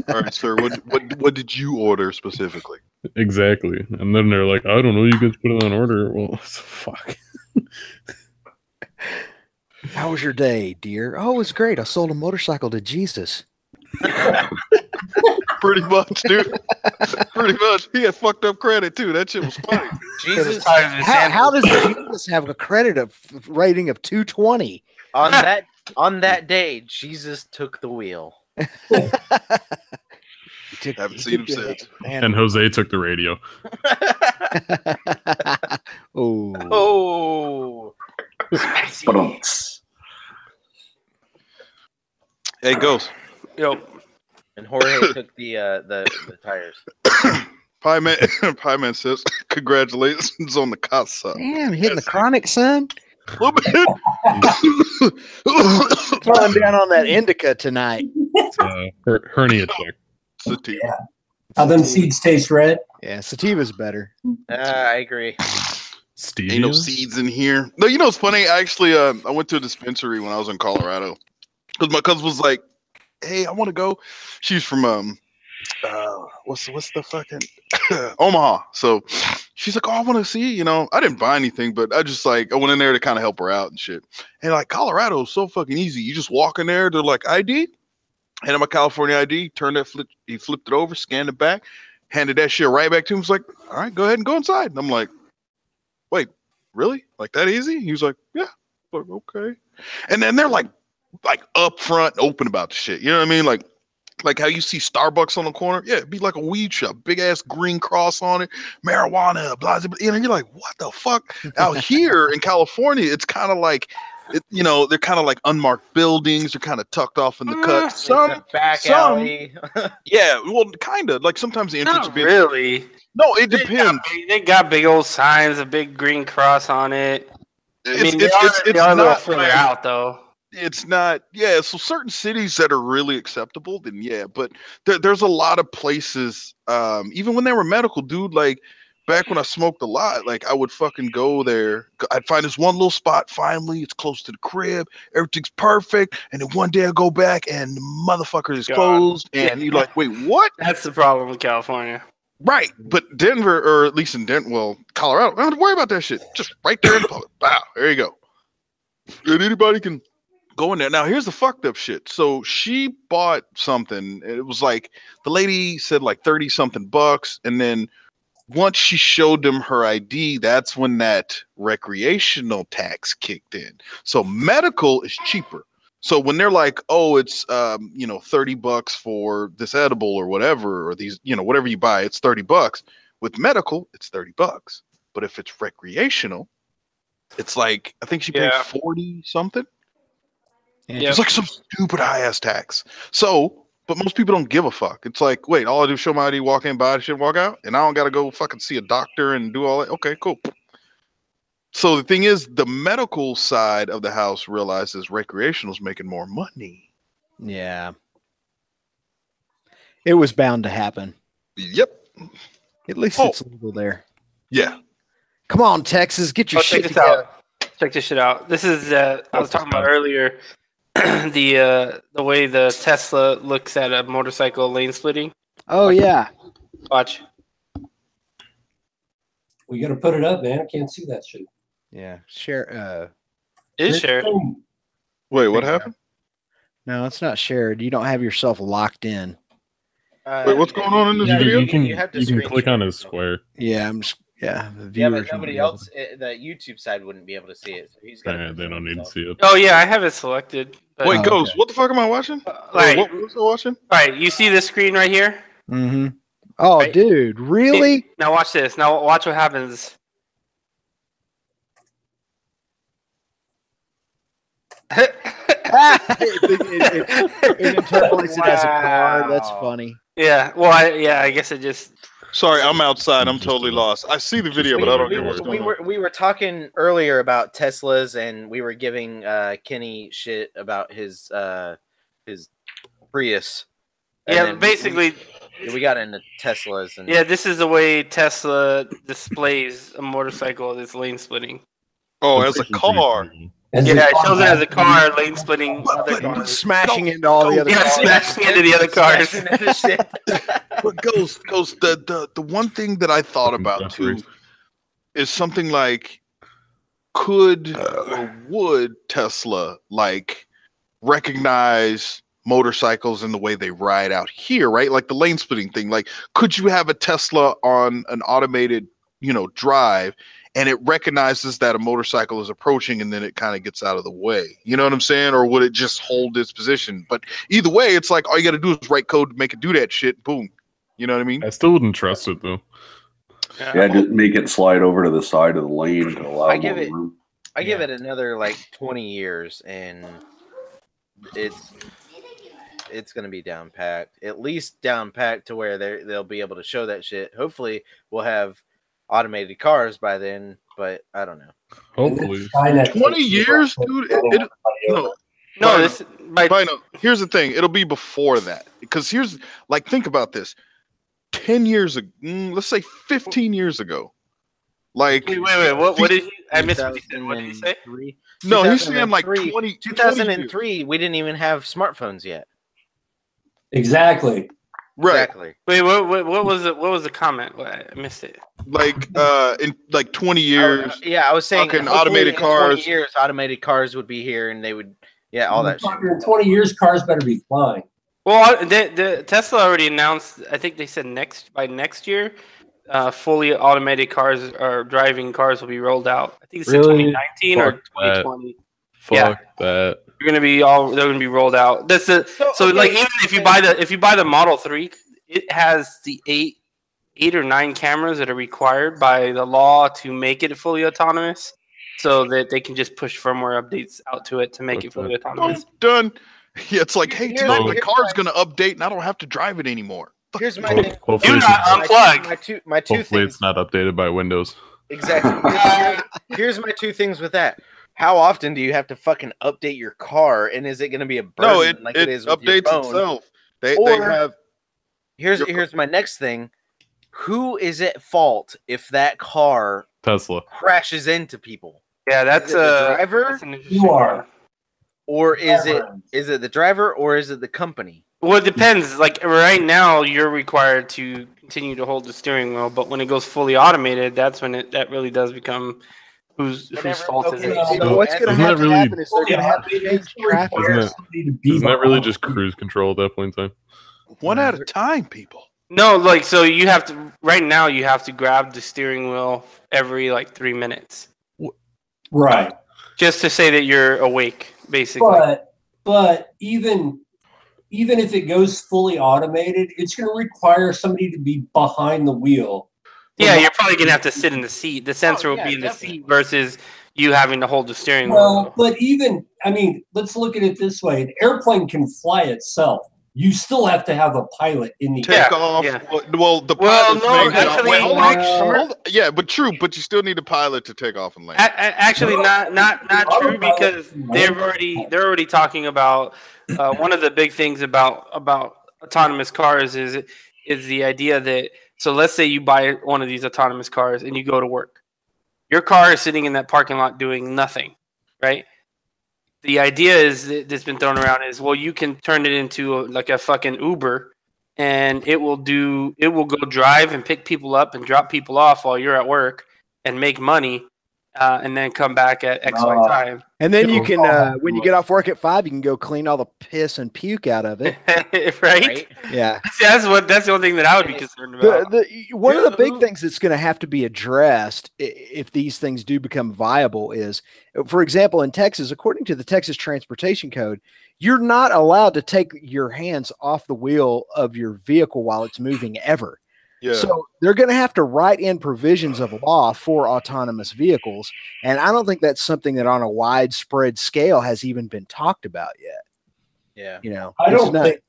All right, sir. What did you order specifically? Exactly, and then they're like, "I don't know. You guys put it on order." Well, fuck. How was your day, dear? Oh, it was great. I sold a motorcycle to Jesus. Pretty much, dude. Pretty much. He had fucked up credit too. That shit was funny. Jesus. How does Jesus have a credit rating of 220? On that day, Jesus took the wheel. Haven't seen him since. And Jose took the radio. Oh. Hey, Ghost. Yo. And Jorge took the tires. Pie Man says, congratulations on the casa. Damn, hitting the chronic, son. A little bit. Throwing down on that indica tonight. Hernia check. Sativa. Yeah. How them seeds taste, Red? Yeah, sativa's better. I agree. Stevia? Ain't no seeds in here. No, you know what's funny? I actually I went to a dispensary when I was in Colorado because my cousin was like, "Hey, I want to go." She's from what's the fucking Omaha. So she's like, "Oh, I want to see." I didn't buy anything, but I just I went in there to kind of help her out and shit. And like Colorado is so fucking easy. You just walk in there. They're like, ID. Handed my California ID. He flipped it over, scanned it back, handed that shit right back to him. Was like, "All right, go ahead and go inside." And I'm like, "Wait, really? Like that easy?" He was like, "Yeah." I'm like, okay. And then they're like upfront, open about the shit. You know what I mean? Like how you see Starbucks on the corner. Yeah, it'd be like a weed shop, big ass green cross on it, marijuana, blah, blah, blah. You're like, what the fuck? Out here in California, it's kind of like, they're kind of like unmarked buildings. They're kind of tucked off in the cut. Some alley. Yeah, well, kind of. Like sometimes the entrance. Not really. No, it depends. They got big old signs, a big green cross on it. I mean, they are a little further out, though. It's not, yeah. So certain cities that are really acceptable, then yeah. But there's a lot of places, even when they were medical, dude. Like back when I smoked a lot, like I would fucking go there. I'd find this one little spot. Finally, it's close to the crib. Everything's perfect. And then one day I go back and the motherfucker is closed. And you're like, wait, what? That's the problem with California. Right, but Denver, or at least in Denver, well, Colorado, I don't have to worry about that shit. Just right there in the public. Wow, there you go. And anybody can go in there. Now, here's the fucked up shit. So she bought something. It was like the lady said like 30 something bucks, and then once she showed them her ID, that's when that recreational tax kicked in. So medical is cheaper. So when they're like, oh, it's 30 bucks for this edible or whatever, or these, whatever you buy, it's 30 bucks. With medical, it's 30 bucks. But if it's recreational, it's like, I think she paid 40 something. Yeah. It's like some stupid high ass tax. So, but most people don't give a fuck. It's like, wait, all I do is show my ID, walk in, buy the shit, walk out, and I don't gotta go fucking see a doctor and do all that. Okay, cool. So the thing is, the medical side of the house realizes recreational's making more money. Yeah. It was bound to happen. Yep. At least it's legal there. Yeah. Come on, Texas, get your shit together. Check this shit out. This is I was talking about earlier. The way the Tesla looks at a motorcycle lane splitting. Oh yeah. Watch. We gotta put it up, man. I can't see that shit. Yeah, share. Is shared. Wait, what happened? No, it's not shared. You don't have yourself locked in. Wait, what's going on in this video? You can click on his square. Yeah, I'm just. Yeah, yeah, but nobody else, the YouTube side wouldn't be able to see it. So he's got. They don't need to see it. Oh yeah, I have it selected. But... Wait, Ghost, what the fuck am I watching? What was I watching? All right, you see this screen right here? Mm-hmm. Oh, right. Dude, really? Now watch this. Now watch what happens. it interpolates it as a car. That's funny. Yeah. Well, I guess it just. Sorry, I'm outside. I'm totally lost. I see the video, but I don't get what's going on. We were talking earlier about Teslas, and we were giving Kenny shit about his Prius. Yeah, basically. We got into Teslas. And... Yeah, this is the way Tesla displays a motorcycle that's lane splitting. Oh, as a car. It shows it as a car, lane splitting other cars. Smashing into all the other cars. Yeah, smashing into the other cars. But Ghost, the one thing that I thought about too is something like, could or would Tesla like recognize motorcycles in the way they ride out here, right? Like the lane splitting thing. Like, could you have a Tesla on an automated, drive, and it recognizes that a motorcycle is approaching, and then it kind of gets out of the way? You know what I'm saying? Or would it just hold its position? But either way, it's like all you got to do is write code to make it do that shit. Boom. You know what I mean? I still wouldn't trust it though. Yeah, just make it slide over to the side of the lane to allow more room. I give it another like 20 years, and it's gonna be down packed. At least down packed to where they'll be able to show that shit. Hopefully, we'll have automated cars by then, but I don't know. Hopefully, 20 years, dude. Here's the thing. It'll be before that, because think about this. 10 years ago, let's say 15 years ago. Like, wait. What did he? I missed what he said. What did he say? No, he's saying like 2003. We didn't even have smartphones yet. Exactly. Right. Exactly. Wait, what was it? What was the comment? I missed it. Like, in like 20 years. I was saying automated cars. 20 years, automated cars would be here, and they would, all that shit. In 20 years, cars better be flying. Well, the Tesla already announced. I think they said by next year, fully automated cars or driving cars will be rolled out. I think it's 2019 or 2020. Fuck that. They're gonna be rolled out. That's even if you buy the Model 3, it has the eight or nine cameras that are required by the law to make it fully autonomous, so that they can just push firmware updates out to it to make it fully autonomous. Done. Yeah, it's like, hey, tonight my car's gonna update and I don't have to drive it anymore. Here's my thing. Do not unplug. My two things. It's not updated by Windows. Exactly. Here's my two things with that. how often do you have to fucking update your car? And is it going to be a burden No, it, like it it is with your updates phone? itself. They Or- have. Here's my next thing. Who is at fault if that car Tesla crashes into people? Yeah, that's the driver, that's an interesting You are. or is it the driver, or is it the company? Well, it depends. Like right now, you're required to continue to hold the steering wheel, but when it goes fully automated, that's when that really does become whose fault is it? So what's going to have to happen is they're going to have to change traffic. Isn't that really just cruise control at that point in time? One at a time, people. No, like so you have to right now. You have to grab the steering wheel every like 3 minutes, Right. just to say that you're awake, basically. But even if it goes fully automated, it's going to require somebody to be behind the wheel. Yeah, you're probably gonna have to sit in the seat. The sensor will be in the seat versus you having to hold the steering wheel. Well, but even, I mean, let's look at it this way: an airplane can fly itself. You still have to have a pilot in the Take off. Yeah. Well, the Well, pilot's no, making it. actually, Wait, hold no. on. Yeah, but true. But you still need a pilot to take off and land. Actually, not true because they're already talking about one of the big things about autonomous cars is the idea that, so let's say you buy one of these autonomous cars and you go to work. Your car is sitting in that parking lot doing nothing, right? The idea is that's been thrown around is, well, you can turn it into like a fucking Uber, and it will go drive and pick people up and drop people off while you're at work and make money, and then come back at X Y time. And then you can, when you get off work at 5, you can go clean all the piss and puke out of it. right? Yeah. That's the only thing that I would be concerned about. One of the big things that's going to have to be addressed if these things do become viable is, for example, in Texas, according to the Texas Transportation Code, you're not allowed to take your hands off the wheel of your vehicle while it's moving ever. Yeah. So they're going to have to write in provisions of law for autonomous vehicles. And I don't think that's something that on a widespread scale has even been talked about yet. Yeah. You know, I don't think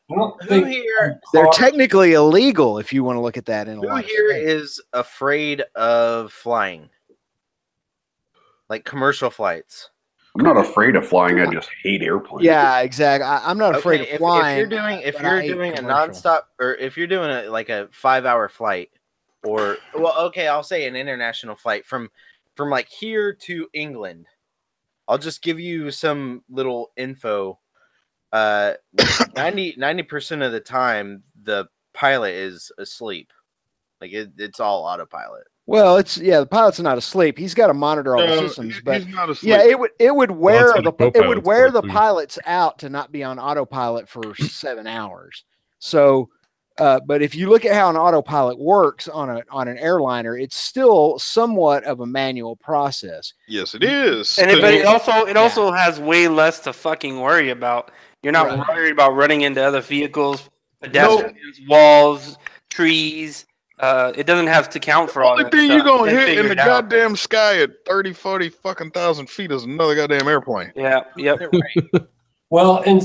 Who here? they're technically illegal if you want to look at that in a Who lot. here is afraid of flying? Like commercial flights. I'm not afraid of flying. I just hate airplanes. Yeah, exactly. I'm not afraid of flying. If you're doing a nonstop, or if you're doing a 5-hour flight, or I'll say an international flight from like here to England. I'll just give you some little info. 90% of the time the pilot is asleep. Like it's all autopilot. Well, the pilot's not asleep. He's got to monitor all the systems, but he's not asleep. yeah, it would wear the co-pilots pilots out to not be on autopilot for 7 hours. So, but if you look at how an autopilot works on an airliner, it's still somewhat of a manual process. Yes, it is. But it also has way less to fucking worry about. You're not worried about running into other vehicles, pedestrians, walls, trees. It doesn't have to count for all that. The only thing you're going to hit in the out. goddamn sky at 30, 40 fucking thousand feet is another goddamn airplane. Yeah, yep. Well, and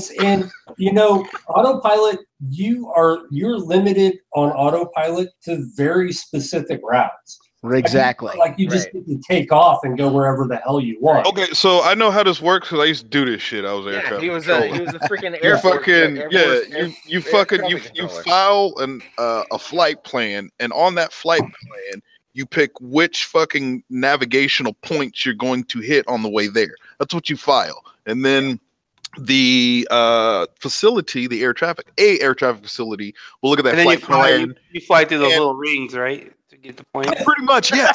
you know, autopilot, you're limited on autopilot to very specific routes. Exactly. Like you just need to take off and go wherever the hell you want. Okay, so I know how this works because I used to do this shit. I was air traffic he was controller. a freaking Air Force. You file a flight plan, and on that flight plan, you pick which fucking navigational points you're going to hit on the way there. That's what you file, and then the facility, the air traffic facility, will look at that and then flight plan. You fly through those little rings, right? To get the point. Pretty much, yeah.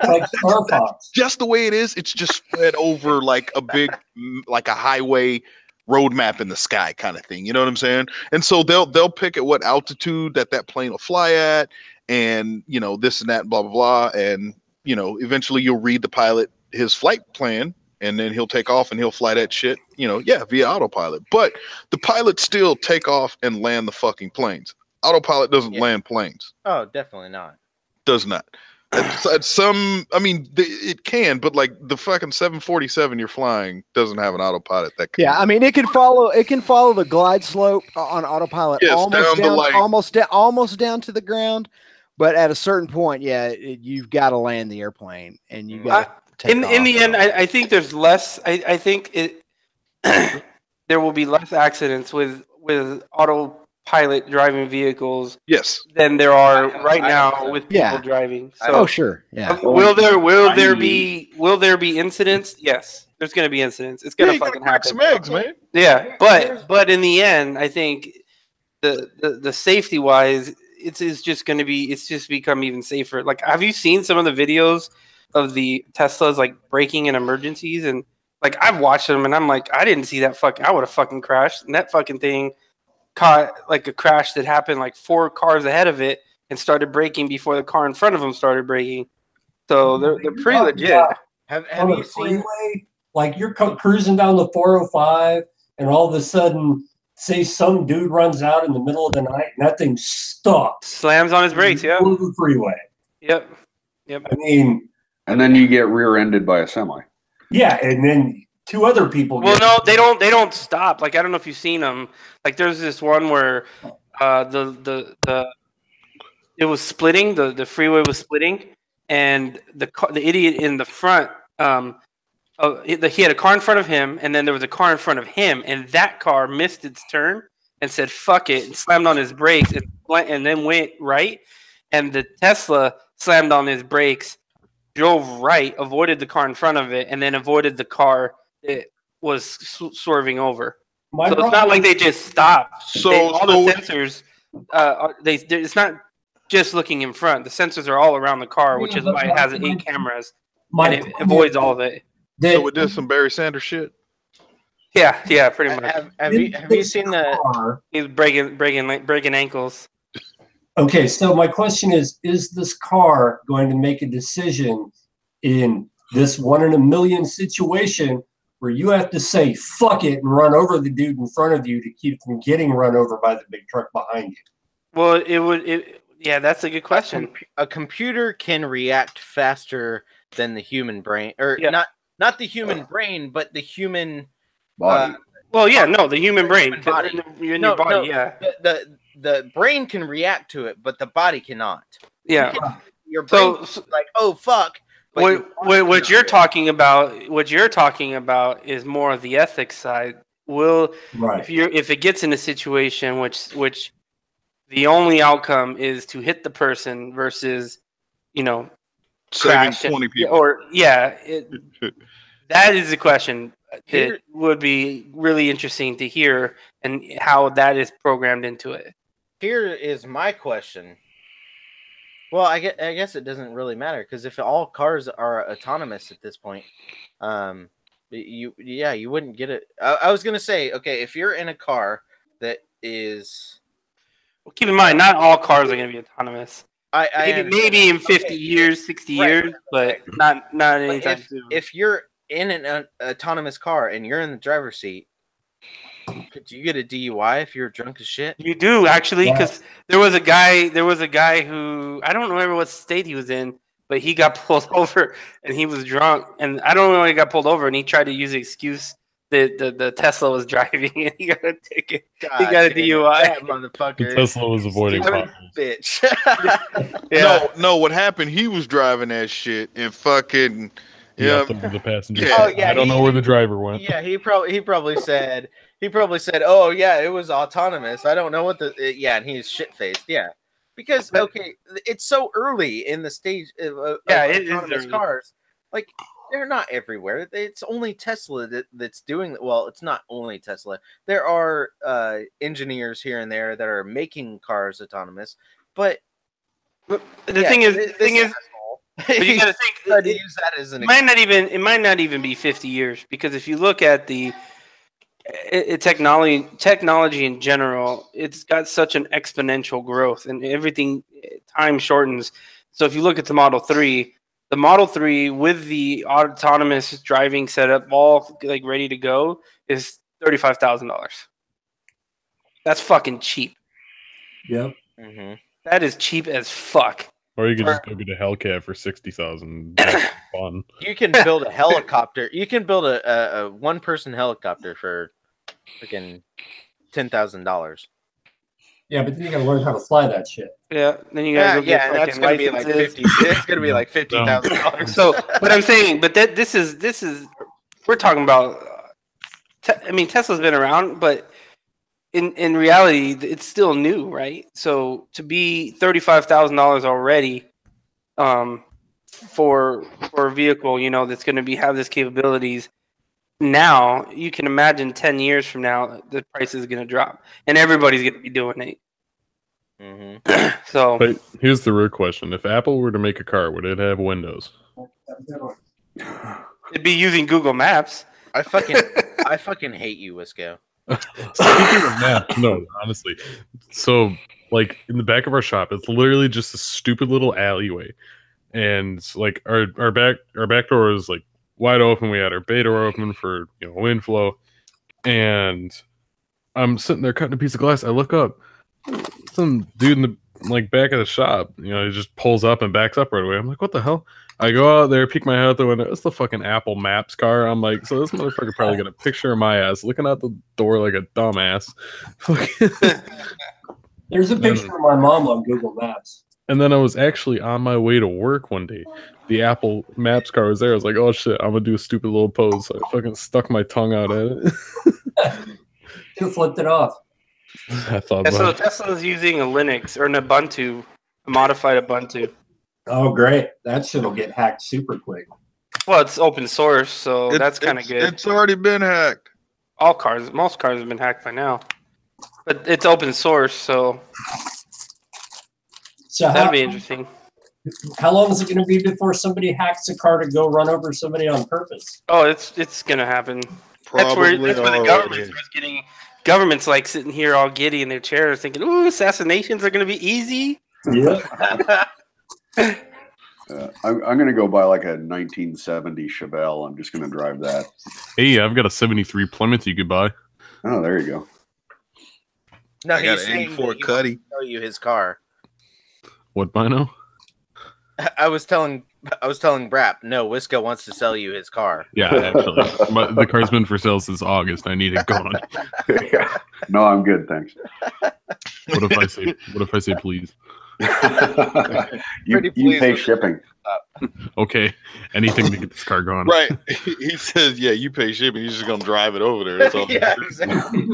Like Star Fox. Just the way it is, it's just spread over like a big, like a highway road map in the sky kind of thing. You know what I'm saying? And so they'll pick at what altitude that plane will fly at, and you know this and that, blah blah blah, and you know eventually you'll read the pilot his flight plan, and then he'll take off and he'll fly that shit, you know, via autopilot. But the pilots still take off and land the fucking planes. Autopilot doesn't land planes. Oh, definitely not. Does not. At some, I mean, it can, but like the fucking 747 you're flying doesn't have an autopilot. I mean, it can follow the glide slope on autopilot, almost down to the ground, but at a certain point, you've got to land the airplane, and you got. In the end, I think there's less. I think it there will be less accidents with autopilot driving vehicles. Yes. Than there are right now with people driving. So, sure. Yeah. Will there be incidents? Yes, there's going to be incidents. It's going to fucking happen. Some eggs, man. Yeah, but in the end, I think the safety wise, it's just going to be become even safer. Like, have you seen some of the videos of the Teslas like braking in emergencies? And like, I've watched them, and I'm like, I didn't see that I would have fucking crashed. And that fucking thing caught like a crash that happened like 4 cars ahead of it and started braking before the car in front of them started braking. So they're pretty legit. Have you seen like you're cruising down the 405 and all of a sudden, say some dude runs out in the middle of the night and that thing stops, slams on his brakes, the freeway. Yep. I mean, and then you get rear-ended by a semi. Yeah, and then 2 other people. Well, no, they don't stop. Like, I don't know if you've seen them. Like, there's this one where it was splitting. The freeway was splitting, and the idiot in the front. He had a car in front of him, and then there was a car in front of him, and that car missed its turn and said "fuck it" and slammed on his brakes and then went right, and the Tesla slammed on his brakes, drove right, avoided the car in front of it, and then avoided the car that was swerving over. So it's not like they just stopped. All the sensors, it's not just looking in front. The sensors are all around the car, which is why it has 8 cameras, and it avoids all of it. So it did some Barry Sanders shit. Yeah, pretty much. Have you seen the? He's breaking ankles. Okay, so my question is this car going to make a decision in this 1 in a million situation where you have to say fuck it and run over the dude in front of you to keep from getting run over by the big truck behind you? Well, yeah, that's a good question. A computer can react faster than the human brain, or not the human brain, but the human body. The human brain. Body. Your body, yeah. The brain can react to it, but the body cannot. Yeah. Your brain like, oh fuck. What you're talking about is more of the ethics side. If it gets in a situation which the only outcome is to hit the person versus, saving 20 people, that is a question that would be really interesting to hear and how that is programmed into it. Here is my question. Well, I guess it doesn't really matter because if all cars are autonomous at this point, you wouldn't get it. I was gonna say, okay, if you're in a car that is, well, keep in mind, not all cars are gonna be autonomous. Maybe in 50 years, 60 years, but not anytime soon. If you're in an autonomous car and you're in the driver's seat, could you get a DUI if you're drunk as shit? You do, actually, because there was a guy who, I don't remember what state he was in, but he got pulled over and he was drunk, and I don't know when he got pulled over, and he tried to use the excuse that the Tesla was driving and he got a ticket. He got a DUI. That motherfucker. The Tesla was avoiding bitch. Yeah. No, what happened? He was driving that shit and fucking the passenger. Oh, yeah, I don't know where the driver went. Yeah, he probably said, "Oh yeah, it was autonomous. I don't know what and he's shit faced." Yeah, because it's so early in the stage of autonomous cars. Like, they're not everywhere. It's only Tesla that's doing that. Well, it's not only Tesla. There are engineers here and there that are making cars autonomous, but the thing is, but you got to think to use that as an it might not even be 50 years, because if you look at the technology in general, it's got such an exponential growth, and everything time shortens. So if you look at the Model 3 with the autonomous driving setup all like ready to go is $35,000. That's fucking cheap. Yep. Mm-hmm. That is cheap as fuck. Or you could just go get a Hellcat for $60,000. Fun. You can build a helicopter. You can build a one-person helicopter for freaking $10,000. Yeah, but then you got to learn how to fly that shit. Yeah, then you gotta go get and that's fucking gonna be like licenses. 50. It's gonna be like $50,000. So, but I'm saying, but this is we're talking about. I mean, Tesla's been around, but in reality, it's still new, right? So to be $35,000 already, for a vehicle, you know, that's going to have this capabilities. Now you can imagine 10 years from now, the price is going to drop, and everybody's going to be doing it. So, but here's the real question: if Apple were to make a car, would it have windows? It'd be using Google Maps. I fucking hate you, Wisco. Speaking of maps, no, honestly. So, like in the back of our shop, it's literally just a stupid little alleyway, and like our back door is like wide open. We had our bay door open for wind flow, and I'm sitting there cutting a piece of glass. I look up, some dude in the back of the shop. He just pulls up and backs up right away. I'm like, what the hell? I go out there, peek my head out the window. It's the fucking Apple Maps car. I'm like, so this motherfucker probably got a picture of my ass looking out the door like a dumbass. There's a picture of my mom on Google Maps. And then I was actually on my way to work one day. The Apple Maps car was there. I was like, oh shit, I'm gonna do a stupid little pose. So I fucking stuck my tongue out at it. You flipped it off. I thought so Tesla's using a Linux or an Ubuntu, a modified Ubuntu. Oh, great. That shit will get hacked super quick. Well, it's open source, so that's kind of good. It's already been hacked. Most cars have been hacked by now. But it's open source, so that'll be interesting. How long is it going to be before somebody hacks a car to go run over somebody on purpose? Oh, it's going to happen. That's where the government starts getting. Government's like sitting here all giddy in their chairs thinking, ooh, assassinations are going to be easy. Yeah. I'm going to go buy like a 1970 Chevelle. I'm just going to drive that. Hey, I've got a 73 Plymouth you could buy. Oh, there you go. No, I got he's an saying 84 that he Cuddy. wants to sell you his car. What, Bino? I was telling Brap, no, Wisco wants to sell you his car. Yeah, actually. The car's been for sale since August. I need it gone. Yeah. No, I'm good, thanks. What if I say please? you pay shipping. Okay. Anything to get this car gone. Right. He says, yeah, you pay shipping. You're just going to drive it over there. That's all. Yeah, exactly.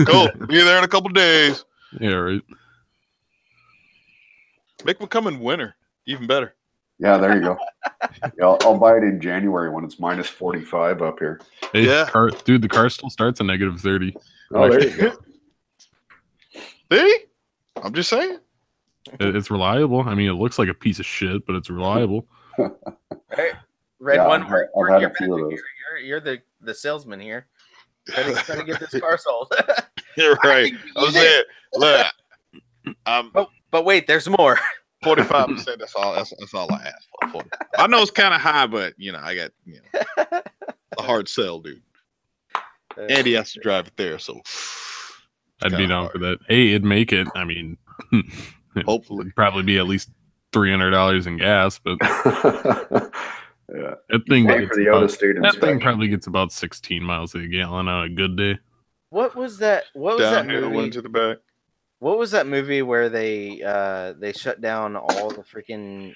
Cool. Be there in a couple days. Yeah, right. Make them come in winter. Even better. Yeah, there you go. Yeah, I'll buy it in January when it's minus 45 up here. Hey, Yeah. Dude, the car still starts at negative 30. Oh, there you go. See? I'm just saying. It's reliable. I mean, it looks like a piece of shit, but it's reliable. Hey, Red Yeah, One, I've had a few of those. you're the salesman here. Trying to get this car sold. You're right. I was saying, look, but wait, there's more. 45%. That's all. That's all I asked for. I know it's kind of high, but I got a hard sell, dude. And he has to drive it there, so I'd be down for that. Hey, it'd make it. I mean, hopefully, it'd probably be at least $300 in gas, but yeah, that thing probably gets about 16 miles a gallon on a good day. What was that? What was that downhill movie? into the back. What was that movie where they shut down all the freaking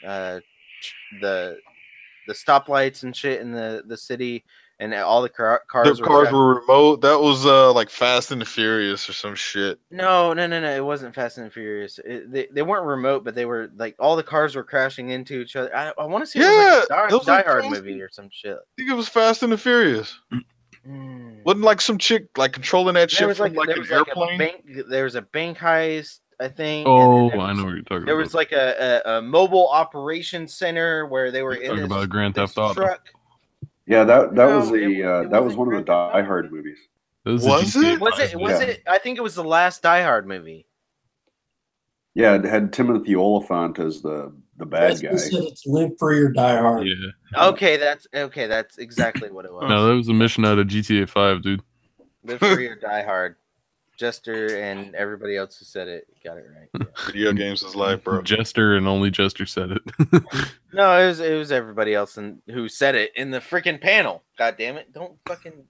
the stoplights and shit in the city, and all the cars were remote? That was like Fast and the Furious or some shit. No, it wasn't Fast and the Furious. They weren't remote, but they were like all the cars were crashing into each other. I want to see it was like a Die Hard movie or some shit. I think it was Fast and the Furious. Wasn't like some chick like controlling that shit from like an airplane? There was a bank heist, I think. Oh, I know what you're talking about. There was like a mobile operations center where they were in about Grand Theft Auto. truck. Yeah, that was one of the Die Hard movies. Was it? Was it? I think it was the last Die Hard movie. Yeah, it had Timothy Oliphant as the bad guy. It's Live Free or Die Hard. Yeah. Okay, that's exactly what it was. No, that was a mission out of GTA 5, dude. Live Free or Die Hard. Jester and everybody else who said it got it right. Yeah. Video games is life, bro. Jester and only Jester said it. No, it was everybody else who said it in the freaking panel. God damn it! Don't fucking.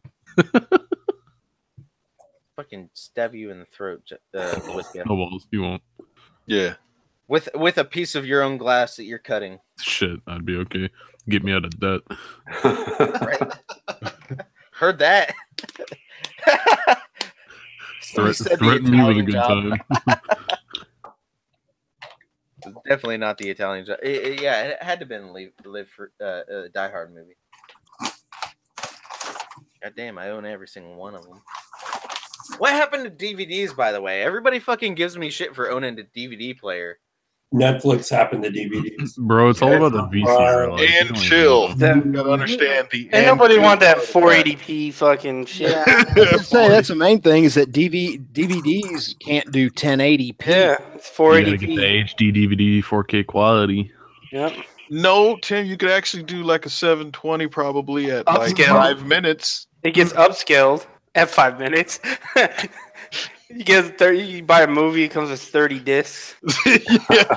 fucking stab you in the throat with you. No balls, you won't. Yeah. With a piece of your own glass that you're cutting. Shit, I'd be okay. Get me out of debt. Right. Heard that. Threaten me with a good time. Definitely not the Italian job. Yeah, it had to have been live for Die Hard movie. God damn, I own every single one of them. What happened to DVDs, by the way? Everybody fucking gives me shit for owning a DVD player. Netflix happened to DVDs. Bro, it's all about the VCR. Like, And chill. You gotta understand the. And nobody want that 480p fucking shit. Yeah, I was say that's the main thing is that DVDs can't do 1080p. Yeah, it's you gotta get 480p. the HD DVD 4K quality. Yep. No, Tim, you could actually do like a 720 probably at like Upscale. 5 minutes. It gets upscaled at 5 minutes. You get 30. You buy a movie, it comes with 30 discs. Yeah,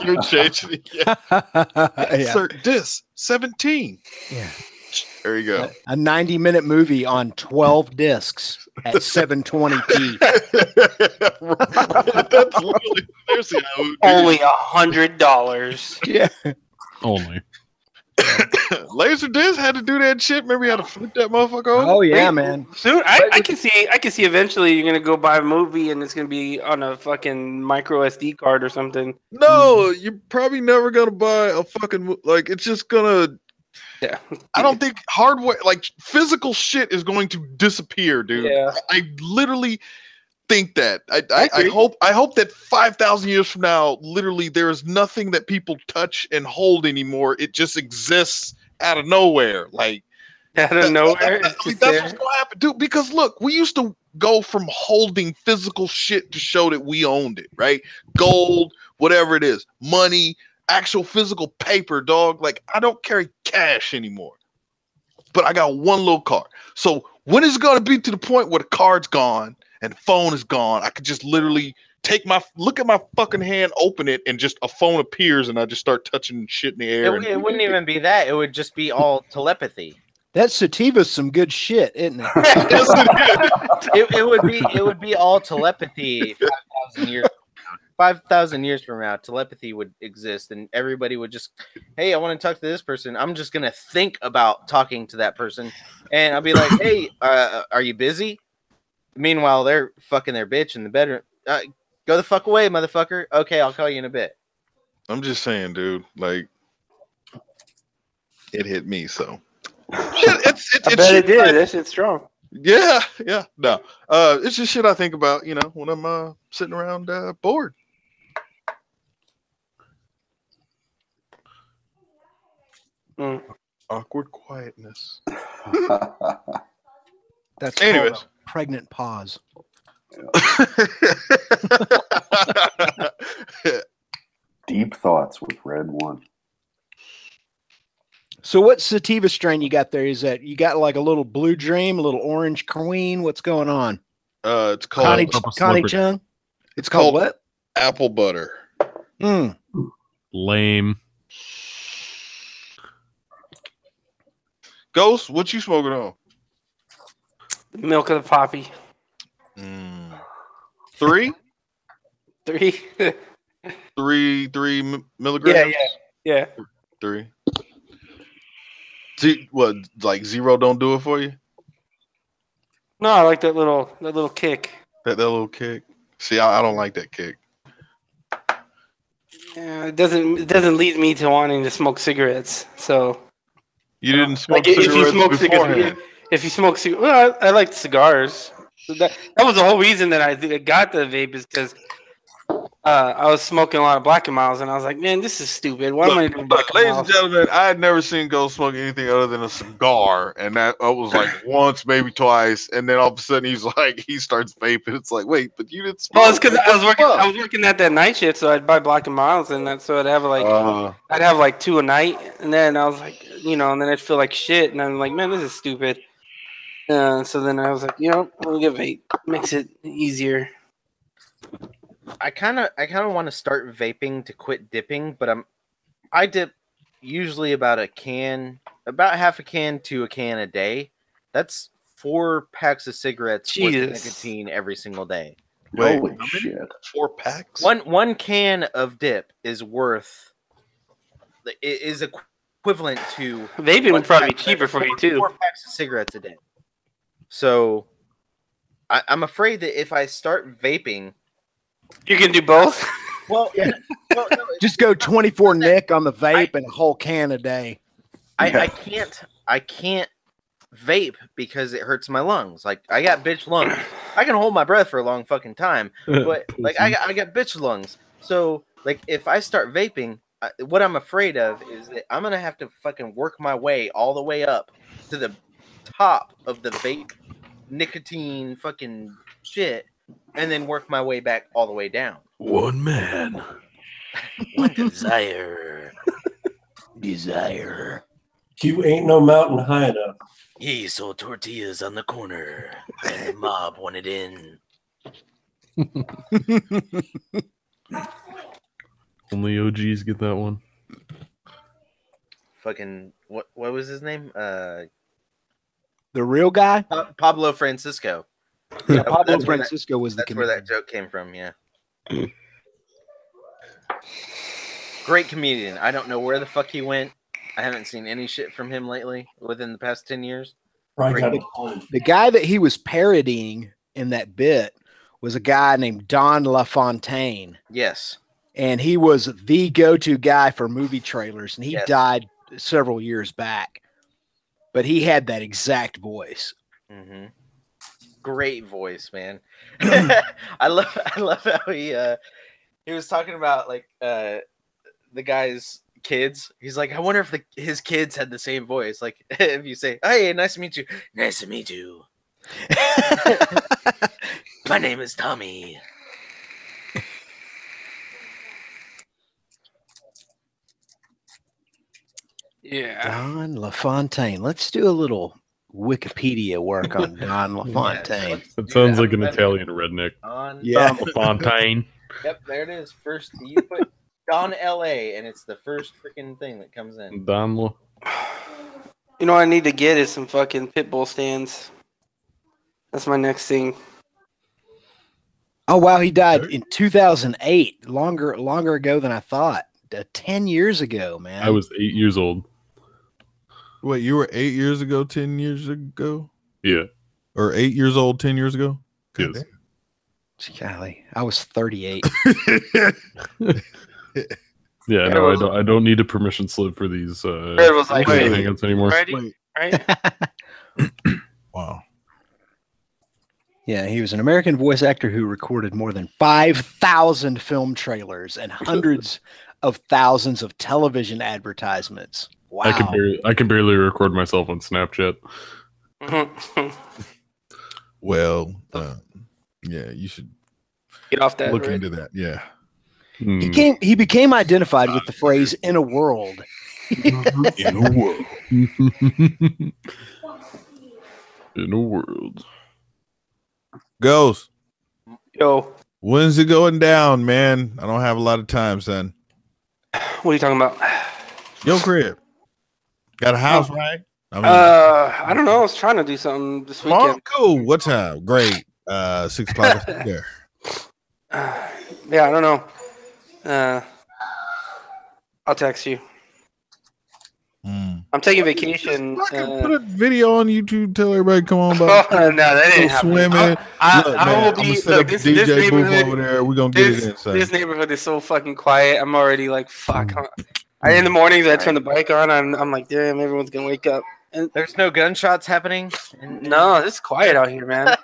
you're changing it. Yeah. Yeah. Insert disc 17. Yeah. There you go. A 90-minute movie on 12 discs at 720p. That's literally seriously how it would be. Only $100. Yeah. Only. Laserdisc had to do that shit. Remember you had to flip that motherfucker over? Oh yeah, man. Soon, I can see eventually you're gonna go buy a movie and it's gonna be on a fucking micro SD card or something. No, you're probably never gonna buy a fucking like. It's just gonna. Yeah. I don't think hardware, like physical shit, is going to disappear, dude. Yeah. I literally think that. I hope that 5,000 years from now, literally, there is nothing that people touch and hold anymore. It just exists out of nowhere, like out of nowhere. That's what's gonna happen, dude. Because look, we used to go from holding physical shit to show that we owned it, right? Gold, whatever it is, money, actual physical paper, dog. Like I don't carry cash anymore, but I got one little card. So when is it gonna be to the point where the card's gone and the phone is gone? I could just literally look at my fucking hand, open it, and just a phone appears, and I just start touching shit in the air. It wouldn't even be that. It would just be all telepathy. That sativa's some good shit, isn't it? it would be all telepathy 5,000 years. 5,000 years from now, telepathy would exist, and everybody would just, hey, I want to talk to this person. I'm just gonna think about talking to that person, and I'll be like, hey, are you busy? Meanwhile, they're fucking their bitch in the bedroom. Go the fuck away, motherfucker. Okay, I'll call you in a bit. I'm just saying, dude. Like, it hit me, so. Shit, I bet it did. That shit's strong. Yeah. No, it's just shit I think about, when I'm sitting around bored. Awkward quietness. That's anyways. called a pregnant pause. Deep thoughts with Red One. So what sativa strain you got there? Is that you got like a little Blue Dream, a little Orange Queen? What's going on? It's called Connie Chung. It's called what? Apple butter. Lame. Ghost, what you smoking on? The milk of the poppy. 3? 3. 3 milligrams? Yeah. 3. What, like 0 don't do it for you? No, I like that little kick. That little kick. See, I don't like that kick. Yeah, it doesn't lead me to wanting to smoke cigarettes. So you didn't smoke cigarettes if you smoke cigarettes, if you smoke cigarettes, well, I like cigars. So that was the whole reason that I got the vape is because I was smoking a lot of Black and Miles, and I was like, man, this is stupid. Why am I doing Black and ladies Miles? and gentlemen, I had never seen Ghost smoke anything other than a cigar, and that was like once, maybe twice, and then all of a sudden he starts vaping. It's like, wait, but you didn't smoke. Well, it's because I was working at that night shift, so I'd buy Black and Miles, and so I'd have like 2 a night, and then I was like, and then I'd feel like shit, and I'm like, man, this is stupid. So then I was like, let me get vape. Makes it easier. I kind of want to start vaping to quit dipping, but I dip usually about half a can to a can a day. That's 4 packs of cigarettes with Jesus. nicotine every single day. Wait, Holy how many? shit. 4 packs? One can of dip is worth is equivalent to Vaping would probably be pack- cheaper for you too. 4 packs of cigarettes a day. So I'm afraid that if I start vaping, You can do both. well, yeah, well, no, Just go 24 Nick on the vape and a whole can a day. I can't vape because it hurts my lungs. Like I got bitch lungs. I can hold my breath for a long fucking time, but like I got bitch lungs. So like if I start vaping, what I'm afraid of is that I'm gonna have to fucking work my way all the way up to the top of the vape nicotine fucking shit, and then work my way back all the way down. One man. One desire. Desire. You ain't no mountain high enough. He sold tortillas on the corner, and the mob wanted in. Only OGs get that one. Fucking what was his name? The real guy? Pablo Francisco. Yeah, Pablo That's where Francisco was the That's where that joke came from, yeah. Great comedian. I don't know where the fuck he went. I haven't seen any shit from him lately within the past 10 years. The guy that he was parodying in that bit was a guy named Don LaFontaine. Yes. And he was the go-to guy for movie trailers, and he Yes. died several years back. But he had that exact voice. Mm-hmm. Great voice, man. I love how he was talking about like the guy's kids. He's like, I wonder if his kids had the same voice. Like if you say, "Hey, nice to meet you," "Nice to meet you." My name is Tommy. Yeah. Don LaFontaine. Let's do a little Wikipedia work on Don LaFontaine. It sounds like an Italian redneck. Yeah. Fontaine. Yep, there it is. First, you put Don LA, and it's the first freaking thing that comes in. Don You know what I need to get is some fucking pit bull stands. That's my next thing. Oh wow, he died in 2008. Longer ago than I thought. 10 years ago, man. I was 8 years old. Wait, you were 8 years ago, 10 years ago? Yeah. Or 8 years old, 10 years ago? God Yes. Golly, I was 38. Yeah, no, I don't need a permission slip for these Red was like, private wait, hangouts anymore. ready? Right? Wow. Yeah, he was an American voice actor who recorded more than 5,000 film trailers and hundreds of thousands of television advertisements. Wow. I can barely record myself on Snapchat. Well, yeah, you should Get off that. look Red. into that. Yeah. He became identified with the phrase "in a world." In a world. In a world. Ghost. Yo, When's it going down, man? I don't have a lot of time, son. what are you talking about? Your crib. Got a house, right? I don't know. I was trying to do something this Oh, weekend. cool. What time? Great. 6 o'clock. There. Yeah, I don't know. I'll text you. I'm taking vacation. Put a video on YouTube. Tell everybody, come on, No, buddy. that ain't happening. Swimming. I Look, will man, I'm be. gonna set Look, up this the DJ booth neighborhood. over there. We're gonna get it in. Son. This neighborhood is so fucking quiet. I'm already like, fuck. In the mornings, I turn the bike on, and I'm like, damn, everyone's gonna wake up. And There's no gunshots happening. no, it's quiet out here, man.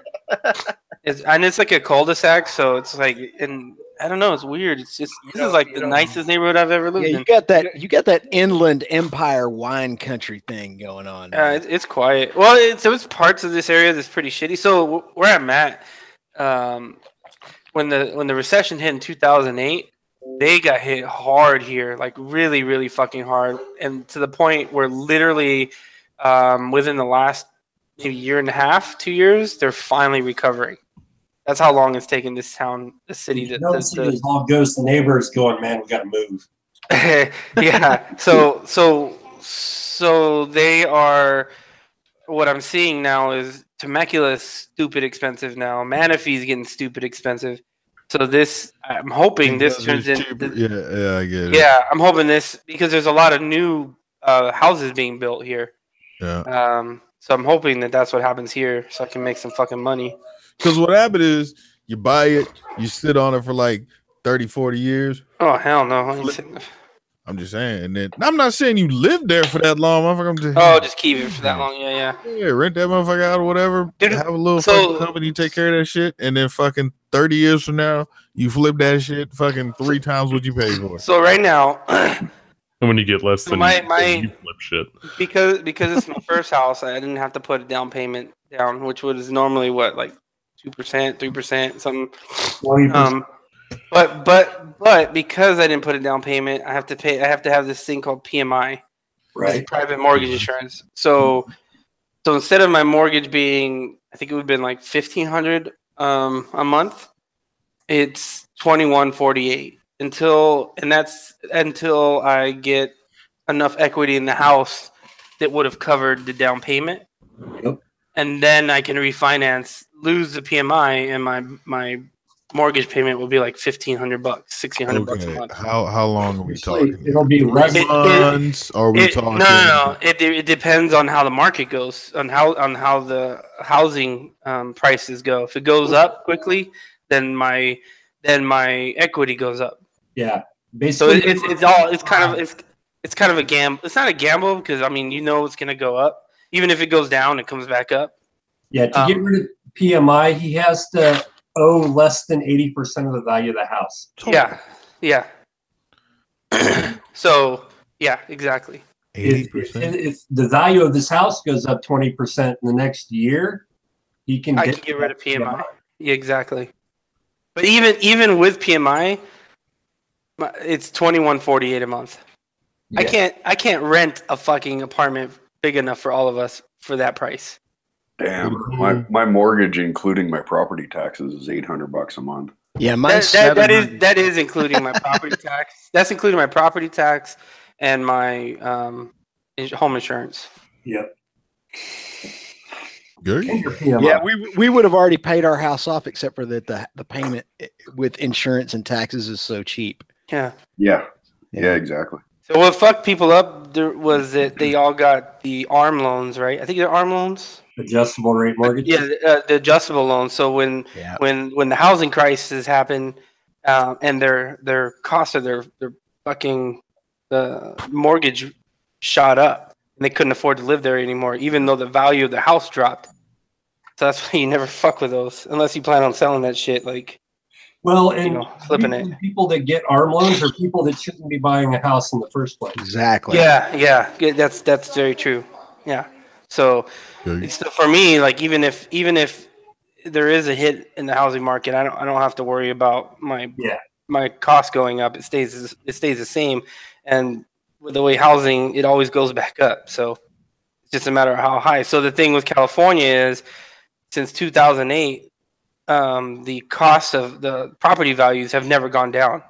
It's like a cul-de-sac, so it's like, and I don't know, it's weird. It's just this is like the nicest neighborhood I've ever lived Yeah, in. you got that inland empire wine country thing going on. It's quiet. Well, there's parts of this area that's pretty shitty. So where I'm at, when the recession hit in 2008, they got hit hard here, like really, really fucking hard, and to the point where literally within the last maybe year and a half, 2 years, they're finally recovering. That's how long it's taken this town, this city. It's all Ghost. The neighbors going, man, we got to move. Yeah. So they are. What I'm seeing now is Temecula's stupid expensive now. Manifee's getting stupid expensive. So this, I'm hoping this turns into. Yeah, I get it. Yeah, I'm hoping this because there's a lot of new houses being built here. Yeah. So I'm hoping that that's what happens here, so I can make some fucking money. Because what happened is you buy it, you sit on it for like 30, 40 years. Oh hell no! I'm just saying, and then I'm not saying you live there for that long, motherfucker. Just keep it for that long. Yeah. Rent that motherfucker out or whatever. Have a little fucking company take care of that shit, and then fucking 30 years from now, you flip that shit fucking 3 times what you paid for. So right now, and when you get less than you flip shit, because it's my first house, I didn't have to put a down payment down, which was normally what, like 2%, 3%, something. But because I didn't put a down payment, I have to have this thing called PMI, right? Private mortgage insurance. So instead of my mortgage being, I think it would have been like $1,500 a month, it's $2,148 until I get enough equity in the house that would have covered the down payment. Yep. And then I can refinance, lose the PMI, and my mortgage payment will be like $1,500, $1,600 a month. How long are we talking? It'll be months. Or are we talking? No. It depends on how the market goes, on how the housing prices go. If it goes up quickly, then my equity goes up. Yeah, basically. So it's kind of a gamble. It's not a gamble because I mean it's going to go up. Even if it goes down, it comes back up. Yeah, to get rid of PMI, he has to owe less than 80% of the value of the house. Yeah. So, yeah, exactly. 80%. If the value of this house goes up 20% in the next year, I can get rid of PMI. Yeah, exactly. But even with PMI, it's $2,148 a month. Yeah. I can't rent a fucking apartment big enough for all of us for that price. Damn, my mortgage, including my property taxes, is $800 a month. Yeah, that is including my property tax. That's including my property tax and my home insurance. Yep. Good. Yeah, we would have already paid our house off, except for that the payment with insurance and taxes is so cheap. Yeah, exactly. So what fucked people up was that they all got the ARM loans, right? I think they're ARM loans. Adjustable rate mortgage. Yeah, the adjustable loans. So when the housing crisis happened, and their cost of their fucking mortgage shot up, and they couldn't afford to live there anymore, even though the value of the house dropped. So that's why you never fuck with those unless you plan on selling that shit. Like, well, and flipping it. People that get ARM loans are people that shouldn't be buying a house in the first place. Exactly. Yeah. That's very true. Yeah. So for me, like even if there is a hit in the housing market, I don't have to worry about my cost going up. It stays the same, and with the way housing, it always goes back up. So it's just a matter of how high. So the thing with California is, since 2008, the cost of the property values have never gone down.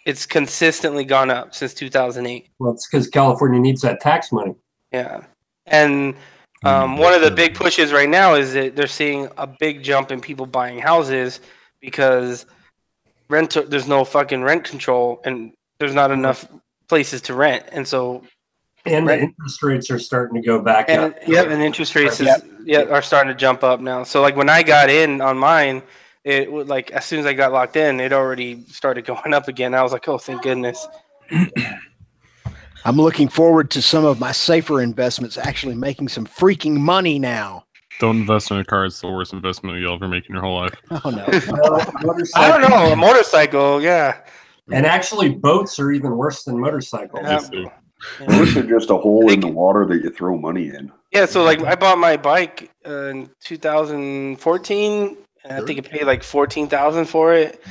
It's consistently gone up since 2008. Well, it's because California needs that tax money. Yeah. And one of the big pushes right now is that they're seeing a big jump in people buying houses because there's no fucking rent control and there's not enough places to rent. And so the interest rates are starting to go back up. Yeah, and interest rates are starting to jump up now. So like when I got in on mine, it would, like, as soon as I got locked in, it already started going up again. I was like, oh, thank goodness. I'm looking forward to some of my safer investments actually making some freaking money now. Don't invest in a car. It's the worst investment you'll ever make in your whole life. Oh, no. I don't know. A motorcycle, yeah. And actually, boats are even worse than motorcycles. Boats are just a hole in the water that you throw money in. Yeah, so like I bought my bike in 2014, and I think I paid like $14,000 for it,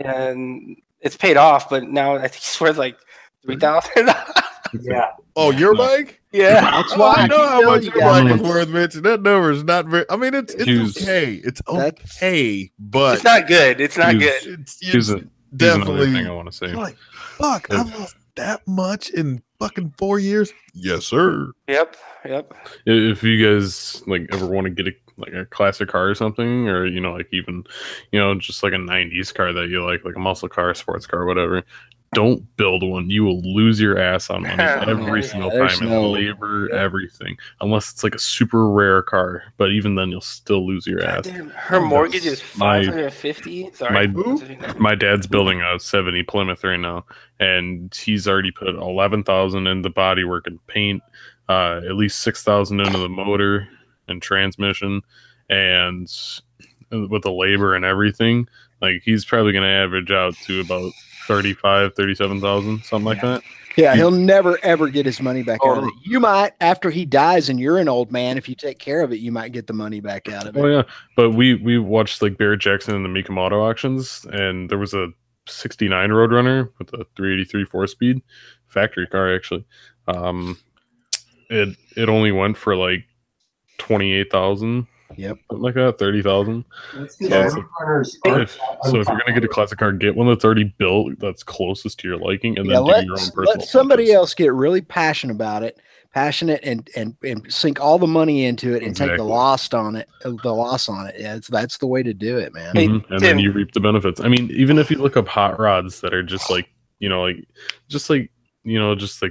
and it's paid off. But now I think it's worth like $3,000. Yeah. Oh, your bike? Yeah. That's why I know how much your bike is worth, Mitch. That number is not very. I mean, it's okay. It's okay, but it's not good. It's not good. Here's definitely another thing I want to say. Like, fuck, I lost that much in fucking 4 years. Yes, sir. Yep. If you guys like ever want to get like a classic car or something, or like even just like a 90s car that you like a muscle car, sports car, whatever. Don't build one. You will lose your ass on money every single time, and labor, everything, unless it's like a super rare car. But even then, you'll still lose your ass. Damn, her mortgage is $550. Sorry, my dad's building a 70 Plymouth right now, and he's already put 11,000 into bodywork and paint, at least 6,000 into the motor and transmission, and with the labor and everything, like he's probably going to average out to about 37,000, something like that. Yeah, he'll never ever get his money back out of it. You might, after he dies and you're an old man, if you take care of it, you might get the money back out of it. Oh yeah, but we watched like Barrett Jackson and the Mikamoto auctions, and there was a 69 Roadrunner with a 383 4-speed factory car actually. It only went for like 28,000. Yep, something like that, 30,000. So if you're gonna get a classic car, get one that's already built, that's closest to your liking, and then do your own personal. Let somebody else get really passionate about it, and sink all the money into it, and take the loss on it. Yeah, that's the way to do it, man. Mm-hmm. And then you reap the benefits. I mean, even if you look up hot rods that are just like just like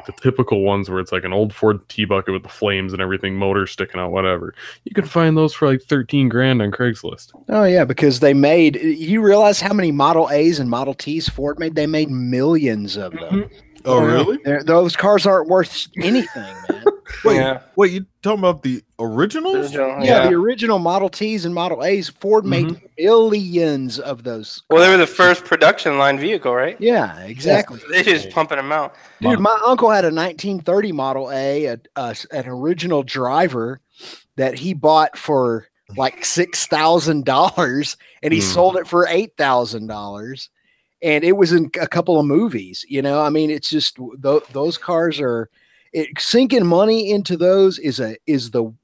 the typical ones where it's like an old Ford T-Bucket with the flames and everything, motor sticking out, whatever. You can find those for like 13 grand on Craigslist. Oh yeah, because you realize how many Model A's and Model T's Ford made? They made millions of them. Mm-hmm. Oh really? Those cars aren't worth anything, man. Wait, you talking about the originals? Yeah, the original Model T's and Model A's. Ford made millions of those. Well, they were the first production line vehicle, right? Yeah, exactly. They're just pumping them out. Dude, my uncle had a 1930 Model A, an original driver that he bought for like $6,000, and he sold it for $8,000. And it was in a couple of movies, I mean, it's just those cars are sinking money into those is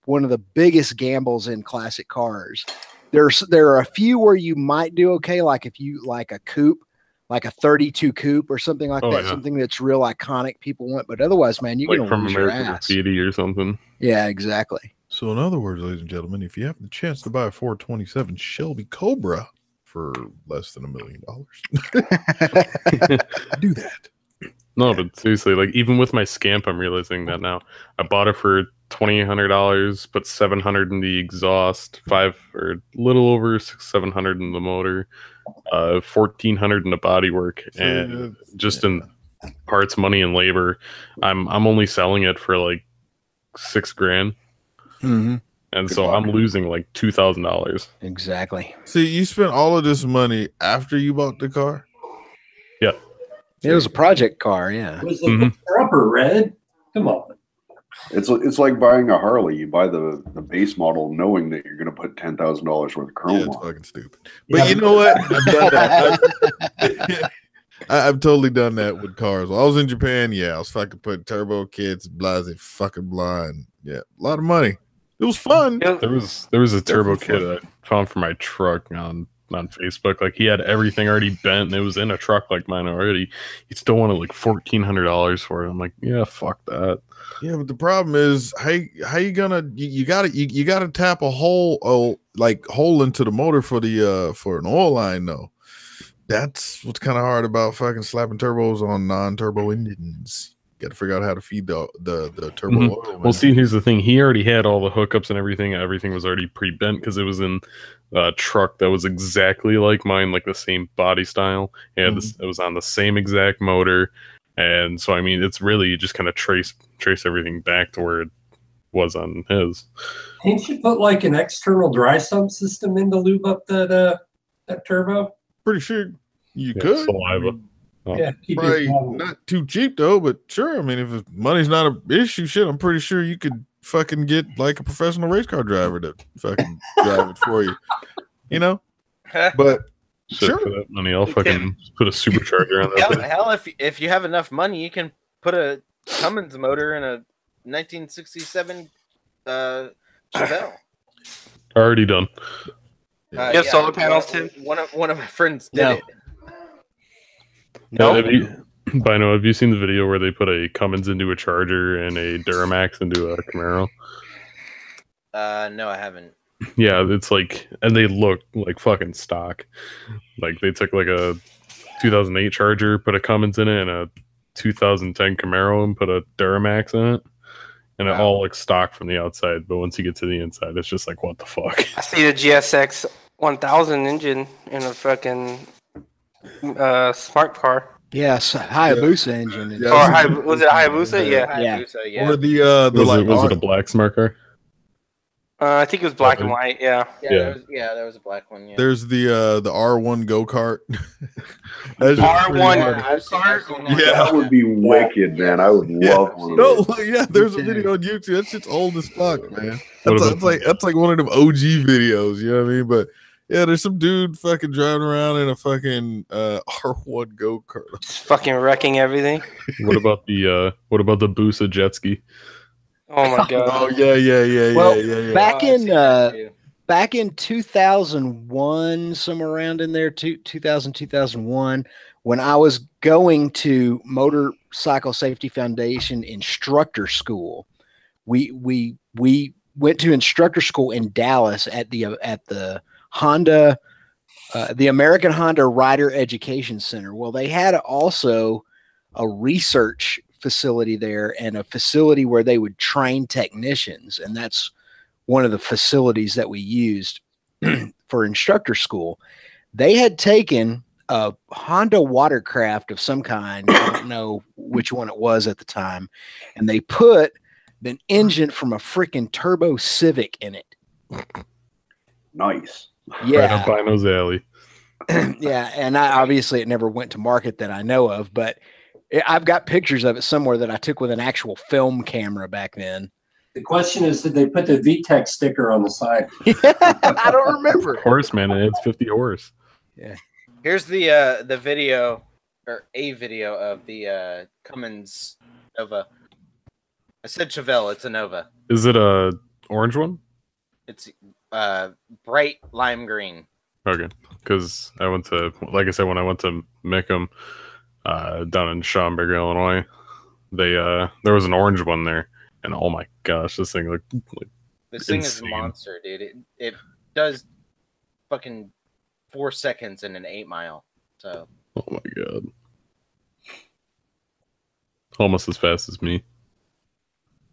one of the biggest gambles in classic cars. There are a few where you might do okay, like if you like a coupe, like a 32 coupe or something like that, something that's real iconic people want. But otherwise, man, you're gonna lose your ass. Graffiti or something. Yeah, exactly. So in other words, ladies and gentlemen, if you have the chance to buy a 427 Shelby Cobra for less than $1 million, do that. No, but seriously, like even with my Scamp, I'm realizing that now. I bought it for $2,800, put $700 in the exhaust, or a little over $700 in the motor, $1,400 in the bodywork, and just in parts, money, and labor, I'm only selling it for like $6 grand. Mm-hmm. And so I'm losing like $2,000. Exactly. See, you spent all of this money after you bought the car? Yeah. It was a project car, yeah. It was like upper red. Come on. It's like buying a Harley. You buy the base model knowing that you're going to put $10,000 worth of chrome on. It's fucking stupid. But you know what? I've done that. I've totally done that with cars. While I was in Japan, I was fucking putting turbo kits, blase fucking blind. Yeah, a lot of money. It was fun. There was a turbo kit I found for my truck on Facebook. Like he had everything already bent, and it was in a truck like mine already. He still wanted like $1,400 for it. I'm like, yeah, fuck that. Yeah, but the problem is, how you gonna you gotta tap a hole into the motor for an oil line though. That's what's kind of hard about fucking slapping turbos on non-turbo engines. Got to figure out how to feed the turbo oil. Well, see, here's the thing. He already had all the hookups and everything. Everything was already pre-bent because it was in a truck that was exactly like mine, like the same body style. And it was on the same exact motor. And so, I mean, it's really you just kind of trace everything back to where it was on his. Can't you put like an external dry sump system in to lube up that turbo? Pretty sure you could. Saliva. Probably not too cheap though, but sure. I mean, if money's not an issue, shit, I'm pretty sure you could fucking get like a professional race car driver to fucking drive it for you. But sure, for that money, I'll fucking put a supercharger on that. Hell, if you have enough money, you can put a Cummins motor in a 1967 Chevelle. Already done. You have solar panels too. One of my friends did it. No. Have you seen the video where they put a Cummins into a Charger and a Duramax into a Camaro? No, I haven't. Yeah, it's like, and they look like fucking stock. Like they took like a 2008 Charger, put a Cummins in it, and a 2010 Camaro, and put a Duramax in it, and it all looks stock from the outside. But once you get to the inside, it's just like, what the fuck? I see the GSX 1000 engine in a fucking smart car. Yes, Hayabusa engine. Was it a Hayabusa? Yeah. Hayabusa, yeah. Or was it a black smart car? I think it was black and white. Yeah. There was a black one. Yeah. There's the R1 go kart. R1 go-kart. Yeah, that would be wicked, man. I would love one of those. No, yeah, there's a video on YouTube. That shit's old as fuck, man. That's like one of them OG videos. You know what I mean? But yeah, there's some dude fucking driving around in a fucking R1 go kart, just fucking wrecking everything. What about the Busa jet ski? Oh my god! Oh yeah. Well, back in 2001, somewhere around in there, 2001, when I was going to Motorcycle Safety Foundation instructor school, we went to instructor school in Dallas at the Honda, the American Honda Rider Education Center. Well, they had also a research facility there and a facility where they would train technicians, and that's one of the facilities that we used for instructor school. They had taken a Honda watercraft of some kind, I don't know which one it was at the time, and they put an engine from a freaking turbo Civic in it. Nice. Right up Bino's alley. Yeah, and obviously it never went to market that I know of, but I've got pictures of it somewhere that I took with an actual film camera back then. The question is, did they put the VTEC sticker on the side? I don't remember. Horse, man, it's 50 horse. Yeah. Here's the video, or a video of the Cummins Nova. I said Chevelle, it's a Nova. Is it a orange one? It's bright lime green. Okay, because I went to, like I said, when I went to Mickham, down in Schaumburg, Illinois, there was an orange one there, and oh my gosh, this thing looked like this thing insane. is a monster, dude. It does fucking 4 seconds in an 8 mile. So oh my god, almost as fast as me.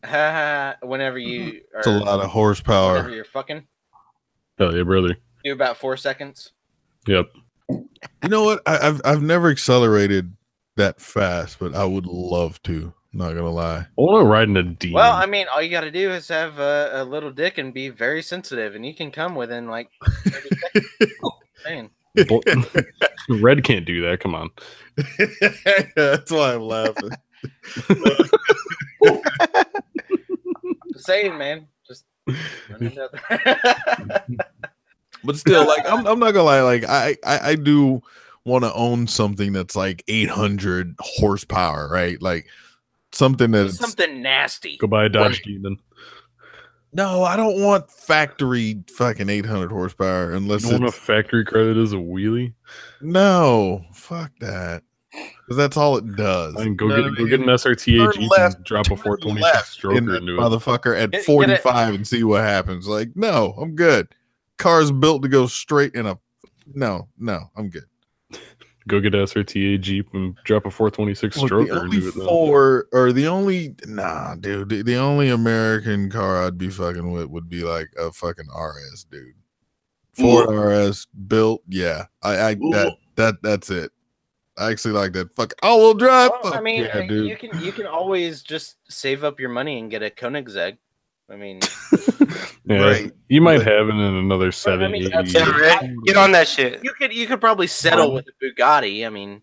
Whenever you it's a lot of horsepower. Whenever you're fucking. Hell yeah, brother. Do about 4 seconds. Yep. You know what? I've never accelerated that fast, but I would love to. Not gonna lie. I want to ride in a demon. Well, I mean, all you got to do is have a little dick and be very sensitive, and you can come within like 30 seconds. Red can't do that. Come on. That's why I'm laughing. Just saying, man. Just run it out there. But still, like I'm not gonna lie, like I do want to own something that's like 800 horsepower, right? Like something that's something nasty. Go buy a Dodge Demon. No, I don't want factory fucking 800 horsepower unless you want a factory car that is a wheelie. No, fuck that. Because that's all it does. I mean, go get an SRT AG and drop a 426 stroker into it, motherfucker, at 45 and see what happens. Like, no, I'm good. Car's built to go straight in a. No, I'm good. Go get an SRT AG and drop a 426 stroker. The only American car I'd be fucking with would be like a fucking RS, dude. Ford RS built, yeah. That's it. I actually like that. Fuck all-wheel drive. Well, I mean, yeah, dude. you can always just save up your money and get a Koenigsegg. I mean, yeah, right. You might have it in another 7, 8 years. Get on that shit. You could probably settle with a Bugatti. I mean,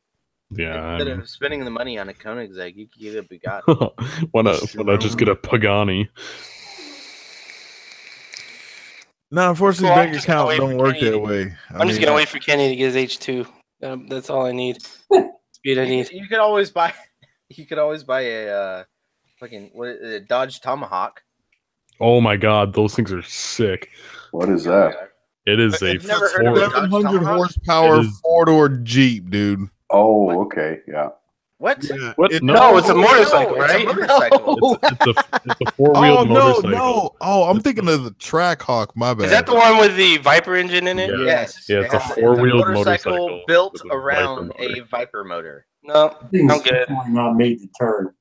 yeah. Instead of spending the money on a Koenigsegg, you could get a Bugatti. Why not just get a Pagani? No, unfortunately, bank account don't work that way. I'm just gonna wait for Kenny to get his H2. That's all I need. Speed I need. You could always buy. You could always buy a fucking a Dodge Tomahawk. Oh my god, those things are sick. What is that? It is a 700 horsepower 4-door Jeep, dude. Oh, okay, yeah. What? Yeah, What? No, it's a motorcycle, no, it's right? a motorcycle. It's a four-wheeled motorcycle. no. Oh, I'm thinking of the Trackhawk. My bad. Is that the one with the Viper engine in it? Yeah. Yes. Yeah, it's a It has- four-wheeled motorcycle motorcycle built with a Viper around motor. a Viper motor. No, Thing's I'm good. definitely not made to turn.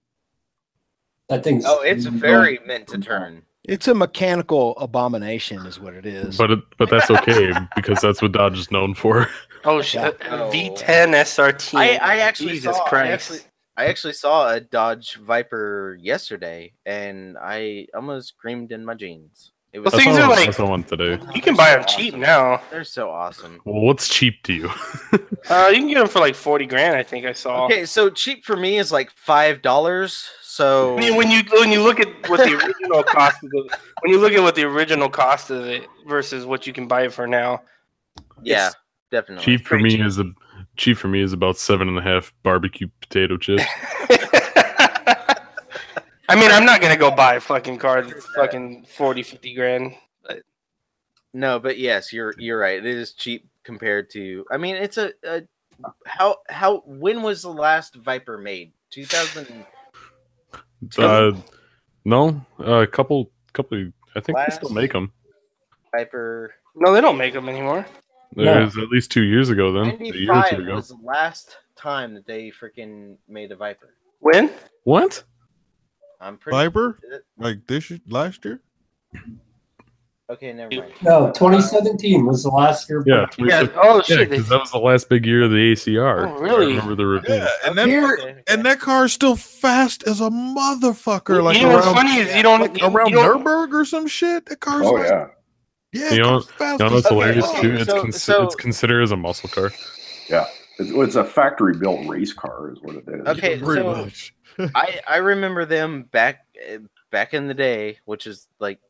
That thing's. Oh, it's very meant to turn. It's a mechanical abomination, is what it is. But that's okay because that's what Dodge is known for. Oh shit! Oh. V10 SRT. I actually Jesus saw. Christ. I actually saw a Dodge Viper yesterday, and I almost screamed in my jeans. It was Well, things are like I saw one today. you can buy them cheap now. They're so awesome. Well, what's cheap to you? You can get them for like 40 grand. I think I saw. Okay, so cheap for me is like $5. So I mean, when you look at what the original cost of it, when you look at what the original cost of it versus what you can buy it for now, yeah, it's definitely. cheap for pretty me is about 7.5 barbecue potato chips. I mean, I'm not gonna go buy a fucking car that's fucking 40, 50 grand. But No, but yes, you're right. It is cheap compared to. I mean, it's a how when was the last Viper made? 2000. No, a couple. I think they still make them. Viper. no, they don't make them anymore. It was at least 2 years ago. Then a year or 2 95 ago. was the last time that they freaking made a Viper. When? What? I'm pretty Viper? Is it? Like last year? Okay, never mind. No, 2017 was the last year. Yeah. Oh shit! because that was the last big year of the ACR. Oh, really? I remember the review. Yeah, and Okay. that car is still fast as a motherfucker. Like You know what's around, funny is you don't like around Nürburgring or some shit. That car's Oh like, yeah. yeah, You know, car's fast you know as what's hilarious okay, too? It's so- it's considered as a muscle car. Yeah. It's a factory built race car, is what it is. Okay, pretty so much. I remember them back in the day, which is like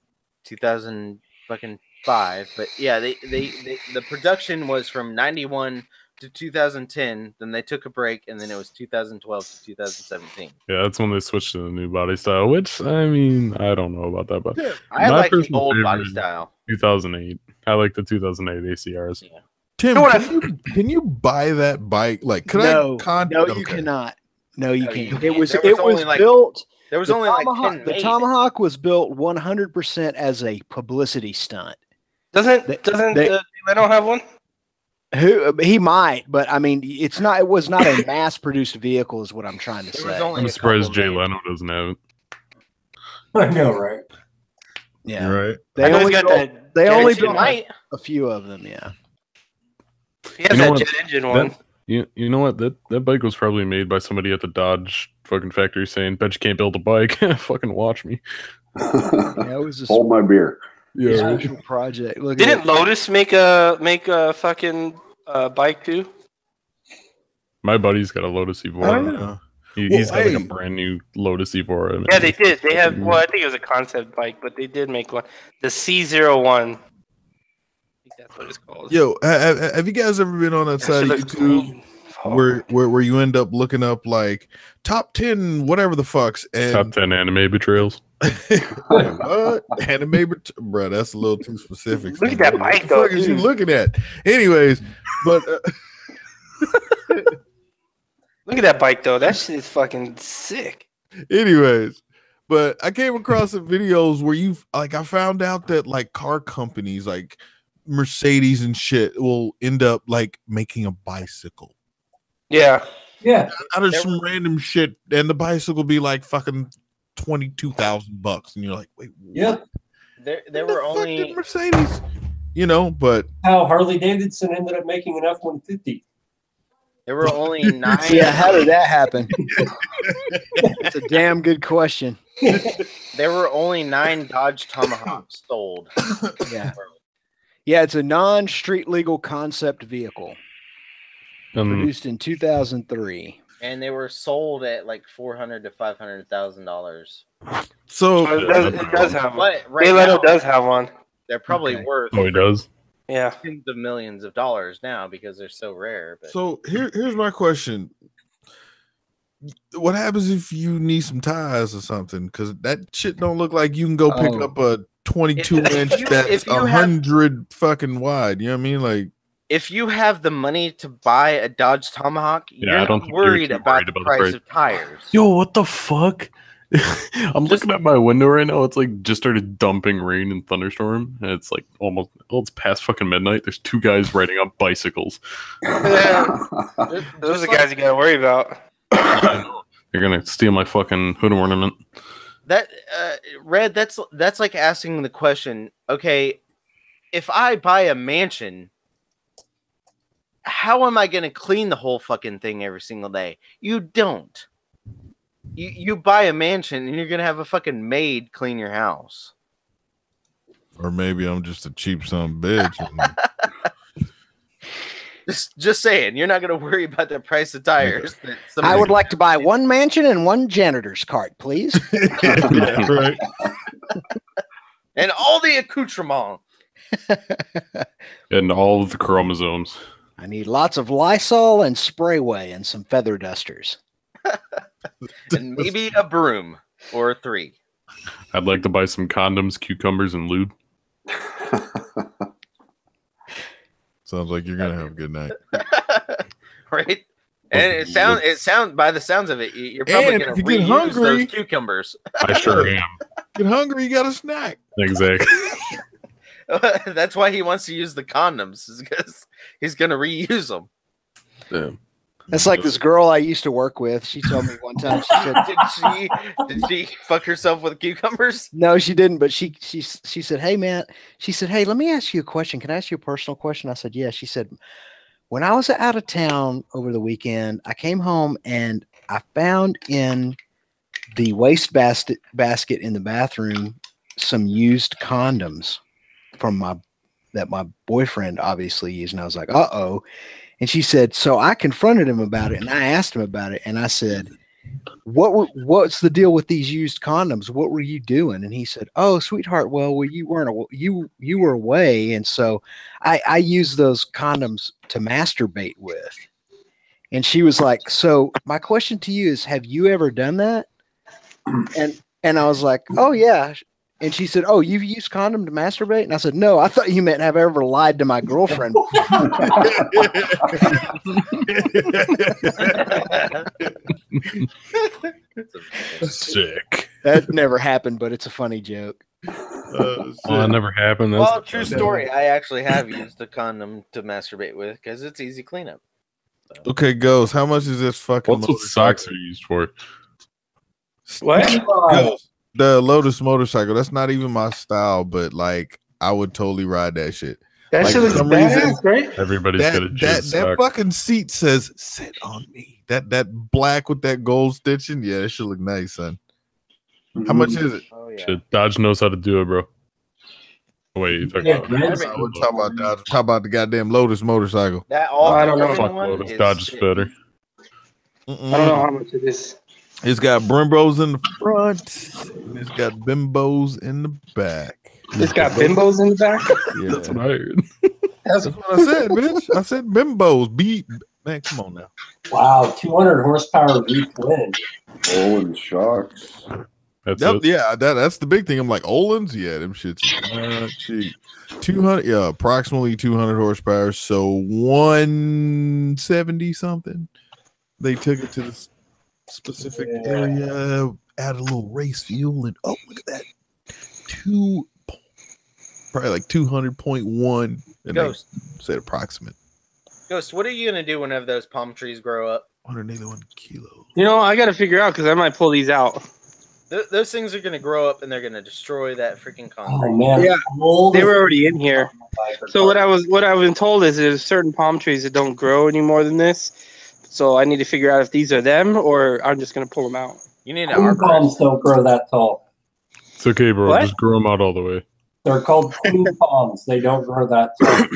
2005. But yeah, they the production was from 91 to 2010. Then they took a break, and then it was 2012 to 2017. Yeah, that's when they switched to the new body style. Which I mean, I don't know about that, but I my like the personal old body favorite is style. 2008. I like the 2008 ACRs. Yeah. Tim, know what can you buy that bike? Like, could no, I no, you okay. cannot. No, you No, you can't. can't. It was There was only, like, built. There was The only like Tomahawk, 10 the made. Tomahawk was built 100% as a publicity stunt. Doesn't They- I don't have one? He might, but I mean, it's not. It was not a mass-produced vehicle, is what I'm trying to There was say. only I'm a surprised couple Jay made. Leno doesn't have it. I know, right? Yeah, Right. they I know only he's got built, that. they jet only engine built one. Might. a few of them. Yeah, He has You know that what? jet engine one. You know what? That bike was probably made by somebody at the Dodge fucking factory saying, "Bet you can't build a bike." Fucking watch me. yeah, it was a Hold my beer. special project. Look, Didn't at Lotus make a fucking bike too? My buddy's got a Lotus I don't Evora. know. He's got like hey. a brand new Lotus Evora. Yeah, they did. They have. Well, I think it was a concept bike, but they did make one. The C01. I think that's what it's called. Yo, have you guys ever been on that That side shit of looks YouTube clean. Oh. where you end up looking up like top 10 whatever the fucks and Top 10 anime betrayals. what? Anime, bro, that's a little too specific. Look at that What bike, the though, fuck is you dude. looking at? Anyways, but Look at that bike though. That shit is fucking sick. anyways, but I came across some videos where you like I found out that like car companies like Mercedes and shit will end up like making a bicycle Yeah. Yeah. out of some random shit, and the bicycle be like fucking $22,000, and you're like, wait, Yeah. There what were the fuck only did Mercedes, you know, but How Harley Davidson ended up making an F-150. there were only 9. yeah, how did that happen? That's a damn good question. There were only 9 Dodge Tomahawks sold. Yeah, yeah, it's a non-street legal concept vehicle produced in 2003. And they were sold at like $400,000 to $500,000. so It does have one. But right Jay Leno now, does have one. they're probably Okay. worth Oh, he does. Yeah. tens of millions of dollars now because they're so rare. But So here's my question: what happens if you need some tires or something? Because that shit don't look like you can go pick Oh. up a 22 If inch you- that's if you have- 100 fucking wide. You know what I mean? Like, if you have the money to buy a Dodge Tomahawk, Yeah, you're I don't not think you're worried too about worried the about the price price. of tires. Yo, what the fuck? I'm looking at my window right now. It's like just started dumping rain and thunderstorm, and it's like almost it's past fucking midnight. There's two guys riding on bicycles. Yeah. Those are the guys you gotta worry about. They're gonna steal my fucking hood ornament. That Red, that's like asking the question, okay, if I buy a mansion, how am I gonna clean the whole fucking thing every single day? You don't. You buy a mansion and you're gonna have a fucking maid clean your house. Or maybe I'm just a cheap son of a bitch. Just saying, you're not gonna worry about the price of tires. I would like to buy one mansion and one janitor's cart, please. Right. And all the accoutrements. And all of the chromosomes. I need lots of Lysol and Sprayway and some feather dusters. And maybe a broom or 3. I'd like to buy some condoms, cucumbers, and lube. Sounds like you're gonna have a good night. Right? And it sounds by the sounds of it, you're probably And gonna if you get reuse hungry- those cucumbers. I sure am. Get hungry, you got a snack. Exactly. That's why he wants to use the condoms, is because he's gonna reuse them. Yeah. That's like this girl I used to work with. She told me one time, she said, Did she fuck herself with cucumbers? no, she didn't, but she said, hey, man, she said, hey, let me ask you a question. Can I ask you a personal question? I said, yeah. She said, when I was out of town over the weekend, I came home and I found in the waste basket in the bathroom some used condoms that my boyfriend obviously used. And I was like, uh-oh. And she said, so I confronted him about it and I asked him about it. And I said, what's the deal with these used condoms? What were you doing? And he said, oh, sweetheart, well, you were away. And so I used those condoms to masturbate with. And she was like, so my question to you is, have you ever done that? And I was like, oh yeah. And she said, oh, you've used condom to masturbate? And I said, no, I thought you meant have I ever lied to my girlfriend before. Sick. That never happened, but it's a funny joke. Well, that never happened. That's Well, true story. I actually have used a condom to masturbate with because it's easy cleanup. Okay, Ghost, how much is this fucking What's what socks are used for? What? Ghost, the Lotus motorcycle, that's not even my style, but like I would totally ride that shit. That Like, shit for looks some badass, reason, right? Everybody's got a jizz that sock. fucking seat says sit on me. That black with that gold stitching, yeah, that should look nice, son. How much is it? Oh yeah. Shit, Dodge knows how to do it, bro. Oh, wait, you talking about? We're talking about Dodge. Talk about the goddamn Lotus motorcycle. That all I don't know. Fuck one Lotus. is Dodge is better. I don't know how much it is. It's got Brimbos in the front, and it's got Bimbos in the back. It's got bimbos in the back. Yeah, That's what I heard. that's what I said, bitch. I said Bimbos. Man, come on now. Wow, 200 horsepower V-twin. Rolling shocks. That's Yep, it. yeah, that's the big thing. I'm like, Olin's, yeah, them shits is not cheap. 200, yeah, approximately 200 horsepower, so 170 something. They took it to the specific area, add a little race fuel, and oh, look at that, probably like 200.1, and Ghost. they said approximate Ghost, what are you gonna do whenever those palm trees grow up? 181 kilos. You know, I got to figure out because I might pull these out. Those things are gonna grow up and they're gonna destroy that freaking concrete. Oh man, Yeah, old They as- were already in here. So what I've been told is there's certain palm trees that don't grow any more than this. So I need to figure out if these are them or I'm just gonna pull them out. You need an Queen arborist. palms don't grow that tall. It's okay, bro. What? Just grow them out all the way. They're called queen palms. They don't grow that tall.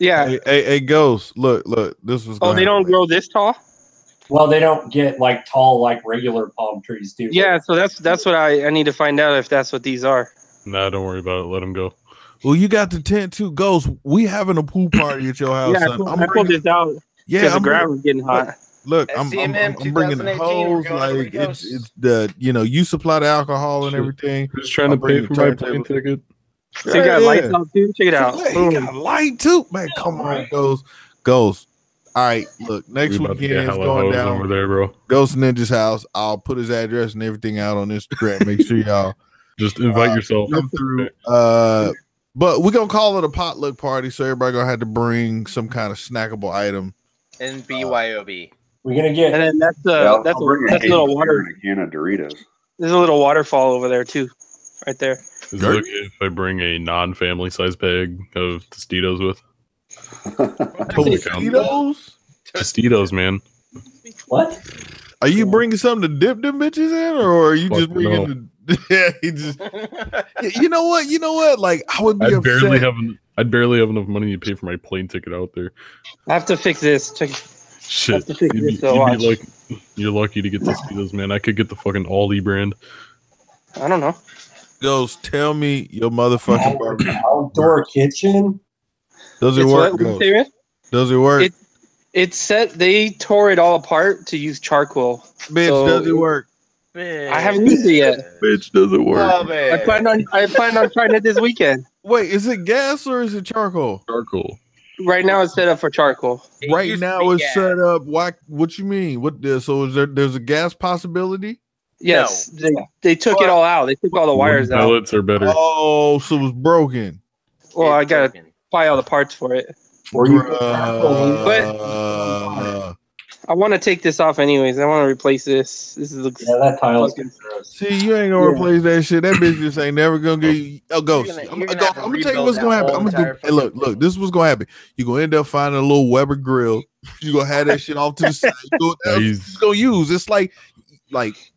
Yeah. Hey, Ghost, look, this was. Oh, they don't grow this tall. Well, they don't get like tall like regular palm trees do. Yeah. So that's what I need to find out if that's what these are. Nah, don't worry about it. Let them go. Well, you got the tent too, Ghost. We having a pool party at your house, Yeah, son. I pulled this out because the I'm ground was getting hot. Look, I'm SCMM bringing the 2018, hose. we're going over Like to Ghost. it's the you supply the alcohol and everything. Just trying I'm to pay bringing for the my turntable. plane ticket. So you got lights out too? Check it out. He got light too, man. Come on, Ghost. All right, look, next We about to weekend get is hella going hoes down over there, bro. Ghost Ninja's house. I'll put his address and everything out on Instagram. Make sure y'all just invite yourself. Come through. But we're gonna call it a potluck party, so everybody gonna have to bring some kind of snackable item. And BYOB. We're gonna get, and then that's I'll a bring little beer water. and a can of Doritos. There's a little waterfall over there too, right there. Is it okay if I bring a non-family size bag of Tostitos with? Tostitos, man. What? Are you bringing something to dip them bitches in, or are you just bringing? Yeah, he just. You know what? Like I would be. I'd barely have enough money to pay for my plane ticket out there. I have to fix this. Shit, you're lucky to get Tostitos, man. I could get the fucking Aldi brand. I don't know. Ghost, tell me your motherfucking outdoor kitchen. Does it work? Does it work? It's set. They tore it all apart to use charcoal. Bitch, does it work? I haven't used it yet. Bitch, does it work? Oh, I plan on trying it this weekend. Wait, is it gas or is it charcoal? Charcoal. Right now it's set up for charcoal. Right now it's set up. Why? What you mean? So there's a gas possibility? Yes, they took it all out. They took all the wires out. Pellets are better. Oh, so it was broken. Well, I gotta buy all the parts for it. But I want to take this off anyways. I want to replace this. This looks that tile's See, you ain't gonna replace that shit. That bitch just ain't never gonna get you. Oh, Ghost. I'm gonna tell you what's gonna happen. Hey, look. This is what's gonna happen. You're gonna end up finding a little Weber grill. You're gonna have that shit off to the side. You're gonna use. It's like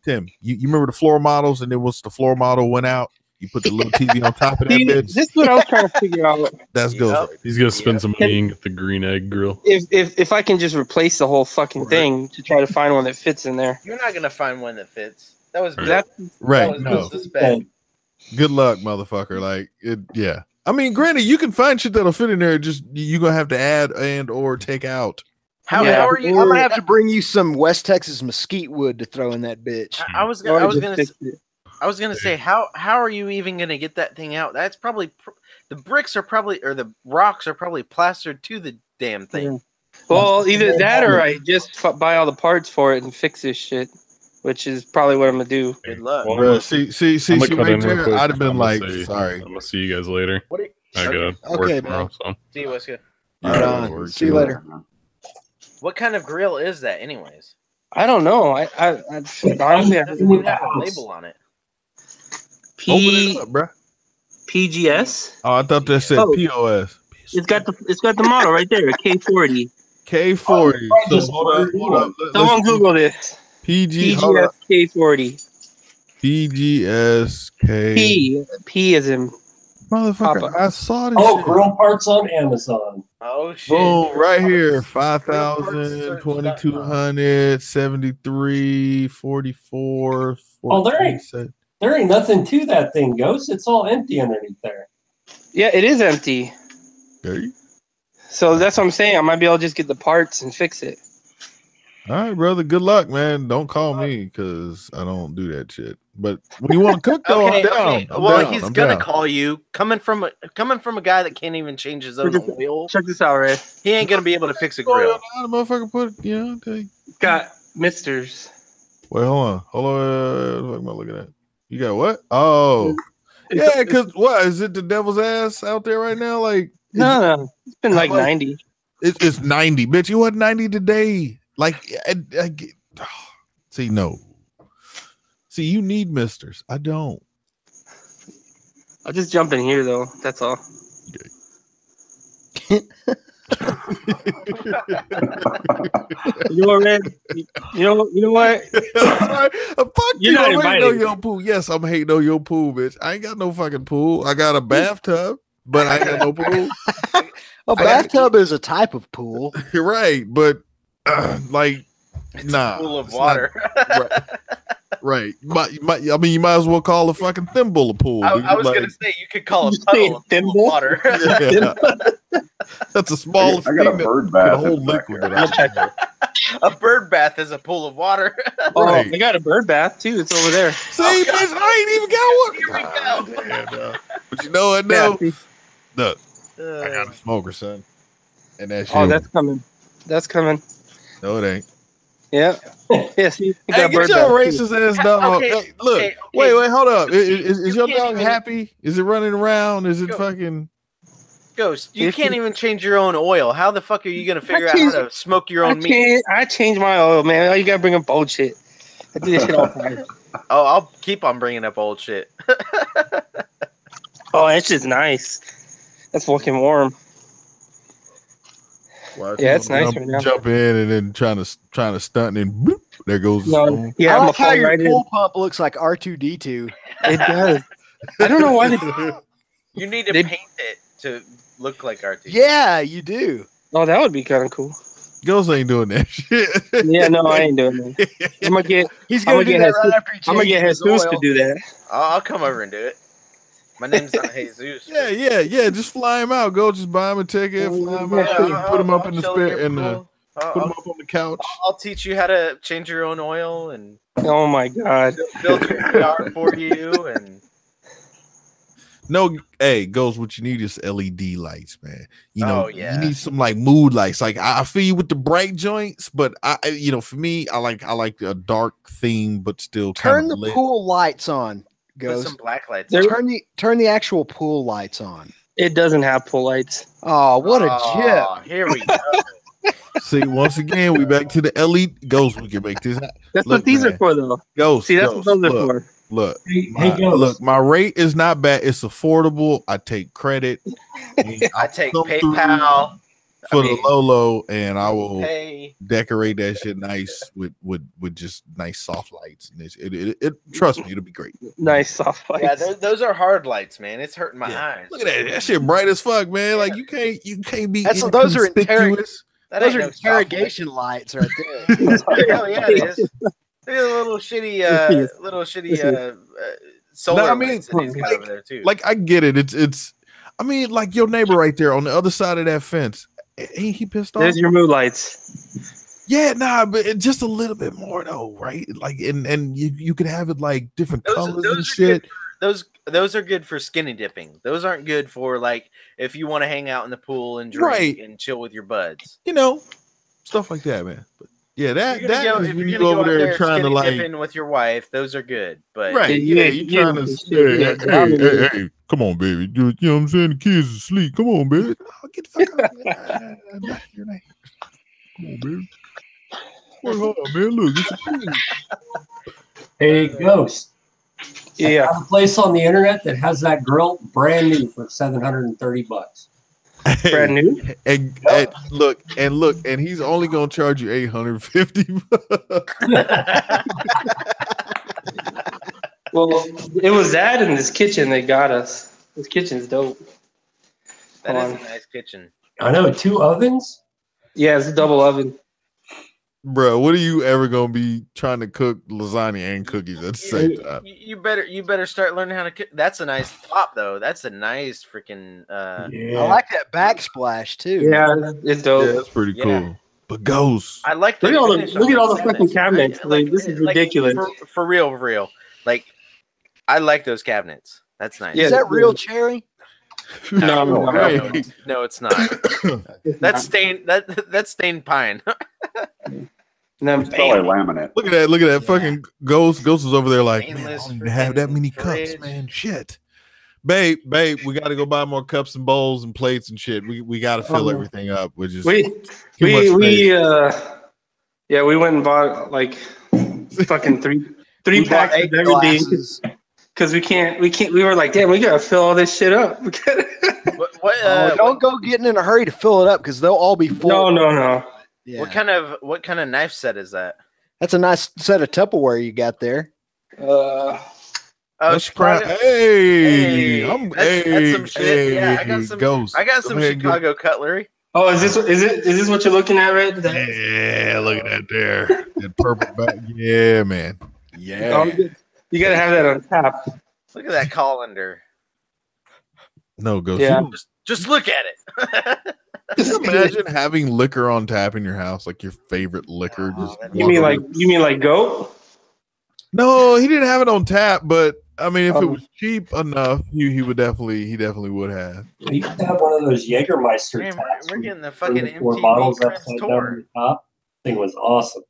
Tim. You remember the floor models, and then once the floor model went out, you put the little TV on top of that bitch. This is what I was trying to figure out. That's Ghost. He's gonna spend some money and get the green egg grill. If I can just replace the whole fucking thing to try to find one that fits in there. You're not gonna find one that fits. That was right. No. Good luck, motherfucker. Like it. Yeah. I mean, granted, you can find shit that'll fit in there. Just you're gonna have to add and or take out. How are you? I'm gonna have to bring you some West Texas mesquite wood to throw in that bitch. I was gonna say, how are you even gonna get that thing out? That's probably the bricks are probably, or the rocks are probably plastered to the damn thing. Well, either that or I just buy all the parts for it and fix this shit, which is probably what I'm gonna do. Good luck. Well, see, right there, I'd have been like, sorry. I'm gonna see you guys later. I gotta work tomorrow. So. See you, Wesker. Right on. See you later. What kind of grill is that, anyways? I don't know. I honestly, doesn't even have a label on it. Open it up, bro. PGS. Oh, I thought that said POS. It's got the model right there. K40. K40. Hold on. Someone Google this. PGS K40. PGS K. P is in. Motherfucker, Papa. I saw this. Oh, grill parts on Amazon. Oh shit! Boom! Right here, 5,000, 2,200, 73, 44. Oh, there ain't nothing to that thing, Ghost. It's all empty underneath there. Yeah, it is empty. Okay. So that's what I'm saying. I might be able to just get the parts and fix it. All right, brother. Good luck, man. Don't call me because I don't do that shit. But when you want to cook, though, I'm down. He's gonna call you. Coming from a guy that can't even change his own oil. Check this out, Ray. He ain't gonna be able to fix a grill. The motherfucker put, got misters. Wait, hold on. What am I looking at? You got what? Oh, yeah. Because what is it? The devil's ass out there right now? Like no. It's been like 90. It's 90, bitch. You want 90 today? Like, see, no. See, you need misters. I don't. I'll just jump in here though. That's all. Okay. You know what, man? You know what? Fuck You're you. not I'm hating invited. on your pool. Yes, I'm hating on your pool, bitch. I ain't got no fucking pool. I got a bathtub, but I ain't got no pool. A bathtub is a type of pool. You're right, but like, It's nah. a pool of water. Right. You might as well call a fucking thimble a pool. I was gonna say you could call a puddle a pool of water. Yeah. That's a small. I got a bird bath. Whole liquid. A bird bath is a pool of water. Right. I got a bird bath too. It's over there. See, bitch, I ain't even got one. Here we go. But you know what? No, Yeah. look, I got a smoker, son, and that shit. Oh, that's coming. That's coming. No, it ain't. Yeah. Yeah. See, Hey, get your racist ass dog. Okay, Hey, look, okay, wait, hold up. Is your can't dog even- happy? Is it running around? Is it Go. fucking? Ghost, you can't even change your own oil. How the fuck are you gonna figure out how to smoke your own meat? I changed my oil, man. You gotta bring up bullshit. I do this shit all the time. Oh, I'll keep on bringing up old shit. Oh, that shit's nice. That's fucking warm. Yeah, it's nice right now. Jump in and then trying to stunt and then bloop, there goes the No, phone. yeah, I I'm like how fall your right pool in. pump looks like R2D2. It does. I don't know why they. You need to paint it to look like RT. Yeah, you do. Oh, that would be kind of cool. Ghost ain't doing that shit. Yeah, no, I ain't doing that. I'm gonna get. He's gonna do that right after he I'm gonna get changes Jesus his to oil. do that. I'll come over and do it. My name's not Jesus. Yeah. Just fly him out. Go, just buy him a ticket, fly him out, put him up in the spit and put him up on the couch. I'll teach you how to change your own oil and Oh my god, build your car for you. And No, hey, Ghost, what you need is LED lights, man. You know, yeah. you need some like mood lights. Like I feel you with the bright joints, but for me, I like a dark theme, but still Turn kinda the lit. pool lights on. put Ghost. some black lights. Turn the actual pool lights on. it doesn't have pull lights. Oh, what a Oh, jip! here we go. See, once again, we back to the LED. Ghost, we can make this. That's Look, what these man. are for, though. Ghost, See, that's Ghost, what those are look, for. Look, Ghost. look, my rate is not bad. It's affordable. I take credit. I take come through PayPal for the low, and I will pay. decorate that shit nice with just nice soft lights. And it trust me, it'll be great. Nice soft lights. Yeah, those are hard lights, man. It's hurting my eyes. Look at that. That shit bright as fuck, man. Like you can't be. Those are inconspicuous. Those are interrogation lights right there. Hell yeah, it is. Look at the little shitty solar No, I mean, lights that he's got over there too. Like I get it. It's. I mean, like your neighbor right there on the other side of that fence. Ain't he pissed off? There's your mood lights. Yeah, nah, but just a little bit more though, right? Like, and you could have it like different colors and shit. Those are good for skinny dipping. Those aren't good for like if you want to hang out in the pool and drink and chill with your buds. You know, stuff like that, man. But yeah, that is if when you're you gonna over go there out trying to skinny like dipping with your wife. Those are good, but right. Yeah, you trying to hey, come on, baby. You know what I'm saying? The kids are asleep. Come on, baby. Oh, get the fuck out of here. Come on, baby. Work hard, man. Look, it's a pool. Hey, Ghost. Yeah. I have a place on the internet that has that grill brand new for $730. Brand new. And look, and he's only gonna charge you $850. Well, it was that in this kitchen that got us. This kitchen's dope. That is a nice kitchen. I know, 2 ovens. Yeah, it's a double oven. Bro, what are you ever gonna be trying to cook lasagna and cookies at the same time? You better start learning how to cook. That's a nice top though. That's a nice freaking. I like that backsplash too. Yeah, it's dope. Yeah, that's pretty cool. But Ghost, I like. Look at all the fucking cabinets. Like, this is ridiculous. For real. Like, I like those cabinets. That's nice. Is that real cherry? No, it's not. That's stained pine. It's probably laminate. Look at that fucking Ghost. Ghost is over there like, man, I don't even have that many cups, man. Shit. Babe, we got to go buy more cups and bowls and plates and shit. We got to fill everything up. Which is we went and bought like fucking three packs of everything because we were like, damn, we gotta fill all this shit up. Don't go getting in a hurry to fill it up because they'll all be full. No. Yeah. What kind of knife set is that? That's a nice set of Tupperware you got there. That's Chicago. Hey, that's some shit. Yeah, I got some Chicago cutlery. Oh, is this what you're looking at, Red? Yeah, look at that there. That purple back. Yeah, man. Yeah. You gotta have that on tap. Look at that colander. No, Ghost. Yeah. Just look at it. Just imagine having liquor on tap in your house, like your favorite liquor. You mean like goat? No, he didn't have it on tap, but I mean, if it was cheap enough, he definitely would have. You could have one of those Jägermeister Man, taps. we're where getting the you fucking turn the 4 MTV bottles Crest upside down tour. on the top. Thing was awesome.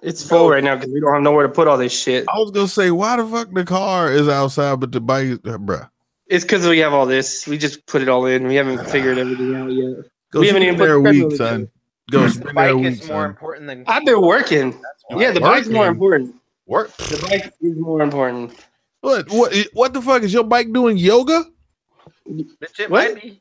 It's full right now because we don't have nowhere to put all this shit. I was gonna say, why the fuck the car is outside, but the bike is, bruh. It's because we have all this. We just put it all in. We haven't figured everything out yet. Go We haven't even put there the a treadmill week, together. son. Go The spend there a bike week, is more son. important than. I've been working. Yeah, the bike's more important. Work. The bike is more important. What the fuck is your bike doing? Yoga? Bitch, it What? might be.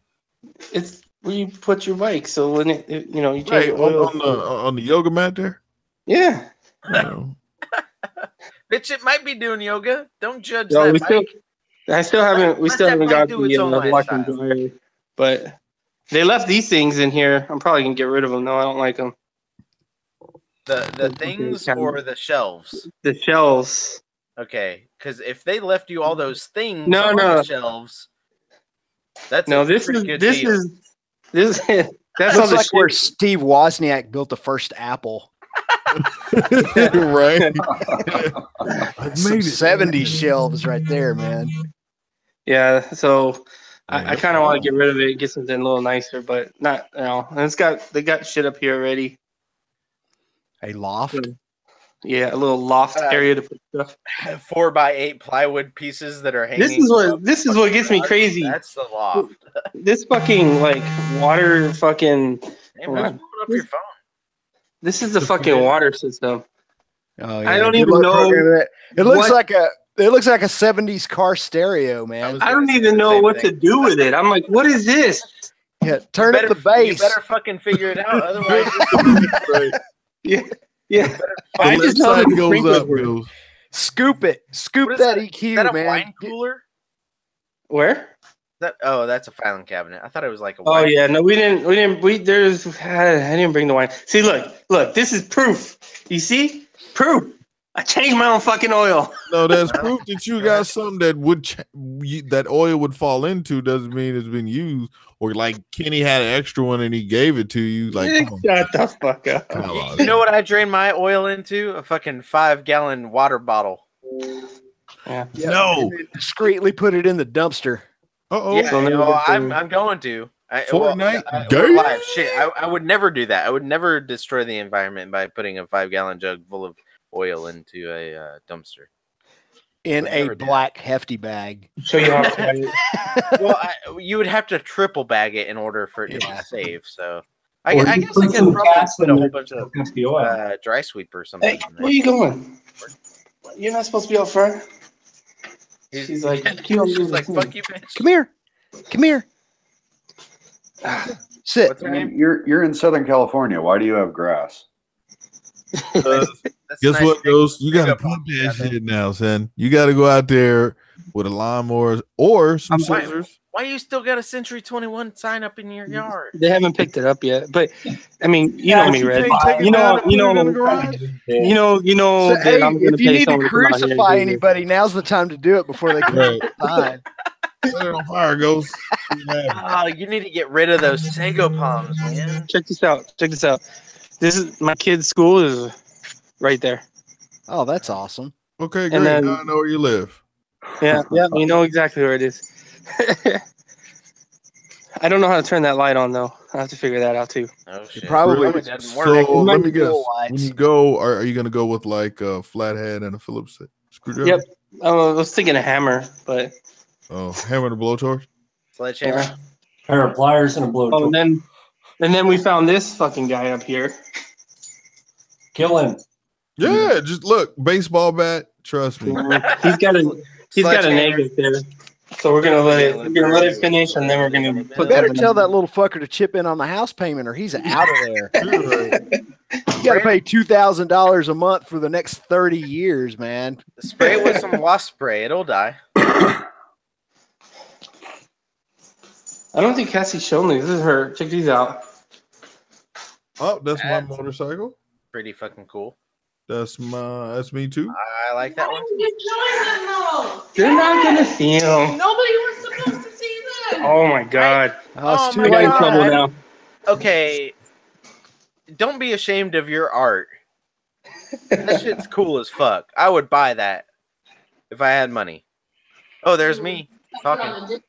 It's where you put your bike. So when you change Right, your oil. on the yoga mat there. Yeah. Oh. Bitch, it might be doing yoga. Don't judge No, that we bike. still haven't. We Let still that haven't bike got do its own the washer and lifestyle. dryer. But they left these things in here. I'm probably gonna get rid of them. No, I don't like them. The things or the shelves? The shelves. Okay, because if they left you all those things No, on no. the shelves, that's No, a this pretty is good this deal. is this. That's Looks all the like where shit. Steve Wozniak built the first Apple. Right. Some 70 shelves right there, man. Yeah, so I kind of want to get rid of it, get something a little nicer, but not. And they got shit up here already. A loft. Yeah, a little loft area to put stuff. 4x8 plywood pieces that are hanging. This is what gets me crazy. That's the loft. This fucking water fucking. Hey, man, just pull up your phone. This is the fucking water system. Oh yeah. I don't Good even luck know. programming it. It looks what- like a 70s car stereo, man. I don't even know what to do with it. I'm like, what is this? Yeah, turn up the You bass. better fucking figure it out. Otherwise, Yeah. I The just left know side the goes sprinklers up, work. goes. Scoop it. Scoop What is that that? EQ, Is that a man. wine cooler? Where? That's a filing cabinet. I thought it was like a Oh wine. yeah, no, we didn't. I didn't bring the wine. See, look, this is proof. You see, proof. I changed my own fucking oil. No, that's proof that you got something that that oil would fall into. Doesn't mean it's been used. Or like Kenny had an extra one and he gave it to you. Like, come on. Shut the fuck up. Come on. You know what I drain my oil into? A fucking 5-gallon water bottle. Yeah. No. Discreetly put it in the dumpster. Uh-oh. Yeah, I'm going to. Fortnite? We're live. Shit, I would never do that. I would never destroy the environment by putting a 5-gallon jug full of oil into a dumpster. In a black hefty bag. Show you how to Well, you would have to triple bag it in order for it to be safe. So I Or guess you I put could some probably cats put in a there whole bunch to of soak up the oil. dry sweep or something. Hey, in there. where you going? You're not supposed to be out front. She's like, she's like, fuck you, bitch. Come here. Come here. Sit. What's her Man, name? you're in Southern California. Why do you have grass? That's Guess nice what, big- Ghost? You big got to up pump on that that thing. shit now, son. You got to go out there with a lawnmower or some Why, scissors. why you still got a Century 21 sign up in your yard? They haven't picked it up yet, but I mean, you know me, Red. Take it You down know, and you put it in the know, garage. you know So, that hey, I'm gonna if you pay need to someone to come out here and crucify do this. anybody, now's the time to do it before they come Right. inside. Set it on fire, Ghost. Oh, you need to get rid of those sago palms, man. Check this out. This is my kid's school is right there. Oh, that's awesome. Okay, great. And then- Now I know where you live. Yeah, you know exactly where it is. I don't know how to turn that light on though. I have to figure that out too. Oh shit! probably- It doesn't work. So let me Might be guess. dual When lights. you go, are you going to go with like a flathead and a Phillips screwdriver? Yep. I was thinking a hammer, but Oh, hammer and a blowtorch? Sledgehammer. yeah. Pair of pliers and a blowtorch. Oh, and then we found this fucking guy up here. Kill him. Yeah, just look, baseball bat. Trust me. He's got an egg up there. So we're gonna let it finish, and then we're gonna You put better something tell in. that little fucker to chip in on the house payment, or he's out of there. You got to pay $2,000 a month for the next 30 years, man. Spray it with some wasp spray. It'll die. I don't think Cassie showed me. This is her. Check these out. Oh, that's my That's- motorcycle. Pretty fucking cool. That's me too. I like that one. They're not gonna see them. Nobody was supposed to see them. Oh my god. Oh, it's Oh too my I got in late. trouble now. Okay. Don't be ashamed of your art. That shit's cool as fuck. I would buy that if I had money. Oh, there's me talking.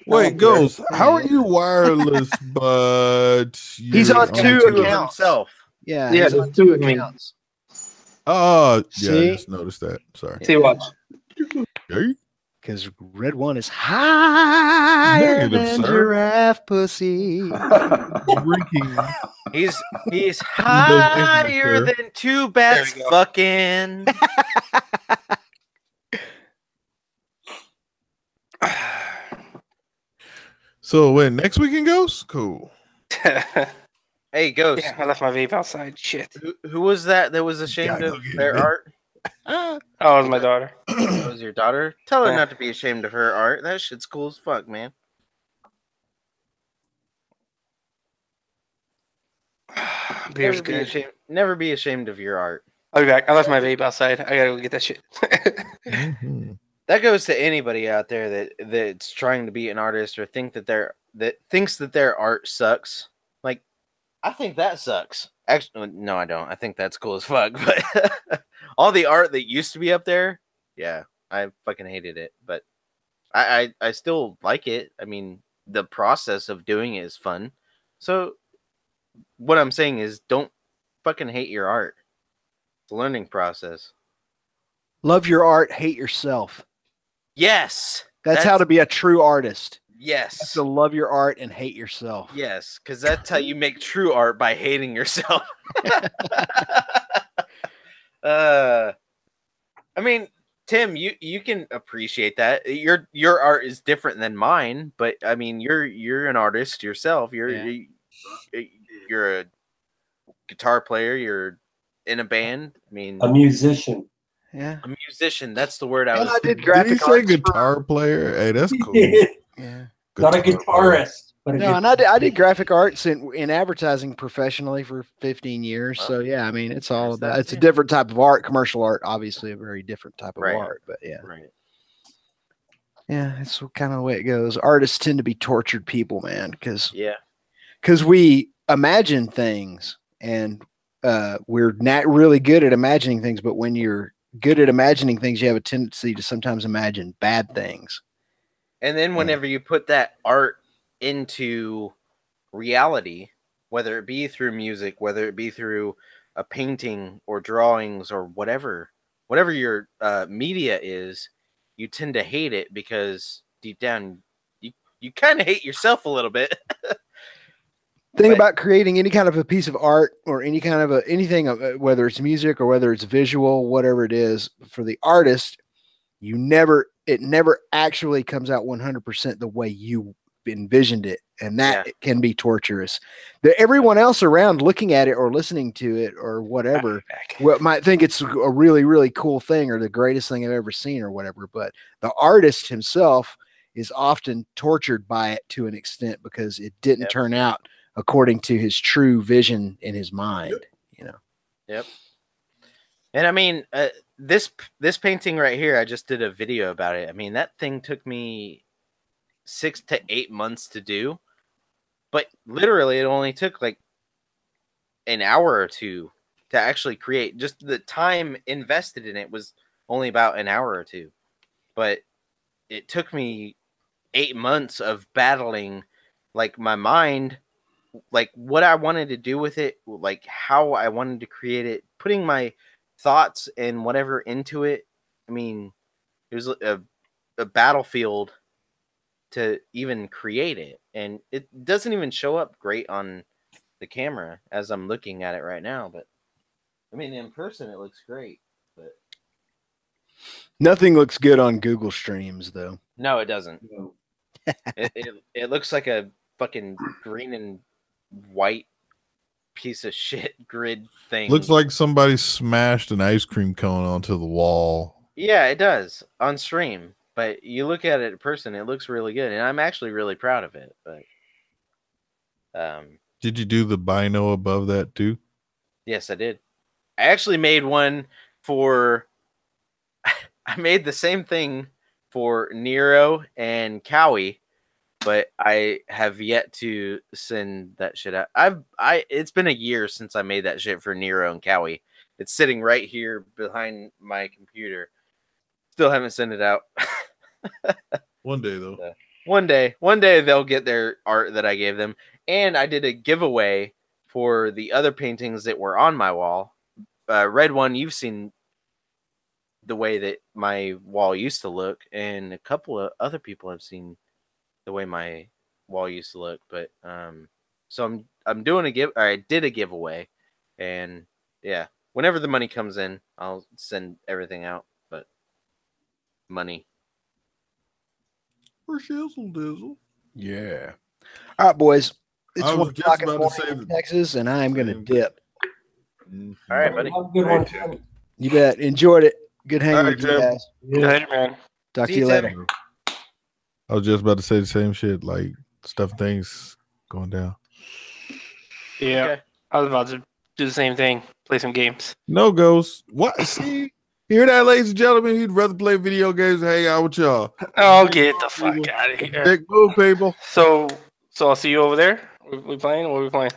Wait, Ghost, how are you wireless, but He's you're on two Two of accounts. himself. Yeah, Yeah, he's there's on two two of me. accounts. oh yeah, See? I just noticed that. Sorry. See, watch. Okay. Because red one is higher Negative, than sir. giraffe pussy. Drinking. He's does higher infinite, than two bats There we go. fucking. So when next weekend goes? Cool. Hey, Ghost. Yeah, I left my vape outside. Shit. Who was that was ashamed Gotta of go get their it, man. art? Oh, it was my daughter. That was your daughter? Tell her Yeah. not to be ashamed of her art. That shit's cool as fuck, man. Beer's good. Never be ashamed of your art. I'll be back. I left my vape outside. I gotta go get that shit. Mhm. That goes to anybody out there that's trying to be an artist or thinks that their art sucks. Like, I think that sucks. Actually, no, I don't. I think that's cool as fuck. But all the art that used to be up there, yeah, I fucking hated it. But I still like it. I mean, the process of doing it is fun. So what I'm saying is, don't fucking hate your art. It's a learning process. Love your art, hate yourself. Yes, That's how to be a true artist. You have Yes. to love your art and hate yourself. Yes, because that's how you make true art, by hating yourself. I mean, Tim, you can appreciate that. Your art is different than mine, but I mean, you're an artist yourself. You're a guitar player. You're in a band. I mean, A musician. Yeah. a musician. That's the word I And was. I did Did he graphic say arts. guitar player? Hey, that's cool. Yeah. Not a Guitar player. guitarist, but a No, and I did graphic arts in advertising professionally for 15 years. So yeah, I mean, it's all There's that about. It's a too. different type of art. Commercial art, obviously, a very different type of Right. art. But yeah, Right. yeah, it's kind of the way it goes. Artists tend to be tortured people, man, because Yeah. we imagine things and we're not really good at imagining things. But when you're good at imagining things, you have a tendency to sometimes imagine bad things. And then whenever you put that art into reality, whether it be through music, whether it be through a painting or drawings or whatever your media is, you tend to hate it because deep down you kind of hate yourself a little bit. Thing But- about creating any kind of a piece of art or any kind of anything, whether it's music or whether it's visual, whatever it is, for the artist, it never actually comes out 100% the way you envisioned it, and that it can be torturous. Everyone else around looking at it or listening to it or whatever might think it's a really, really cool thing or the greatest thing I've ever seen or whatever, but the artist himself is often tortured by it to an extent because it didn't turn out according to his true vision in his mind. You know. Yep. And I mean, this painting right here, I just did a video about it. I mean, that thing took me 6 to 8 months to do, but literally it only took like an hour or two to actually create. Just the time invested in it was only about an hour or two, but it took me 8 months of battling like my mind, like what I wanted to do with it, like how I wanted to create it, putting my thoughts and whatever into it. I mean, it was a battlefield to even create it, and it doesn't even show up great on the camera as I'm looking at it right now, but I mean, in person it looks great, but Nothing looks good on Google Streams, though. no, it doesn't. It looks like a fucking green and white piece of shit grid thing. Looks like somebody smashed an ice cream cone onto the wall. Yeah, it does on stream, but you look at it in person, it looks really good, and I'm actually really proud of it. But Did you do the bino above that too? yes, I did. I actually made one for. I made the same thing for Nero and Cowie, but I have yet to send that shit out. It's been a year since I made that shit for Nero and Cowie, It's sitting right here behind my computer. Still haven't sent it out. One day though. One day they'll get their art that I gave them. And I did a giveaway for the other paintings that were on my wall. Red One, you've seen the way that my wall used to look, and a couple of other people have seen the way my wall used to look. But so I'm doing I did a giveaway, and yeah, whenever the money comes in, I'll send everything out. But money. For shizzle dizzle. Yeah. All right, boys. It's I was 1 just o'clock in the about to morning say in Texas, and I am going to dip. All right, buddy. Have a good one. You bet. Enjoyed it. Good hanging All right, with you Tim. guys. Later, man. Talk See to you you, Tim. later. I was just about to say the same shit, like stuff things going down. Yeah. Okay. I was about to do the same thing. Play some games. No ghosts. What? See, hear that, ladies and gentlemen? He'd rather play video games than hang out with y'all. Oh, get the fuck out of here. Big move, people. So I'll see you over there. We playing? What are we playing?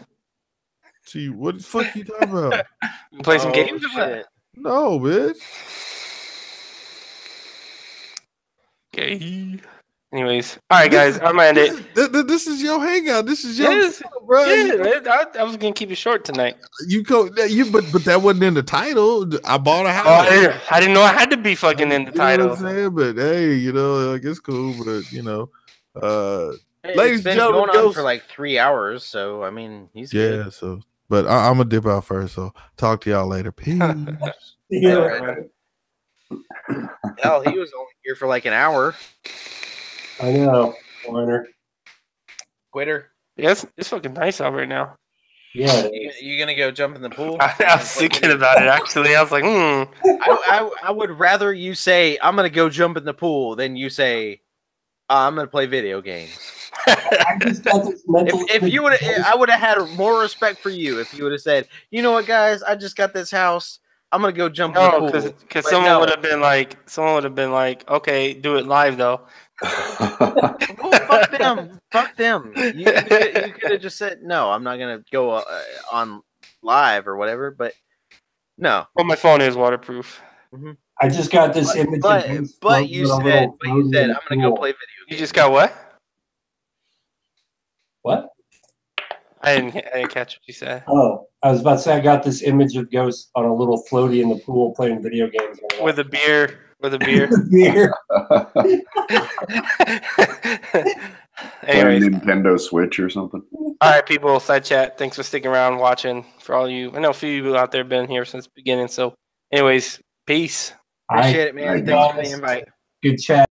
See, what the fuck you talking about? We play some games? Or what? Shit. No, bitch. Okay. Anyways, all right, guys. I'm gonna end it. This is your hangout. This is your Yes, bro. yeah, I was gonna keep it short tonight. But that wasn't in the title. I bought a Oh, house. I didn't know I had to be fucking in the You know title. what I'm saying? But hey, like it's cool. But Hey, ladies it's been and gentlemen, going on Ghost- for like 3 hours, so I mean, he's yeah. good. So, but I'm gonna dip out first. So talk to y'all later. Peace. Yeah. All right. Hell, he was only here for like an hour. I know. Winner. Quitter. Yes, it's fucking nice out right now. Yeah. You gonna go jump in the pool? I was thinking about it actually. I was like, I would rather you say I'm gonna go jump in the pool than you say I'm gonna play video games. I just got this mental. If you would, I would have had more respect for you if you would have said, you know what, guys, I just got this house. I'm gonna go jump in the no, pool. because But someone no. would have been like, okay, do it live though. Well, fuck them. Fuck them. You could have just said, no, I'm not going to go on live or whatever, but no. Well, my phone is waterproof. I just got this image. But you said, I'm going to go play video games. You just got what? What? I didn't catch what you said. Oh, I was about to say I got this image of Ghost on a little floaty in the pool playing video games. With a beer. Beer. Playing Anyways, Nintendo Switch or something. all right, people. Side chat. Thanks for sticking around, watching. For all you, I know a few people out there been here since the beginning. So, anyways, peace. Appreciate it, man. Thanks for the invite. Good chat.